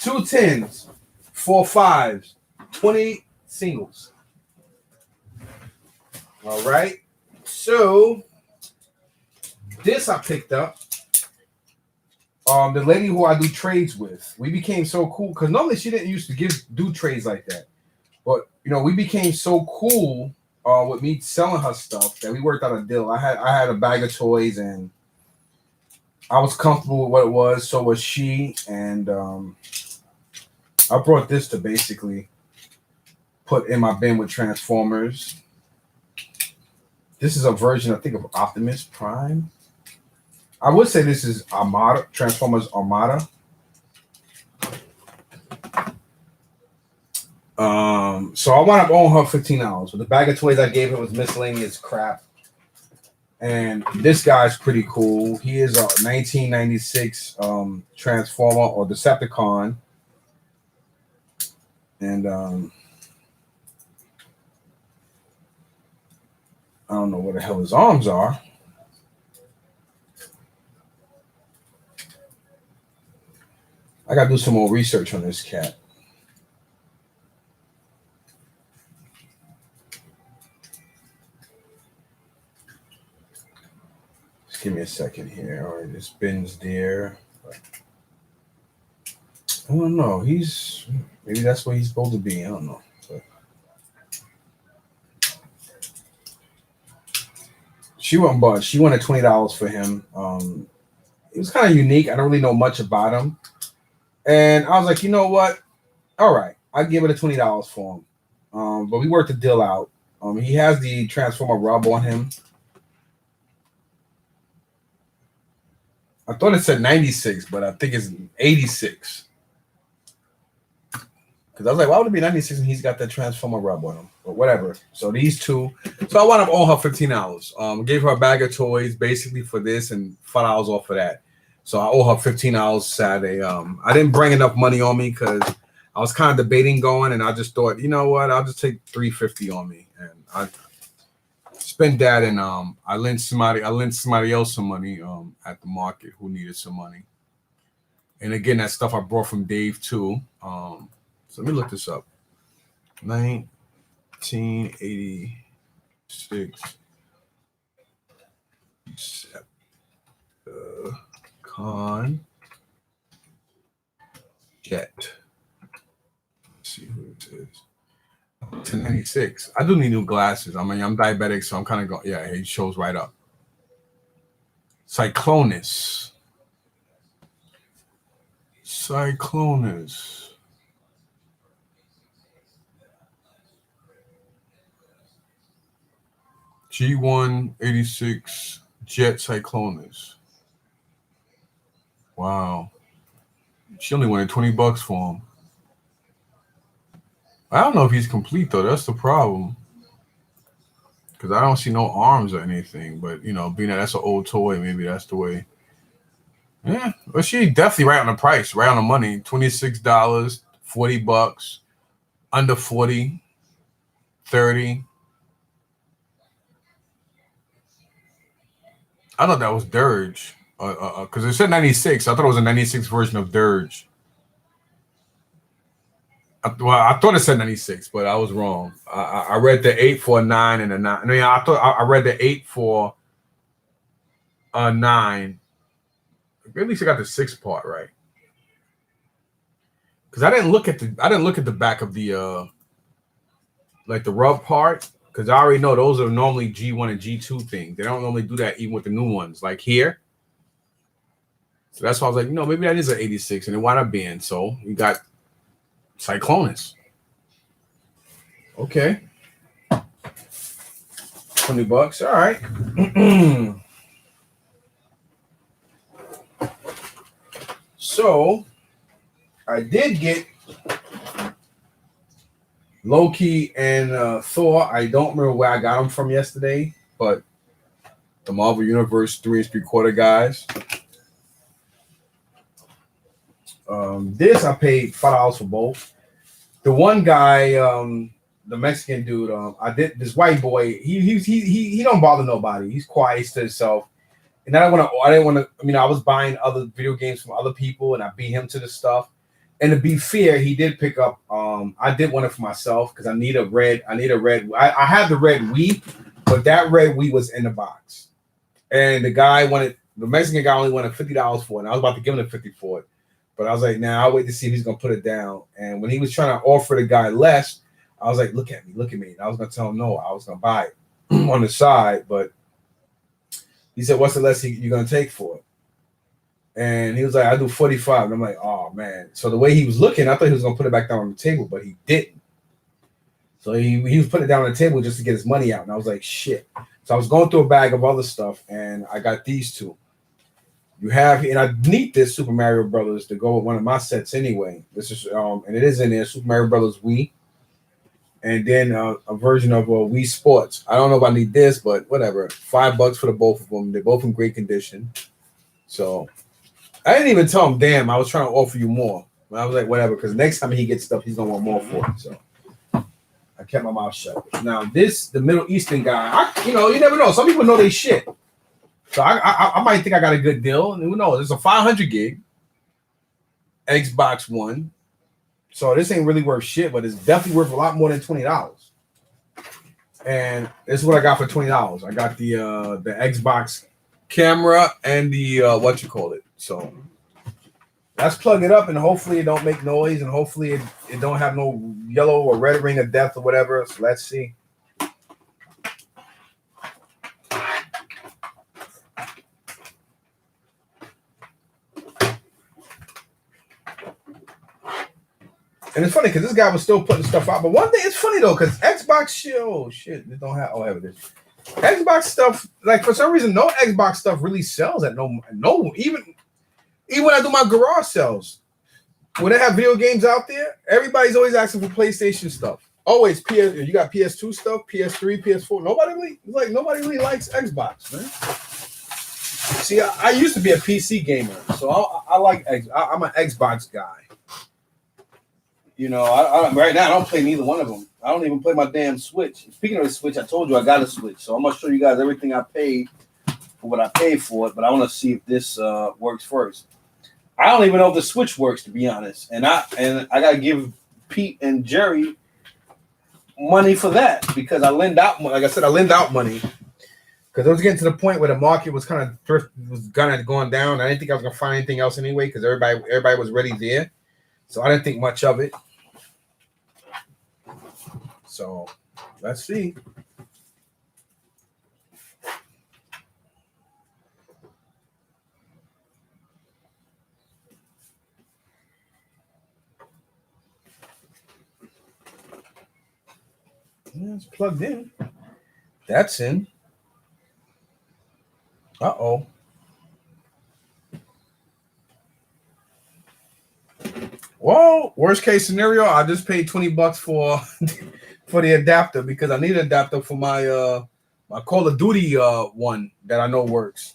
2 10s, 4 5s, 20 singles. All right. So this I picked up. The lady who I do trades with, we became so cool because normally she didn't used to do trades like that. But we became so cool with me selling her stuff that we worked out a deal. I had a bag of toys and I was comfortable with what it was. So was she, and I brought this to basically put in my bin with Transformers. This is a version, I think, of Optimus Prime. I would say this is Armada, Transformers Armada. So I wound up owing her $15. So the bag of toys I gave her was miscellaneous crap. And this guy's pretty cool. He is a 1996 Transformer or Decepticon. And I don't know what the hell his arms are. I gotta do some more research on this cat. Just give me a second here. All right, this bin's there. I don't know. Maybe that's where he's supposed to be. I don't know. But she wanted $20 for him. It was kind of unique. I don't really know much about him. And I was like, you know what? All right, I'll give it $20 for him. But we worked the deal out. He has the Transformer rub on him. I thought it said 96, but I think it's 86. Because I was like, why would it be 96 and he's got that Transformer rub on him? But whatever. So these two. So I wound up owing her $15. Gave her a bag of toys basically for this and $5 off of that. So I owe her $15 Saturday. I didn't bring enough money on me because I was kind of debating going, and I just thought, you know what, I'll just take $350 on me, and I spent that, and I lent somebody else some money at the market who needed some money. And again, that stuff I brought from Dave too. So let me look this up. 1986. Con Jet. Let's see who it is. 1096. I do need new glasses. I mean, I'm diabetic, so I'm kind of going. Yeah, it shows right up. Cyclonus. G186 Jet Cyclonus. Wow. She only wanted $20 for him. I don't know if he's complete though. That's the problem. Because I don't see no arms or anything. But being that that's an old toy, maybe that's the way. Yeah. Well, she definitely right on the price, right on the money. $26, $40, under 40, 30. I thought that was Dirge. Because it said 96. I thought it was a 96 version of Dirge. I thought it said 96, but I was wrong. I read the 8 for a 9 and a 9. I mean, I thought I read the 8 for a 9. At least I got the 6 part right. Because I didn't look at the back of the like the rub part. Because I already know those are normally G1 and G2 things. They don't normally do that even with the new ones, like here. So that's why I was like, maybe that is an 86, and it wound up being. So you got Cyclonus. Okay. $20. All right. So I did get Loki and Thor. I don't remember where I got them from yesterday, but the Marvel Universe 3 3/4 guys. This I paid $5 for both. The one guy, the Mexican dude. I did this white boy. He don't bother nobody. He's quiet to himself. And I didn't want to. I mean, I was buying other video games from other people, and I beat him to the stuff. And to be fair, he did pick up. I did one it for myself because I need a red. I have the red Wii, but that red Wii was in the box, and the Mexican guy only wanted $50 for it. And I was about to give him the 50 for it, but I was like, nah, I'll wait to see if he's gonna put it down. And when he was trying to offer the guy less, I was like, look at me. And I was gonna tell him no, I was gonna buy it on the side, but he said, what's the less you're gonna take for it? And he was like, I do 45. And I'm like, oh man. So the way he was looking, I thought he was gonna put it back down on the table, but he didn't. So he was putting it down on the table just to get his money out. And I was like, shit. So I was going through a bag of other stuff, and I got these two. You have, and I need this Super Mario Brothers to go with one of my sets anyway. This is and it is in there, Super Mario Brothers Wii. And then a version of Wii Sports. I don't know if I need this, but whatever. $5 for the both of them. They're both in great condition. So I didn't even tell him, damn, I was trying to offer you more. But I was like, whatever, because next time he gets stuff, he's going to want more for it. So I kept my mouth shut. Now, the Middle Eastern guy, you never know. Some people know they shit. So I might think I got a good deal. And who knows? It's a 500 gig Xbox One. So this ain't really worth shit, but it's definitely worth a lot more than $20. And this is what I got for $20. I got the Xbox camera and the So let's plug it up, and hopefully it don't make noise, and hopefully it don't have no yellow or red ring of death or whatever. So let's see. And it's funny because this guy was still putting stuff out. But one thing, it's funny though, because Xbox shit, they don't have. Oh, have this. Xbox stuff, like for some reason, no Xbox stuff really sells at no. Even when I do my garage sales, when they have video games out there, everybody's always asking for PlayStation stuff. Always you got PS2 stuff, PS3, PS4. Nobody really likes Xbox, man. See, I used to be a PC gamer, so I like I'm an Xbox guy. I right now I don't play neither one of them. I don't even play my damn Switch. Speaking of the Switch, I told you I got a Switch, so I'm gonna show you guys everything I paid for what I paid for it. But I want to see if this works first. I don't even know if the Switch works, to be honest. And I gotta give Pete and Jerry money for that because I lend out. Like I said, I lend out money because it was getting to the point where the market was kind of going down. I didn't think I was gonna find anything else anyway because everybody was already there, so I didn't think much of it. So let's see. Yeah, it's plugged in. That's in. Uh-oh. Well, worst case scenario, I just paid $20 for for the adapter because I need an adapter for my my Call of Duty one that I know works.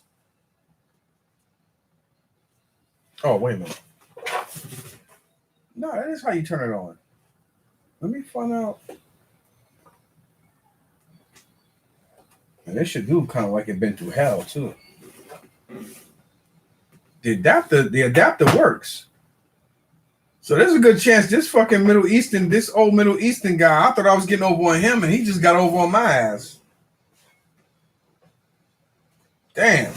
Oh, wait a minute. No, that is how you turn it on. Let me find out. And this should do kind of like it been through hell too. The adapter works. So there's a good chance this old Middle Eastern guy, I thought I was getting over on him, and he just got over on my ass. Damn.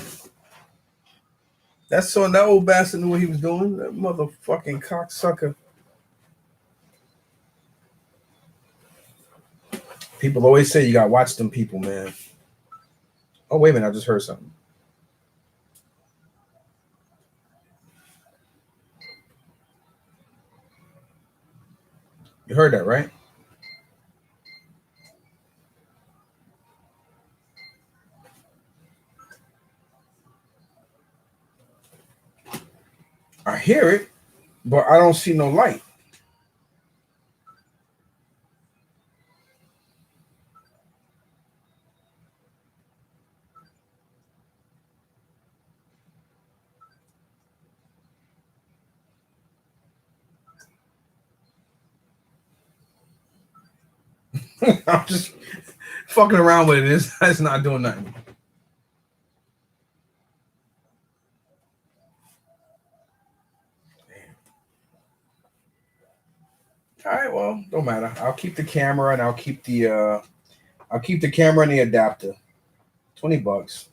That old bastard knew what he was doing. That motherfucking cocksucker. People always say you gotta watch them people, man. Oh, wait a minute, I just heard something. You heard that, right? I hear it, but I don't see no light. I'm just fucking around with it. It's not doing nothing. All right, well, don't matter. I'll keep the camera and I'll keep the camera and the adapter. $20.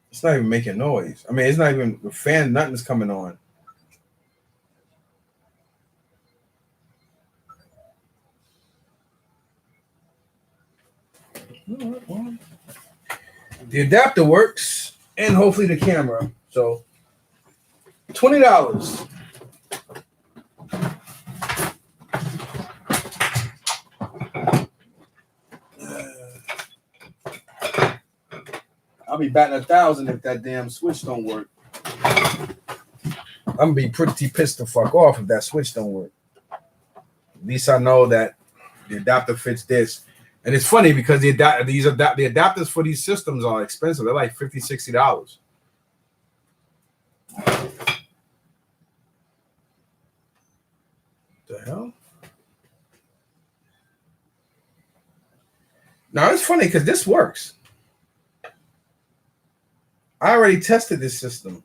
It's not even making noise. I mean, it's not even the fan. Nothing's coming on. Well, the adapter works, and hopefully the camera. So, $20. I'll be batting 1,000 if that damn switch don't work. I'm gonna be pretty pissed the fuck off if that switch don't work. At least I know that the adapter fits this. And it's funny because the adapters for these systems are expensive. They're like $50, $60. The hell? Now it's funny because this works. I already tested this system.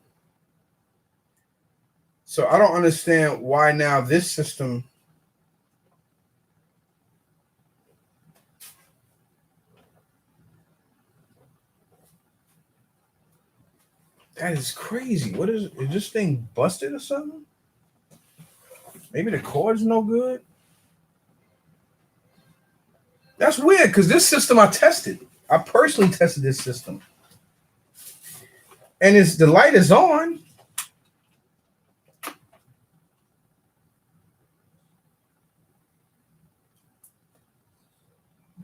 So I don't understand why now this system. That is crazy. What is this thing busted or something? Maybe the cord's no good. That's weird because this system I tested. I personally tested this system. And the light is on.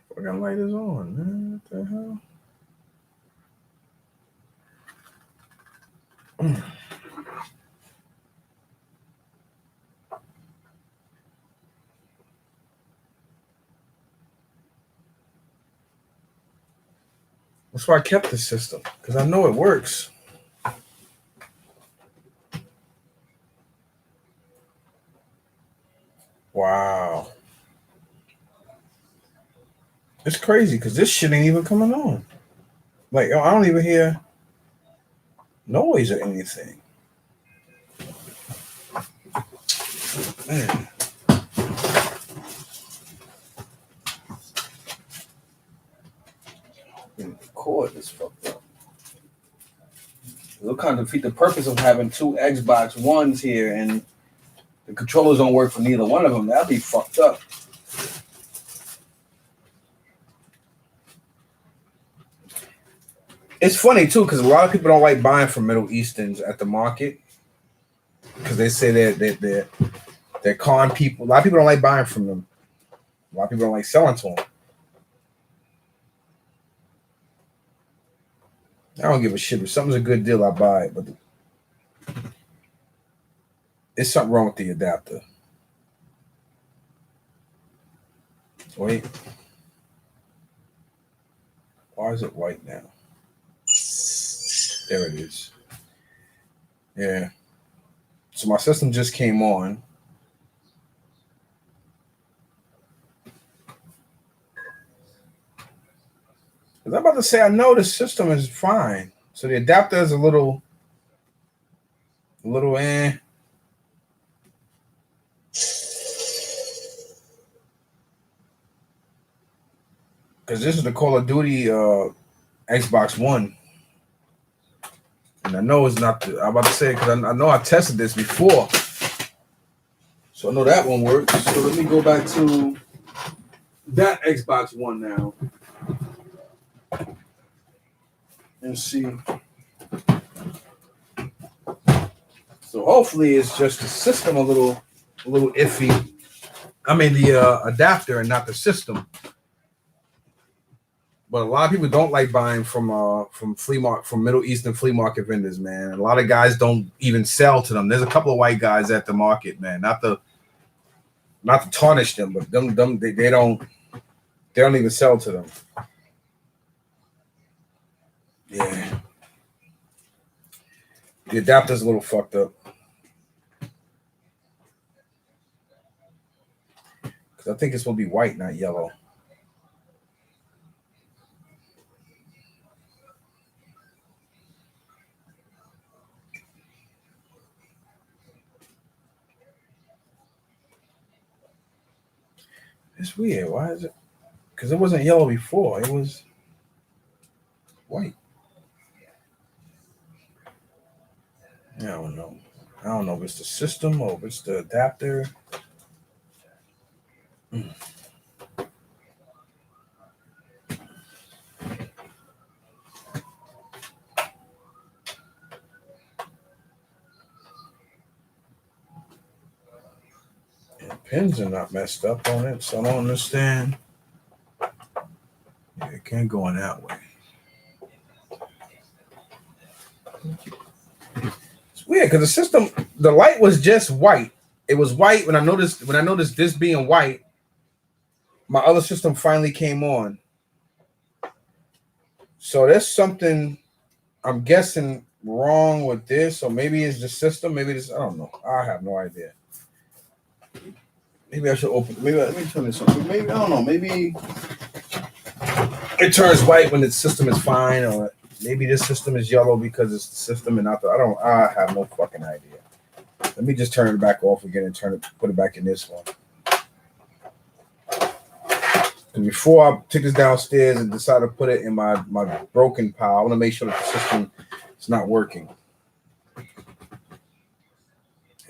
Fucking light is on, man. What the hell? That's why I kept this system, because I know it works. Wow. It's crazy because this shit ain't even coming on. Like, I don't even hear noise or anything. Man. The cord is fucked up. It'll kind of defeat the purpose of having two Xbox Ones here and the controllers don't work for neither one of them. That'd be fucked up. It's funny too because a lot of people don't like buying from Middle Easterns at the market because they say they're con people. A lot of people don't like buying from them. A lot of people don't like selling to them. I don't give a shit. If something's a good deal, I buy it. But there's something wrong with the adapter. Wait. Why is it white now? There it is. Yeah. So my system just came on. Because I'm about to say, I know the system is fine. So the adapter is a little eh. Because this is the Call of Duty Xbox One. And I know it's not I'm about to say, because I know I tested this before. So I know that one works. So let me go back to that Xbox One now. And see. So hopefully it's just the system a little iffy. I mean the adapter and not the system. But a lot of people don't like buying from Middle Eastern flea market vendors, man. And a lot of guys don't even sell to them. There's a couple of white guys at the market, man. Not to tarnish them, but they don't They don't even sell to them. Yeah. The adapter's a little fucked up. Because I think it's supposed to be white, not yellow. It's weird. Why is it? Because it wasn't yellow before. It was white. I don't know. I don't know if it's the system or if it's the adapter. Pins are not messed up on it, so I don't understand. Yeah, it can't go in that way. It's weird because the system, the light was just white. It was white when I noticed this being white. My other system finally came on. So there's something I'm guessing wrong with this, or maybe it's the system. Maybe this. I don't know. I have no idea. Maybe I should open. Maybe let me turn this on. Maybe I don't know. Maybe it turns white when the system is fine, or maybe this system is yellow because it's the system and not the. I have no fucking idea. Let me just turn it back off again and put it back in this one. And before I take this downstairs and decide to put it in my broken pile, I want to make sure that the system is not working.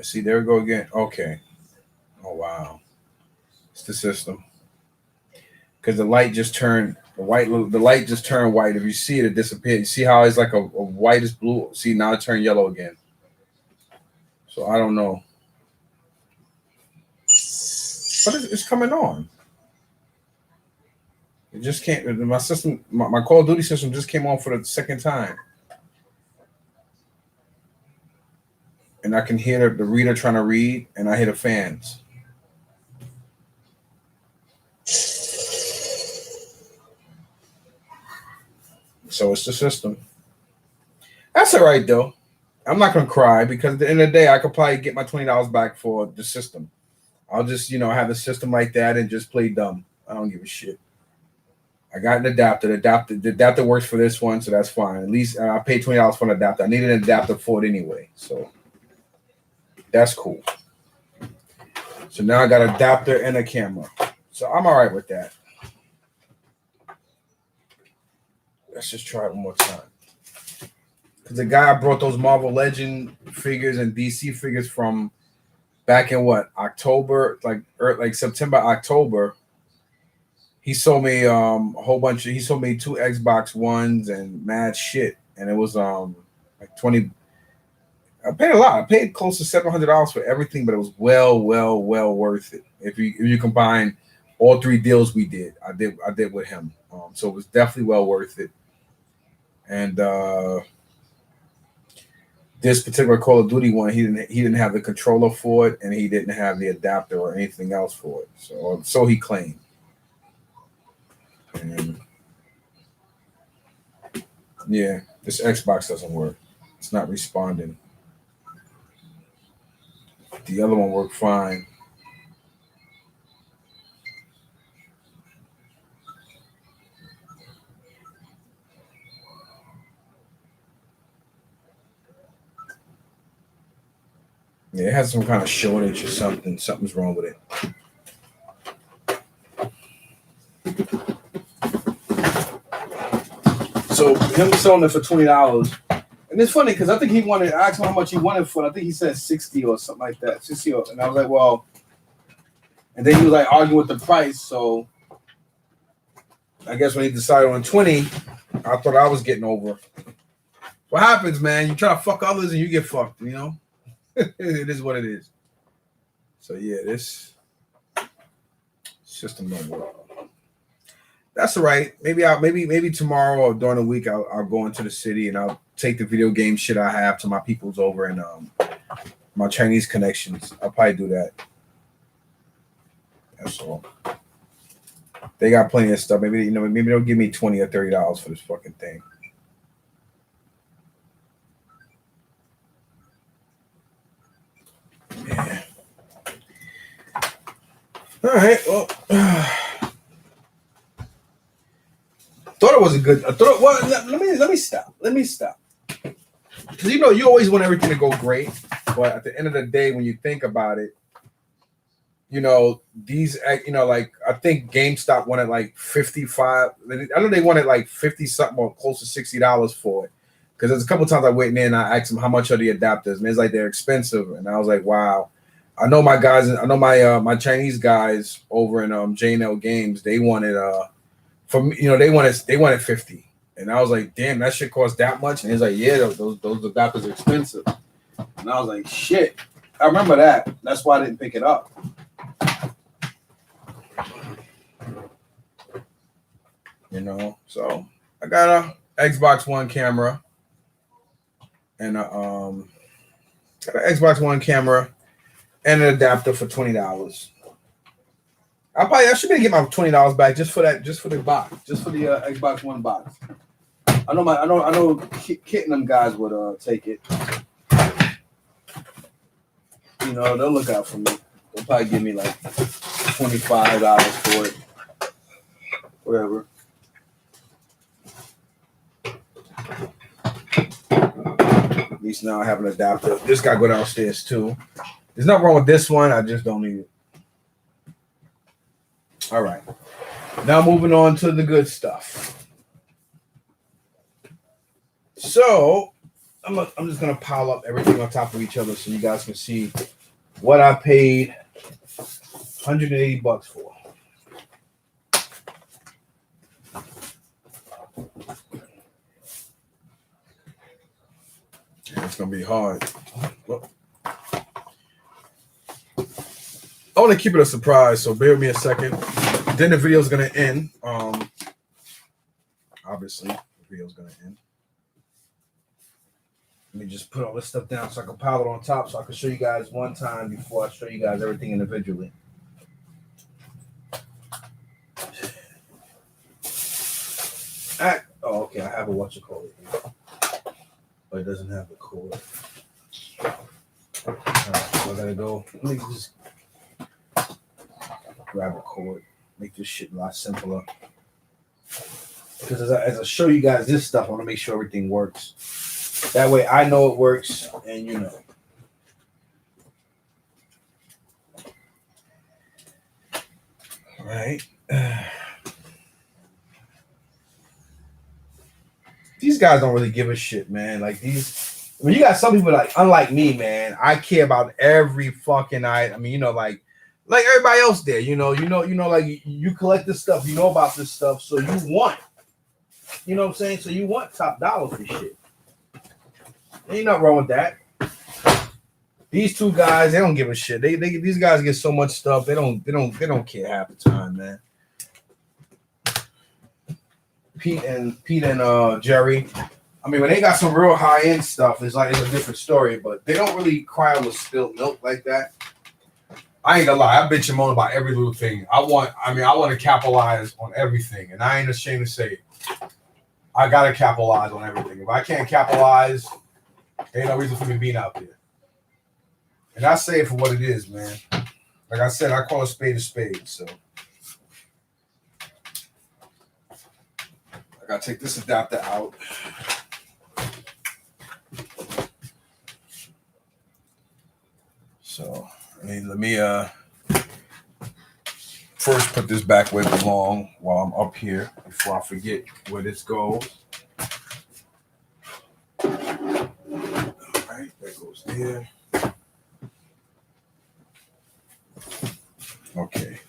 See, there we go again. Okay. Oh wow, it's the system. Because the light just turned the light just turned white. If you see it, it disappeared. You see how it's like a whitish blue. See, now it turned yellow again. So I don't know, but it's coming on. It just can't. My system, my Call of Duty system, just came on for the second time, and I can hear the reader trying to read, and I hear the fans. So it's the system. That's all right, though. I'm not going to cry because at the end of the day, I could probably get my $20 back for the system. I'll just, have a system like that and just play dumb. I don't give a shit. I got an adapter. The adapter works for this one, so that's fine. At least I paid $20 for an adapter. I needed an adapter for it anyway, so that's cool. So now I got an adapter and a camera. So I'm all right with that. Let's just try it one more time. Because the guy I brought those Marvel Legend figures and DC figures from back in October, like September, October. He sold me a whole bunch of. He sold me 2 Xbox Ones and mad shit, and it was like 20. I paid a lot. I paid close to $700 for everything, but it was well worth it. If you combine all 3 deals we did, I did with him. So it was definitely well worth it. And this particular Call of Duty one, he didn't have the controller for it, and he didn't have the adapter or anything else for it. So he claimed. And yeah, this Xbox doesn't work. It's not responding. The other one worked fine. Yeah, it has some kind of shortage or something. Something's wrong with it. So him selling it for $20, and it's funny because I think I asked him how much he wanted for it. I think he said 60 or something like that. 60, and I was like, well, and then he was like arguing with the price. So I guess when he decided on 20, I thought I was getting over. What happens, man? You try to fuck others and you get fucked. It is what it is. So yeah, this system don't work. That's all right. Maybe tomorrow or during the week I'll go into the city and I'll take the video game shit I have to my peoples over and my Chinese connections. I'll probably do that. That's all. They got plenty of stuff. Maybe maybe they'll give me $20 or $30 for this fucking thing. Yeah. All right. Well, thought it was a good. I thought. Well, let me stop. Let me stop. Because you always want everything to go great, but at the end of the day, when you think about it, these, like I think GameStop wanted like 55. I know they wanted like 50 something or close to $60 for it. Because there's a couple times I went in and I asked them how much are the adapters, and it's like they're expensive, and I was like, wow. I know my guys. I know my Chinese guys over in J&L Games. They wanted they wanted 50. And I was like, damn, that shit cost that much? And he's like, yeah, those adapters are expensive. And I was like, shit. I remember that. That's why I didn't pick it up. So I got a Xbox One camera and got an Xbox One camera and an adapter for $20. I should be able to get my $20 back just for the box, just for the Xbox One box. I know Kit and them guys would take it. They'll look out for me. They'll probably give me like $25 for it. Whatever. At least now I have an adapter. This guy go downstairs too. There's nothing wrong with this one. I just don't need it. All right. Now moving on to the good stuff. So I'm just gonna pile up everything on top of each other so you guys can see what I paid $180 for. Yeah, it's gonna be hard. Well, I want to keep it a surprise, so bear with me a second. Then the video is gonna end. Obviously, the video is gonna end. Let me just put all this stuff down so I can pile it on top so I can show you guys one time before I show you guys everything individually. Okay, I have a whatchamacallit here. But it doesn't have the cord. Alright, so I gotta go. Let me just grab a cord. Make this shit a lot simpler. Because as I show you guys this stuff, I want to make sure everything works. That way I know it works and you know. All right. These guys don't really give a shit, man. Like when you got some people like, unlike me, man, I care about every fucking item. I mean, like everybody else there, like you collect this stuff, you know about this stuff, so you want, what I'm saying? So you want top dollar for shit. Ain't nothing wrong with that. These two guys, they don't give a shit. These guys get so much stuff, they don't care half the time, man. Pete and Jerry. I mean, when they got some real high end stuff, it's a different story. But they don't really cry with spilled milk like that. I ain't gonna lie, I bitch and moan about every little thing. I want to capitalize on everything, and I ain't ashamed to say it. I gotta capitalize on everything. If I can't capitalize, ain't no reason for me being out there. And I say it for what it is, man. Like I said, I call a spade, so. I gotta take this adapter out. So, let me first put this back where it belongs while I'm up here before I forget where this goes. All right, that goes there. Okay.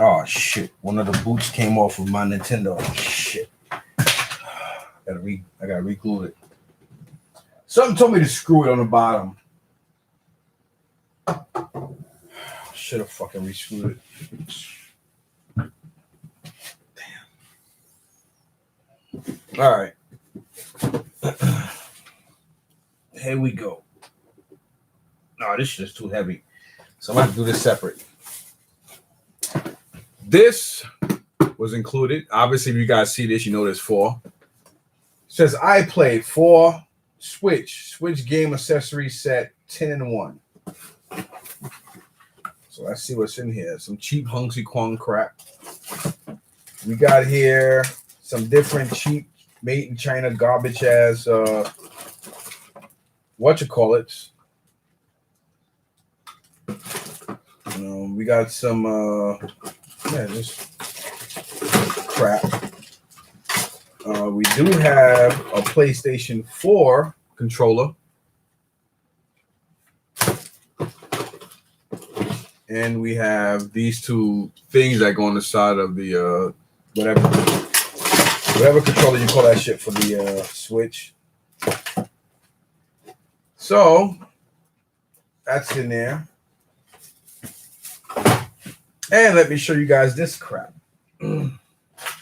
Oh shit! One of the boots came off of my Nintendo. Shit. I gotta re-glue it. Something told me to screw it on the bottom. Should have fucking re-screwed it. Damn. All right. Here we go. No, this shit is too heavy. So I'm gonna have to do this separate. This was included. Obviously, if you guys see this, you know there's 4. It says I play 4 Switch game accessory set 10 in 1. So let's see what's in here. Some cheap Hungsy Kwang crap. We got here some different cheap made in China garbage ass whatchamacallits. We got some just crap. We do have a PlayStation 4 controller. And we have these 2 things that go on the side of the whatever controller you call that shit for the Switch. So that's in there. And let me show you guys this crap.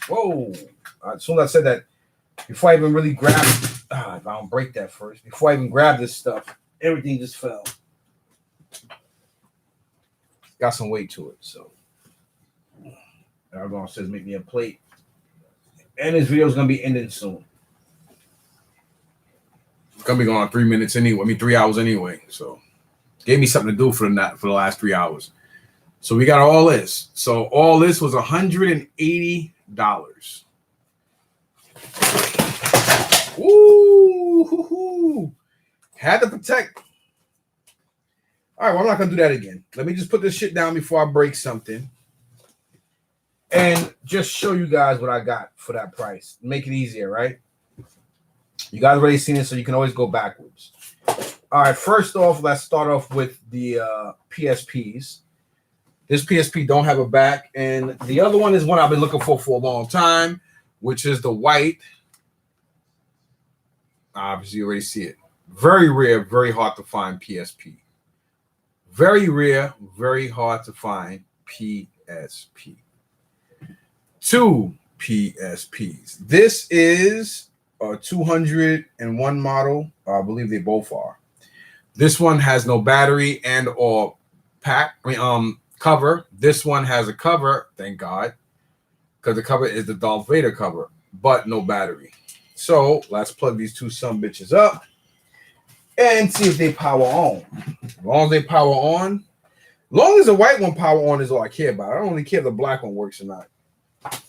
Whoa. As soon as I said that, before I even really grabbed, if I don't break that first, before I even grabbed this stuff, everything just fell. Got some weight to it, so. Argon says make me a plate. And this video is going to be ending soon. It's going to be going on 3 minutes anyway. 3 hours anyway. So, gave me something to do for the last 3 hours. So, we got all this. So, all this was $180. Ooh. Had to protect. All right, well, I'm not going to do that again. Let me just put this shit down before I break something. And just show you guys what I got for that price. Make it easier, right? You guys already seen it, so you can always go backwards. All right, first off, let's start off with the PSPs. This PSP don't have a back, and the other one is one I've been looking for a long time, which is the white. Obviously, you already see it. Very rare, very hard to find PSP. Very rare, very hard to find PSP. 2 PSPs. This is a 201 model. I believe they both are. This one has no battery and or cover. This one has a cover, thank God, because the cover is the Darth Vader cover, but no battery. So let's plug these 2 sumbitches up and see if they power on. As long as they power on, long as the white one power on is all I care about. I don't really care if the black one works or not. I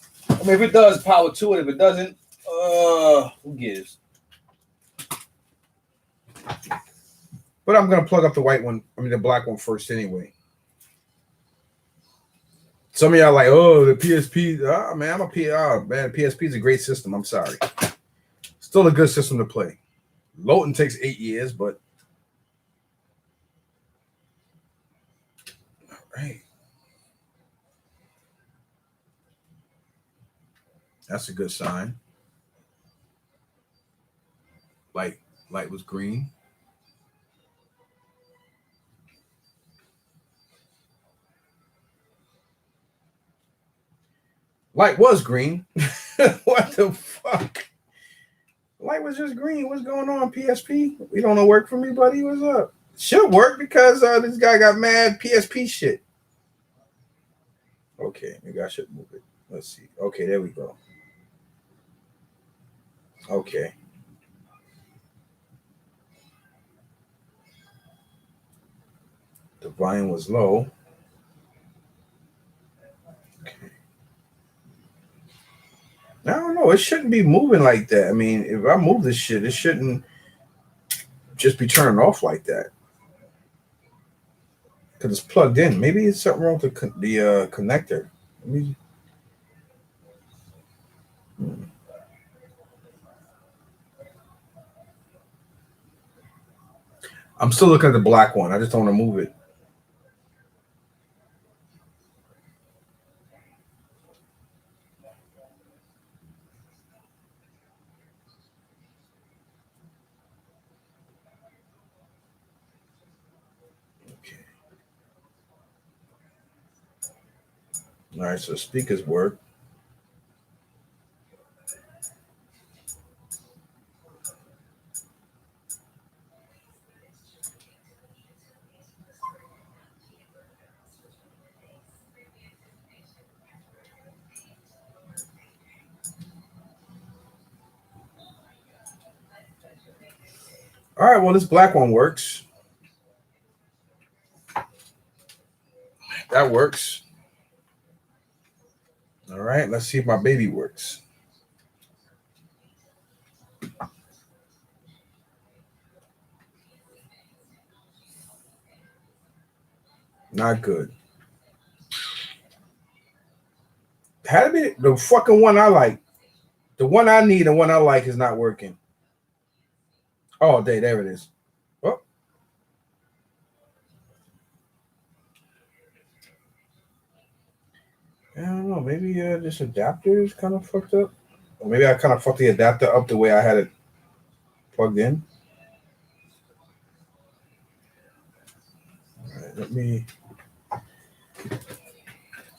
mean, if it does, power to it. If it doesn't, who gives? But I'm gonna plug up the white one. The black one first anyway. Some of y'all like, oh, the PSP. Man, PSP is a great system. I'm sorry. Still a good system to play. Loading takes 8 years, but all right. That's a good sign. Light was green. Light was green. What the fuck? Light was just green. What's going on, PSP? We don't know work for me, buddy. What's up? Should work because this guy got mad PSP shit. Okay, maybe I should move it. Let's see. Okay, there we go. Okay. The volume was low. Okay. I don't know. It shouldn't be moving like that. I mean, if I move this shit, it shouldn't just be turning off like that. Because it's plugged in. Maybe it's something wrong with the connector. Let me... I'm still looking at the black one. I just don't want to move it. Okay. All right, so speakers work. All right, well, this black one works. That works. All right, let's see if my baby works. Not good. Had to be the fucking one I like. The one I need and one I like is not working. Oh, there it is. Oh. I don't know. Maybe this adapter is kind of fucked up. Or maybe I kind of fucked the adapter up the way I had it plugged in. All right, let me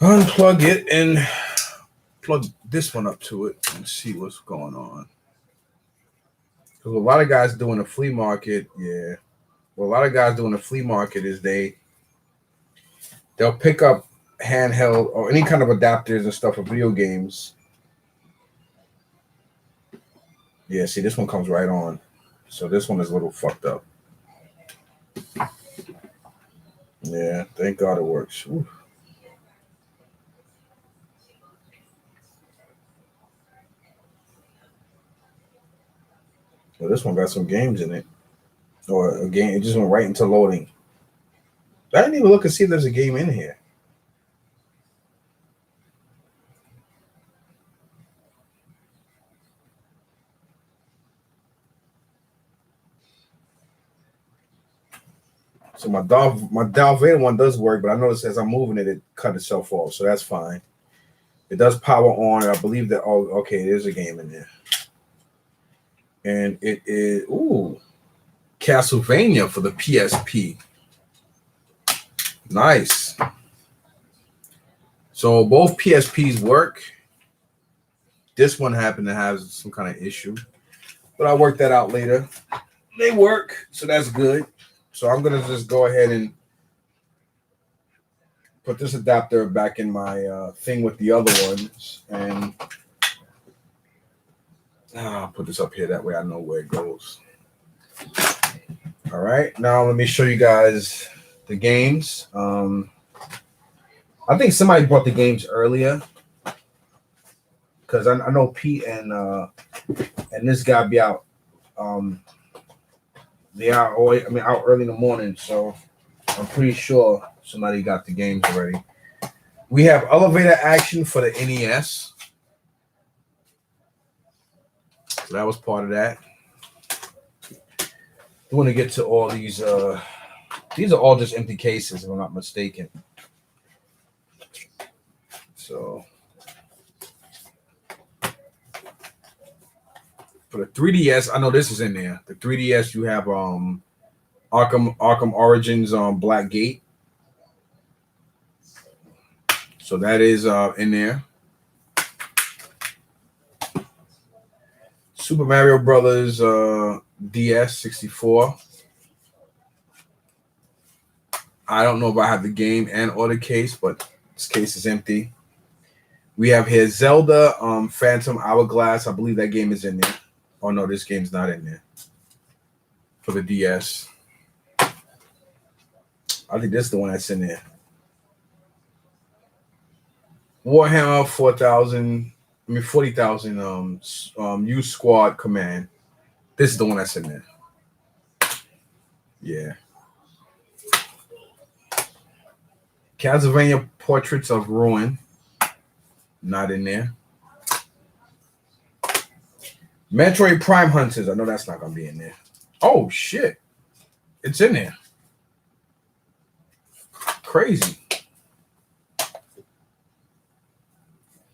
unplug it and plug this one up to it and see what's going on. Because a lot of guys doing a flea market, yeah. Well, a lot of guys doing a flea market is they'll pick up handheld or any kind of adapters and stuff for video games. Yeah, see, this one comes right on. So this one is a little fucked up. Yeah, thank God it works. Ooh. Well, this one got some games in it. Or a game, it just went right into loading. I didn't even look and see if there's a game in here. So my Darth Vader one does work, but I noticed as I'm moving it, it cut itself off. So that's fine. It does power on. I believe that. Oh, okay, there's a game in there, and it is Castlevania for the PSP. Nice. So both PSPs work. This one happened to have some kind of issue, but I'll work that out later. They work, so that's good. So I'm gonna just go ahead and put this adapter back in my thing with the other ones, and I'll put this up here. That way I know where it goes. All right, now let me show you guys the games. I think somebody brought the games earlier because I know Pete and this guy be out. They are always, out early in the morning, so I'm pretty sure somebody got the games already. We have elevator action for the NES. So that was part of that. We want to get to all these. These are all just empty cases, if I'm not mistaken. So for the 3DS, I know this is in there. The 3DS, you have Arkham Origins Black Gate. So that is in there. Super Mario Brothers DS 64. I don't know if I have the game and or the case, but this case is empty. We have here Zelda Phantom Hourglass. I believe that game is in there. Oh no, this game's not in there. For the DS. I think this is the one that's in there. Warhammer 40,000 U Squad Command. This is the one that's in there. Yeah. Castlevania Portraits of Ruin. Not in there. Metroid Prime Hunters. I know that's not going to be in there. Oh, shit. It's in there. Crazy.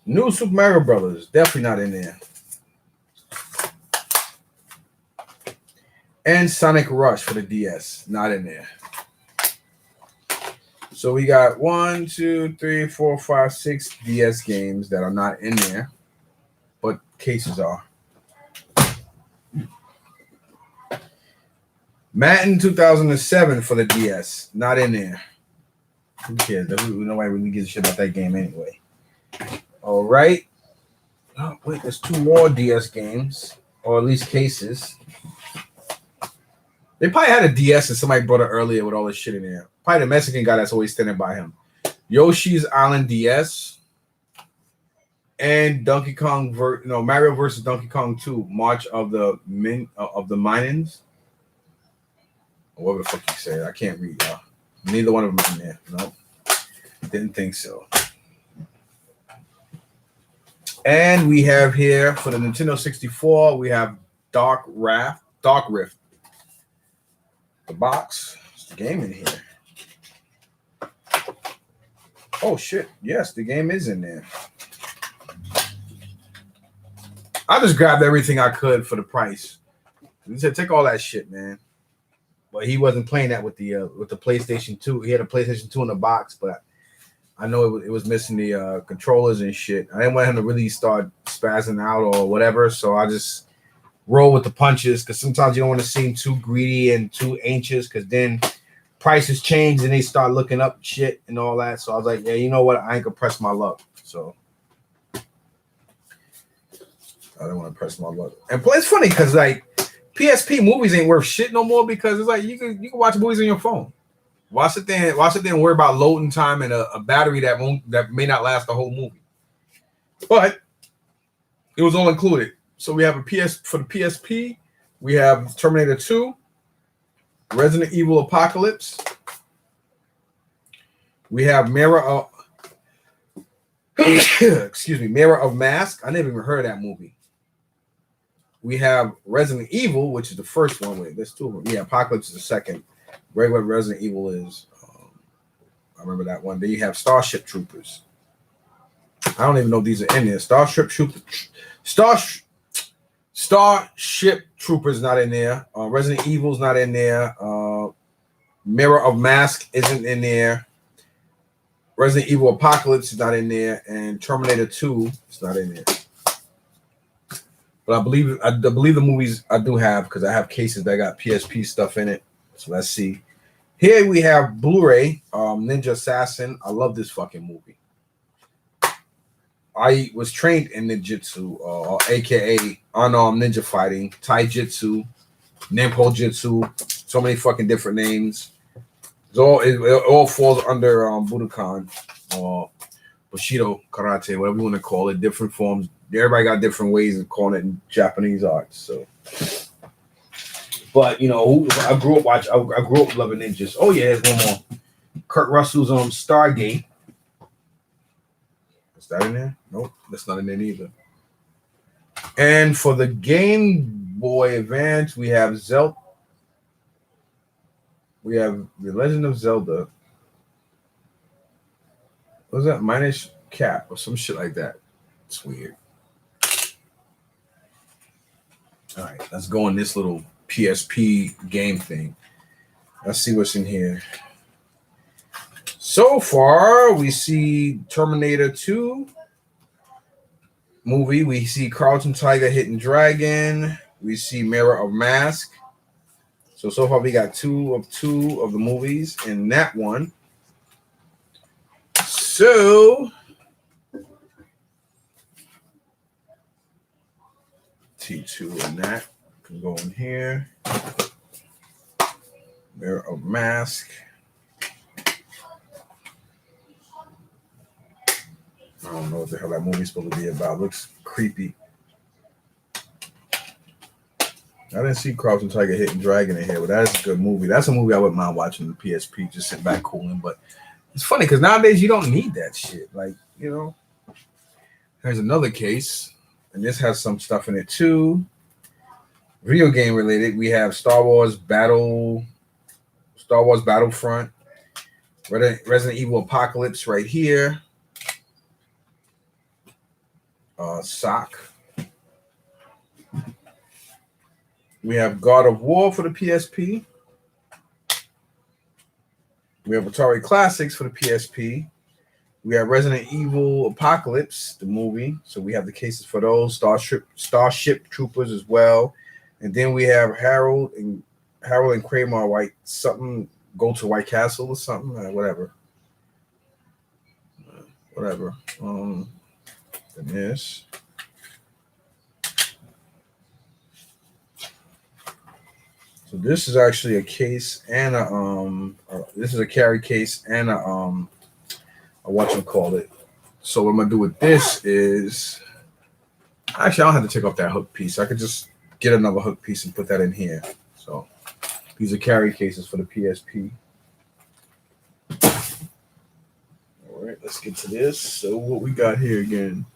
New Super Mario Brothers. Definitely not in there. And Sonic Rush for the DS. Not in there. So we got 1, 2, 3, 4, 5, 6 DS games that are not in there, but cases are. Madden 2007 for the DS. Not in there. Who cares? Nobody really gives a shit about that game anyway. All right. Oh, wait, there's 2 more DS games, or at least cases. They probably had a DS and somebody brought it earlier with all this shit in there. Probably the Mexican guy that's always standing by him. Yoshi's Island DS and Donkey Kong Mario versus Donkey Kong 2, March of the Minans. Or whatever the fuck you say. I can't read, y'all. Neither one of them in there. No. Didn't think so. And we have here for the Nintendo 64, we have Dark Rift. The box. There's the game in here. Oh shit. Yes, the game is in there. I just grabbed everything I could for the price. He said, take all that shit, man. But he wasn't playing that with the PlayStation 2. He had a PlayStation 2 in the box, but I know it was missing the controllers and shit. I didn't want him to really start spazzing out or whatever, so I just roll with the punches because sometimes you don't want to seem too greedy and too anxious because then prices change and they start looking up shit and all that. So I was like, yeah, you know what? I ain't gonna press my luck. So I don't want to press my luck. And it's funny because like PSP movies ain't worth shit no more because it's like you can watch movies on your phone. Why sit there and worry about loading time and a battery that may not last the whole movie? But it was all included. So we have for the PSP, we have Terminator 2, Resident Evil Apocalypse. We have Mirror of Mirror of Mask. I never even heard of that movie. We have Resident Evil, which is the first one. Wait, there's two of them. Yeah, Apocalypse is the second. Regular Resident Evil is. I remember that one. Then you have Starship Troopers. I don't even know if these are in there. Starship Troopers not in there. Resident Evil's not in there. Mirror of Mask isn't in there. Resident Evil Apocalypse is not in there, and Terminator 2 is not in there. But I believe the movies I do have because I have cases that got PSP stuff in it. So let's see. Here we have Blu-ray, Ninja Assassin. I love this fucking movie. I was trained in ninjutsu, aka unarmed ninja fighting, taijutsu, Ninpo Jitsu, so many fucking different names. It all falls under Budokan or Bushido Karate, whatever you want to call it, different forms. Everybody got different ways of calling it in Japanese arts. So, but you know, I grew up loving ninjas. Oh yeah, there's one more. Kurt Russell's Stargate. Is that in there? Nope, that's not in there either. And for the Game Boy Advance, we have Zelda. We have The Legend of Zelda. What was that? Minish Cap or some shit like that. It's weird. All right, let's go in this little PSP game thing. Let's see what's in here. So far, we see Terminator 2 movie. We see Carlton Tiger Hidden Dragon. We see Mirror of Mask. So far, we got two of the movies in that one. So T2 and that can go in here. Mirror of Mask. I don't know what the hell that movie's supposed to be about. Looks creepy. I didn't see Carlton Tiger Hidden Dragon in here, but that is a good movie. That's a movie I wouldn't mind watching on the PSP, just sit back cooling. But it's funny because nowadays you don't need that shit. Like, you know, there's another case, and this has some stuff in it too. Video game related, we have Star Wars Battlefront, Resident Evil Apocalypse right here. Sock. We have God of War for the PSP. We have Atari Classics for the PSP. We have Resident Evil Apocalypse, the movie. So we have the cases for those. Starship Troopers as well. And then we have Harold and Kramer White something. Go to White Castle or something. Whatever. And this. So this is actually a case and this is a carry case and a whatchamacallit. So what I'm gonna do with this is actually I don't have to take off that hook piece. I could just get another hook piece and put that in here. So these are carry cases for the PSP. All right, let's get to this. So what we got here again?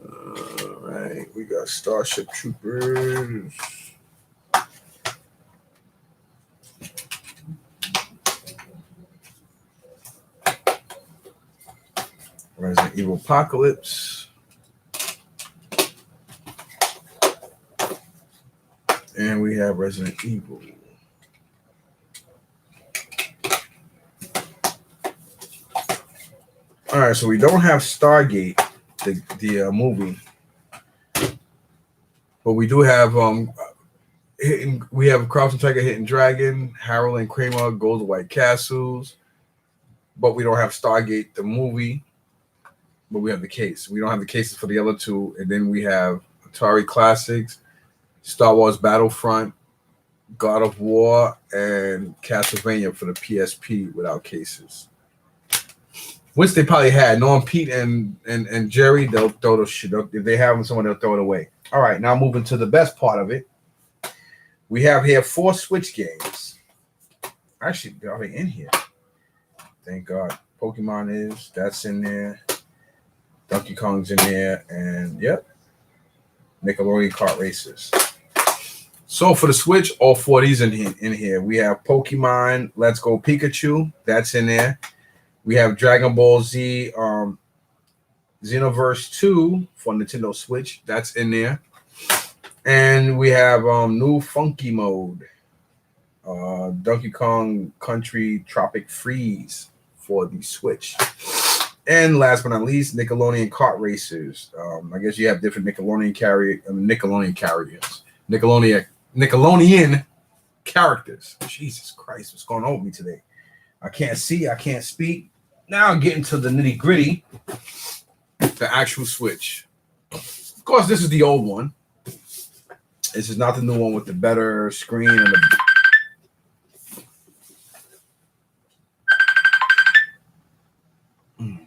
All right, we got Starship Troopers. Resident Evil Apocalypse. And we have Resident Evil. All right, so we don't have Stargate, the movie, but we do have we have Crouching Tiger, Hidden Dragon, Harold and Kramer, Gold White Castles, but we don't have Stargate the movie, but we have the case. We don't have the cases for the other two, and then we have Atari Classics, Star Wars Battlefront, God of War, and Castlevania for the PSP without cases. Which they probably had. Knowing Pete and Jerry, they'll throw the shit up. If they have someone, they'll throw it away. All right, now moving to the best part of it. We have here 4 Switch games. Actually, are they in here? Thank God. Pokemon that's in there. Donkey Kong's in there. And yep. Nickelodeon Kart Racers. So for the Switch, all 4 of these in here. We have Pokemon Let's Go Pikachu. That's in there. We have Dragon Ball Z Xenoverse 2 for Nintendo Switch. That's in there. And we have new Funky Mode. Donkey Kong Country Tropic Freeze for the Switch. And last but not least, Nickelodeon Kart Racers. I guess you have different Nickelodeon characters. Jesus Christ, what's going on with me today? I can't see, I can't speak. Now getting to the nitty gritty, the actual Switch. Of course, this is the old one. This is not the new one with the better screen and the.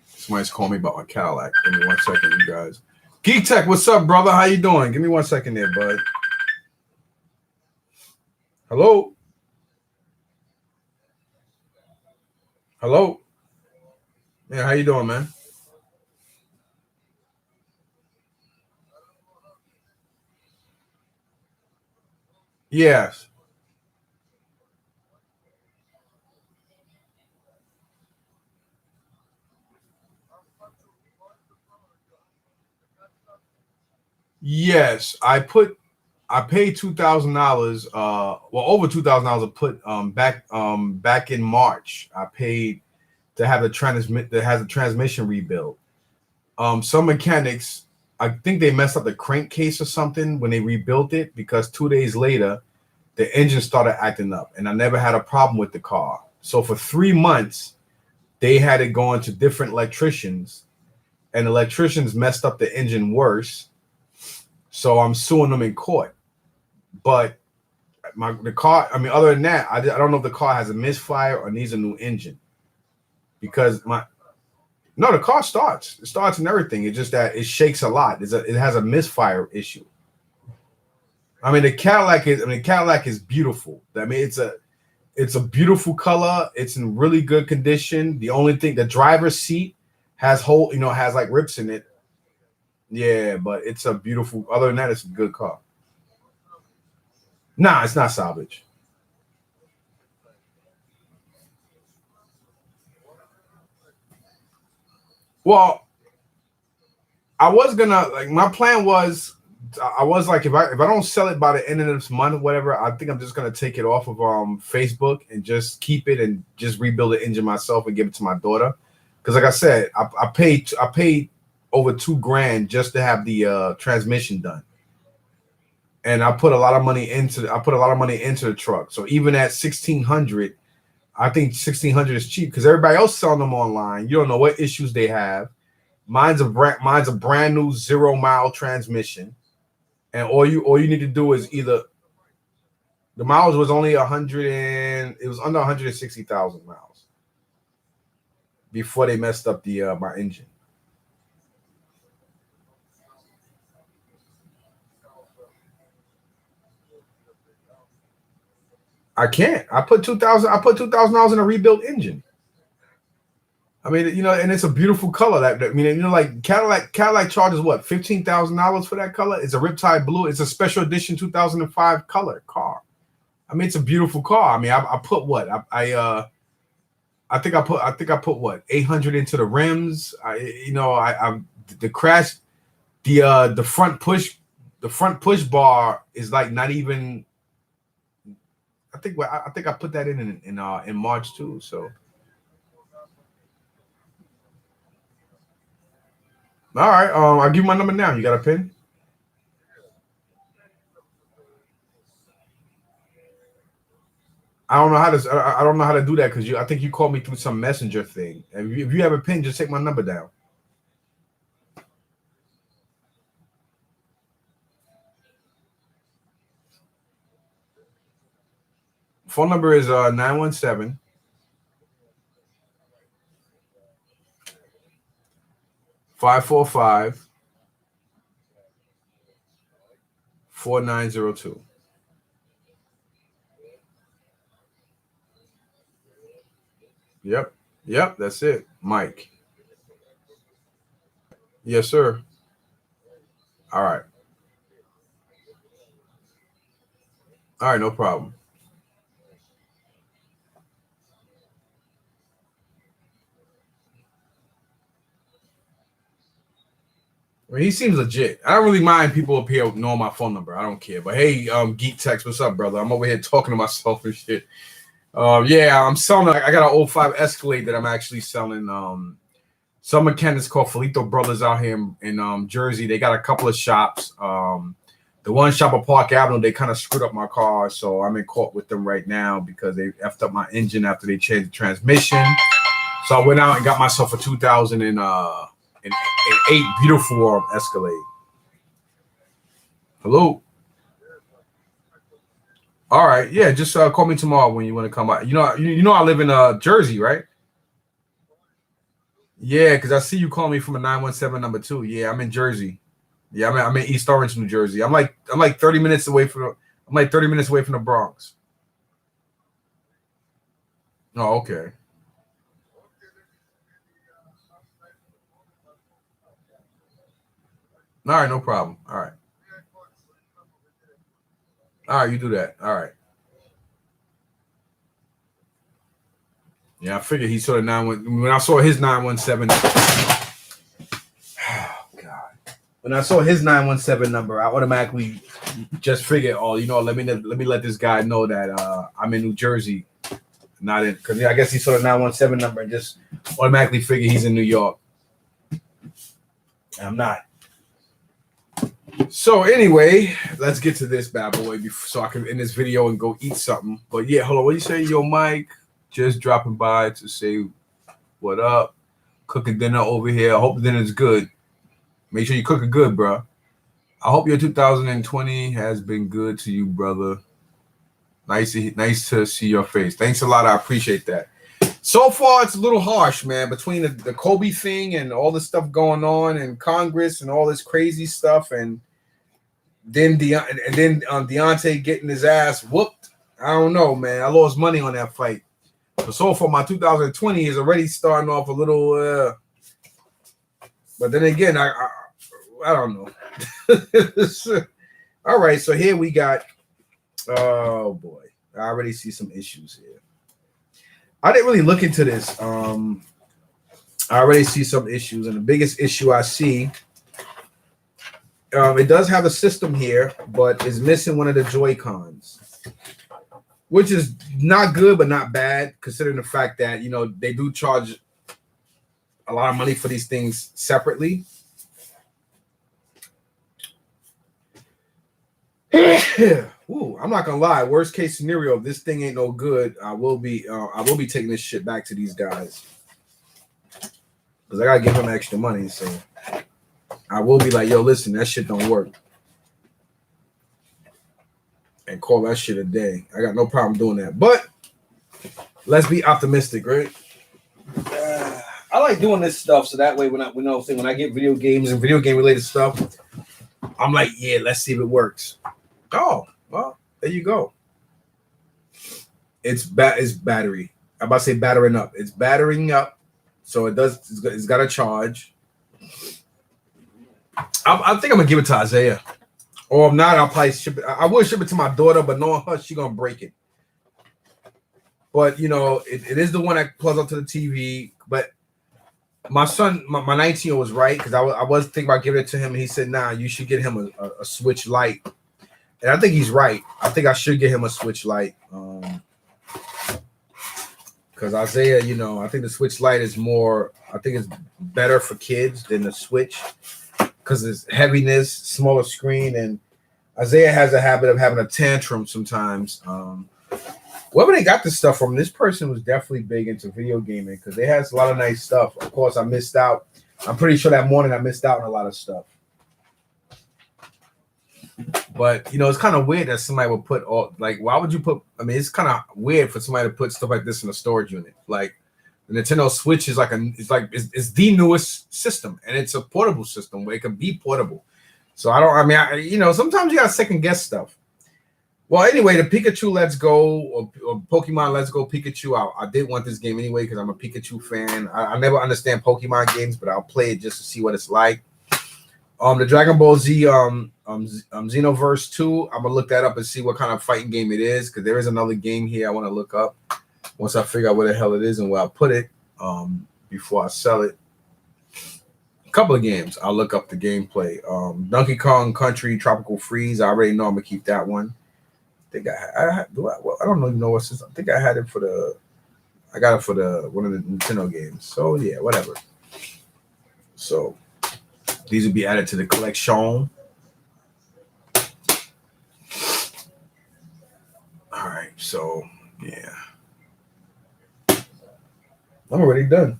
Somebody's calling me about my Cadillac. Give me 1 second, you guys. Geek Tech, what's up, brother? How you doing? Give me 1 second there, bud. Hello? Hello? Yeah, how you doing, man? Yes. Yes, I paid $2,000, over $2,000 to put back in March. I paid to have the transmission rebuilt. Some mechanics, I think they messed up the crankcase or something when they rebuilt it, because 2 days later the engine started acting up, and I never had a problem with the car. So for 3 months they had it going to different electricians, and electricians messed up the engine worse. So I'm suing them in court. But the car, I mean, other than that, I don't know if the car has a misfire or needs a new engine. Because the car starts. It starts and everything. It's just that it shakes a lot. It has a misfire issue. I mean, the Cadillac is beautiful. I mean, it's a beautiful color. It's in really good condition. The only thing, the driver's seat has has like rips in it. Yeah, but it's a beautiful. Other than that, it's a good car. Nah, it's not salvage. Well, I was gonna my plan was I was like, if I don't sell it by the end of this month or whatever, I think I'm just gonna take it off of Facebook and just keep it and just rebuild the engine myself and give it to my daughter. Because like I said, I paid over $2,000 just to have the transmission done, and I put a lot of money into the truck. So even at 1,600, I think 1,600 is cheap because everybody else selling them online. You don't know what issues they have. Mine's a brand new 0-mile transmission, and all you need to do is either The miles was only 100 and it was under 160,000 miles before they messed up the my engine. I can't. I put $2,000 in a rebuilt engine. I mean, you know, and it's a beautiful color. I mean, you know, like Cadillac charges what, $15,000 for that color? It's a Riptide blue. It's a special edition 2005 color car. I mean, it's a beautiful car. I mean, I put what? I think I put what, 800 into the rims. The crash, the front push bar is like not even. I think I put that in March too. So. All right, I'll give you my number now. You got a pen? I don't know how to do that because I think you called me through some messenger thing. And if you have a pen, just take my number down. Phone number is 917 545 4902. Yep, that's it. Mike. Yes, sir. All right, no problem. I mean, he seems legit. I don't really mind people up here knowing my phone number. I don't care. But hey, Geek Text, what's up, brother? I'm over here talking to myself and shit. Yeah, I'm selling. I got an 05 Escalade that I'm actually selling. Some mechanics called Felito Brothers out here in Jersey. They got a couple of shops. The one shop at Park Avenue, they kind of screwed up my car, so I'm in court with them right now because they effed up my engine after they changed the transmission. So I went out and got myself a 2008 beautiful Escalade. Hello. All right, yeah, just call me tomorrow when you want to come out. You know I live in Jersey, right? Yeah, because I see you calling me from a 917 number 2. Yeah, I'm in Jersey. Yeah, I'm in East Orange, New Jersey. I'm like 30 minutes away from the Bronx. Oh, okay. All right, no problem. All right, you do that. All right. Yeah, I figured he saw the 917. When I saw his 917. Oh God. When I saw his 917 number, I automatically just figured, let me let this guy know that I'm in New Jersey, not in, because I guess he saw the 917 number and just automatically figured he's in New York. I'm not. So anyway, let's get to this bad boy so I can end this video and go eat something. But yeah, hold on. What do you say, yo, Mike? Just dropping by to say what up. Cooking dinner over here. I hope the dinner's good. Make sure you cook it good, bro. I hope your 2020 has been good to you, brother. Nice to see your face. Thanks a lot. I appreciate that. So far, it's a little harsh, man, between the Kobe thing and all the stuff going on in Congress and all this crazy stuff, and then Deontay getting his ass whooped. I don't know, man. I lost money on that fight. So far, my 2020 is already starting off a little. But then again, I don't know. All right, so here we got. Oh boy, I already see some issues here. I didn't really look into this. I already see some issues, and the biggest issue I see, it does have a system here, but it's missing one of the Joy-Cons, which is not good, but not bad, considering the fact that, they do charge a lot of money for these things separately. Ooh, I'm not gonna lie. Worst case scenario, if this thing ain't no good, I will be taking this shit back to these guys because I gotta give them extra money. So I will be like, yo, listen, that shit don't work. and call that shit a day. I got no problem doing that. But let's be optimistic, right? I like doing this stuff so that way when I get video games and video game related stuff, I'm like, yeah, let's see if it works. Oh, well, there you go. It's battery. I'm about to say battering up. It's battering up, so it's got a charge. I think I'm gonna give it to Isaiah, or if not, I'll probably ship it. I would ship it to my daughter, but knowing her, she's gonna break it. But you know, it is the one that plugs up to the TV. But my son, my 19-year-old was right, because I was thinking about giving it to him, and he said, "Nah, you should get him a Switch Lite." And I think he's right. I think I should get him a Switch Lite. Because Isaiah, you know, I think the Switch Lite is more, I think it's better for kids than the Switch because it's heaviness, smaller screen, and Isaiah has a habit of having a tantrum sometimes. Wherever they got this stuff from, this person was definitely big into video gaming because they had a lot of nice stuff. Of course, I missed out. I'm pretty sure that morning I missed out on a lot of stuff. But you know, it's kind of weird that somebody would put why would you put? I mean, it's kind of weird for somebody to put stuff like this in a storage unit. Like the Nintendo Switch is it's the newest system, and it's a portable system where it can be portable. So you know, sometimes you gotta second guess stuff. Well, anyway, the Pikachu Let's Go or Pokemon Let's Go Pikachu. I did want this game anyway because I'm a Pikachu fan. I never understand Pokemon games, but I'll play it just to see what it's like. The Dragon Ball Z Xenoverse 2, I'm gonna look that up and see what kind of fighting game it is, because there is another game here I want to look up once I figure out where the hell it is and where I'll put it before I sell it. A couple of games I'll look up the gameplay. Donkey Kong Country Tropical Freeze, I already know I'm gonna keep that one. I think I don't even know what's this. I think I got it for one of the Nintendo games. So yeah, whatever. So these will be added to the collection. All right, so yeah, I'm already done.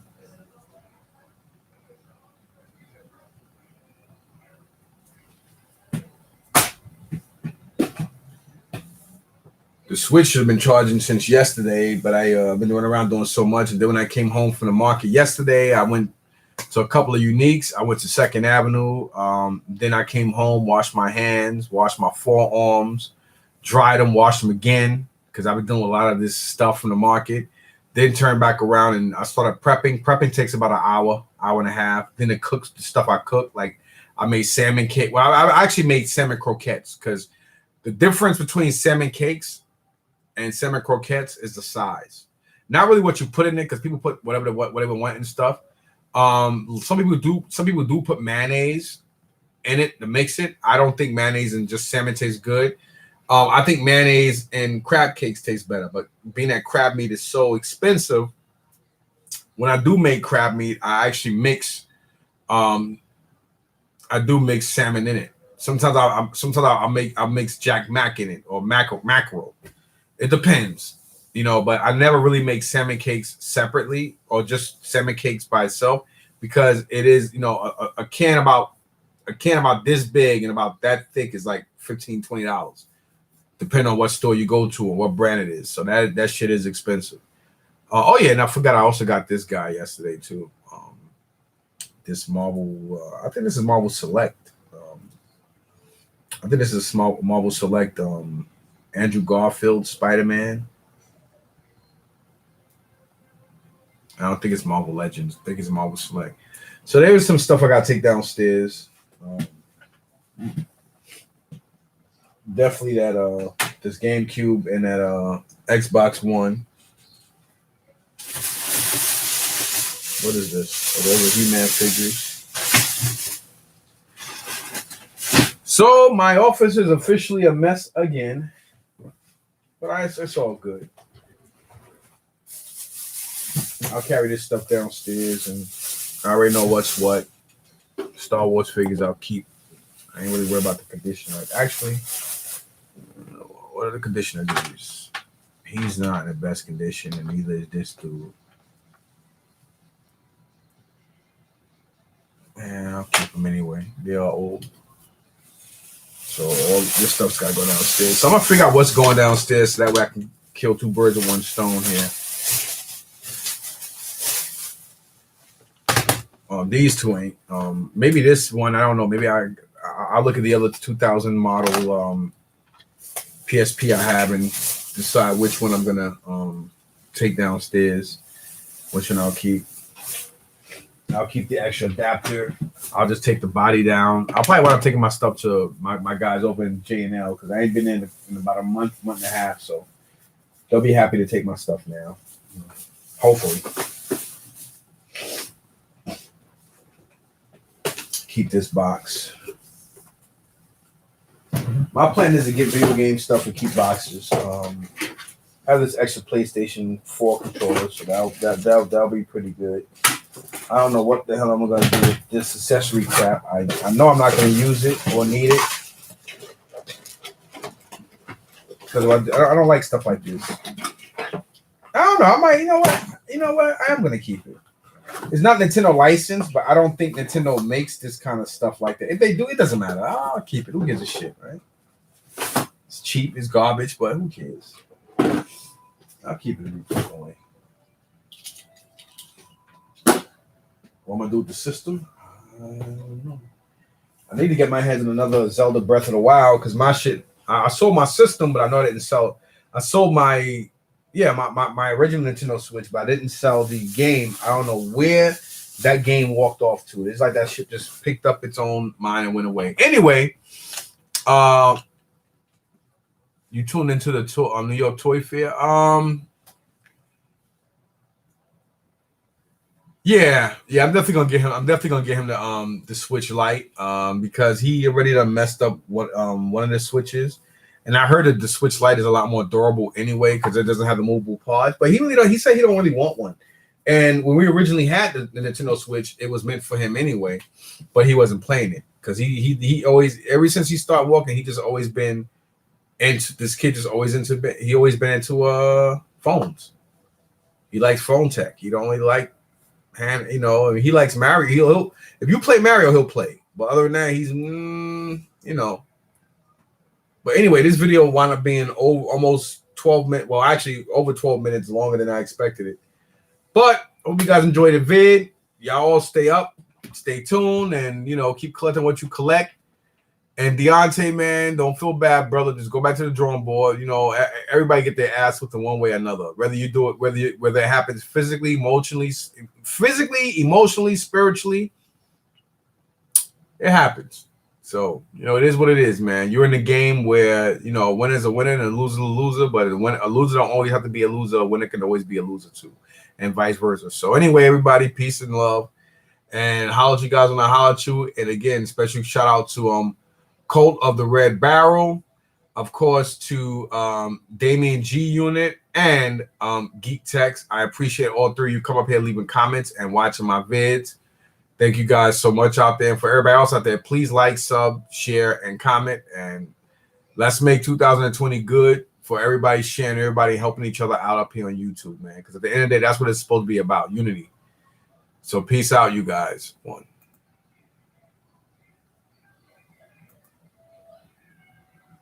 The Switch should have been charging since yesterday, but I've been running around doing so much. And then when I came home from the market yesterday, I went to a couple of Uniques. I went to Second Avenue. Then I came home, washed my hands, washed my forearms, dried them, washed them again, because I've been doing a lot of this stuff from the market. Then turned back around and I started prepping. Prepping takes about an hour and a half. Then it cooks the stuff I cook. Like I made salmon cake. Well, I actually made salmon croquettes, because the difference between salmon cakes and salmon croquettes is the size. Not really what you put in it, because people put whatever they want and stuff. Some people do put mayonnaise in it to mix it. I don't think mayonnaise and just salmon tastes good. I think mayonnaise and crab cakes taste better, but being that crab meat is so expensive, when I do make crab meat, I actually mix salmon in it. Sometimes I'll mix Jack Mac in it, or mackerel. It depends, you know, but I never really make salmon cakes separately or just salmon cakes by itself, because it is, you know, a can about this big and about that thick is like $15-$20, depending on what store you go to and what brand it is. So that shit is expensive. Oh yeah, and I forgot I also got this guy yesterday too. This Marvel, I think this is Marvel Select. I think this is small Marvel Select. Andrew Garfield Spider-Man. I don't think it's Marvel Legends. I think it's Marvel Select. So there was some stuff I got to take downstairs. Definitely that this GameCube and that Xbox One. What is this? Oh, those are He-Man figures. So my office is officially a mess again. But it's all good. I'll carry this stuff downstairs, and I already know what's what. Star Wars figures I'll keep. I ain't really worried about the condition. Like, actually, what are the condition of these? He's not in the best condition, and neither is this dude. Man, I'll keep them anyway. They are old. So all this stuff's got to go downstairs. So I'm going to figure out what's going downstairs so that way I can kill two birds with one stone here. These two ain't. Maybe this one, I don't know. Maybe I'll look at the other 2000 model PSP I have and decide which one I'm going to take downstairs. Which one I'll keep. I'll keep the extra adapter. I'll just take the body down. I'll probably wind up taking my stuff to my guys over in J&L because I ain't been in about a month and a half. So they'll be happy to take my stuff now. Hopefully. Keep this box. My plan is to get video game stuff and keep boxes. I have this extra PlayStation 4 controller, so that'll be pretty good. I don't know what the hell I'm gonna do with this accessory crap. I know I'm not gonna use it or need it because I don't like stuff like this. I don't know. I might. You know what? I am gonna keep it. It's not Nintendo licensed, but I don't think Nintendo makes this kind of stuff like that. If they do, it doesn't matter. I'll keep it. Who gives a shit, right? It's cheap. It's garbage, but who cares? I'll keep it anyway. What am I gonna do with the system? I don't know. I need to get my hands on another Zelda Breath of the Wild because my shit. I sold my system, but I know I didn't sell. I sold my original Nintendo Switch, but I didn't sell the game. I don't know where that game walked off to. It's like that shit just picked up its own mind and went away. Anyway, you tuned into the New York Toy Fair. Yeah, I'm definitely gonna get him. I'm definitely gonna get him the Switch Lite because he already done messed up one of the switches, and I heard that the Switch Lite is a lot more durable anyway because it doesn't have the movable parts. But he really don't. He said he don't really want one. And when we originally had the Nintendo Switch, it was meant for him anyway, but he wasn't playing it because he always ever since he started walking, he just always been into this kid just always into he always been into phones. He likes phone tech. He don't really like. And he likes Mario. He'll if you play Mario, he'll play. But other than that, he's But anyway, this video wound up being almost 12 minutes. Well, actually, over 12 minutes longer than I expected it. But hope you guys enjoyed the vid. Y'all all stay up, stay tuned, and keep collecting what you collect. And Deontay, man, don't feel bad, brother. Just go back to the drawing board. Everybody get their ass with in one way or another. Whether you do it, whether it happens physically, emotionally, spiritually, it happens. So it is what it is, man. You're in a game where a winner's a winner and a loser's a loser, but a loser don't always have to be a loser. A winner can always be a loser too, and vice versa. So anyway, everybody, peace and love, and holler at you guys when I holler at you. And again, special shout out to Cult of the Red Barrel, of course, to Damien G Unit and Geek Tex. I appreciate all three of you come up here leaving comments and watching my vids. Thank you guys so much out there. And for everybody else out there, please like, sub, share, and comment. And let's make 2020 good for everybody sharing, everybody helping each other out up here on YouTube, man. Because at the end of the day, that's what it's supposed to be about, unity. So peace out, you guys. One.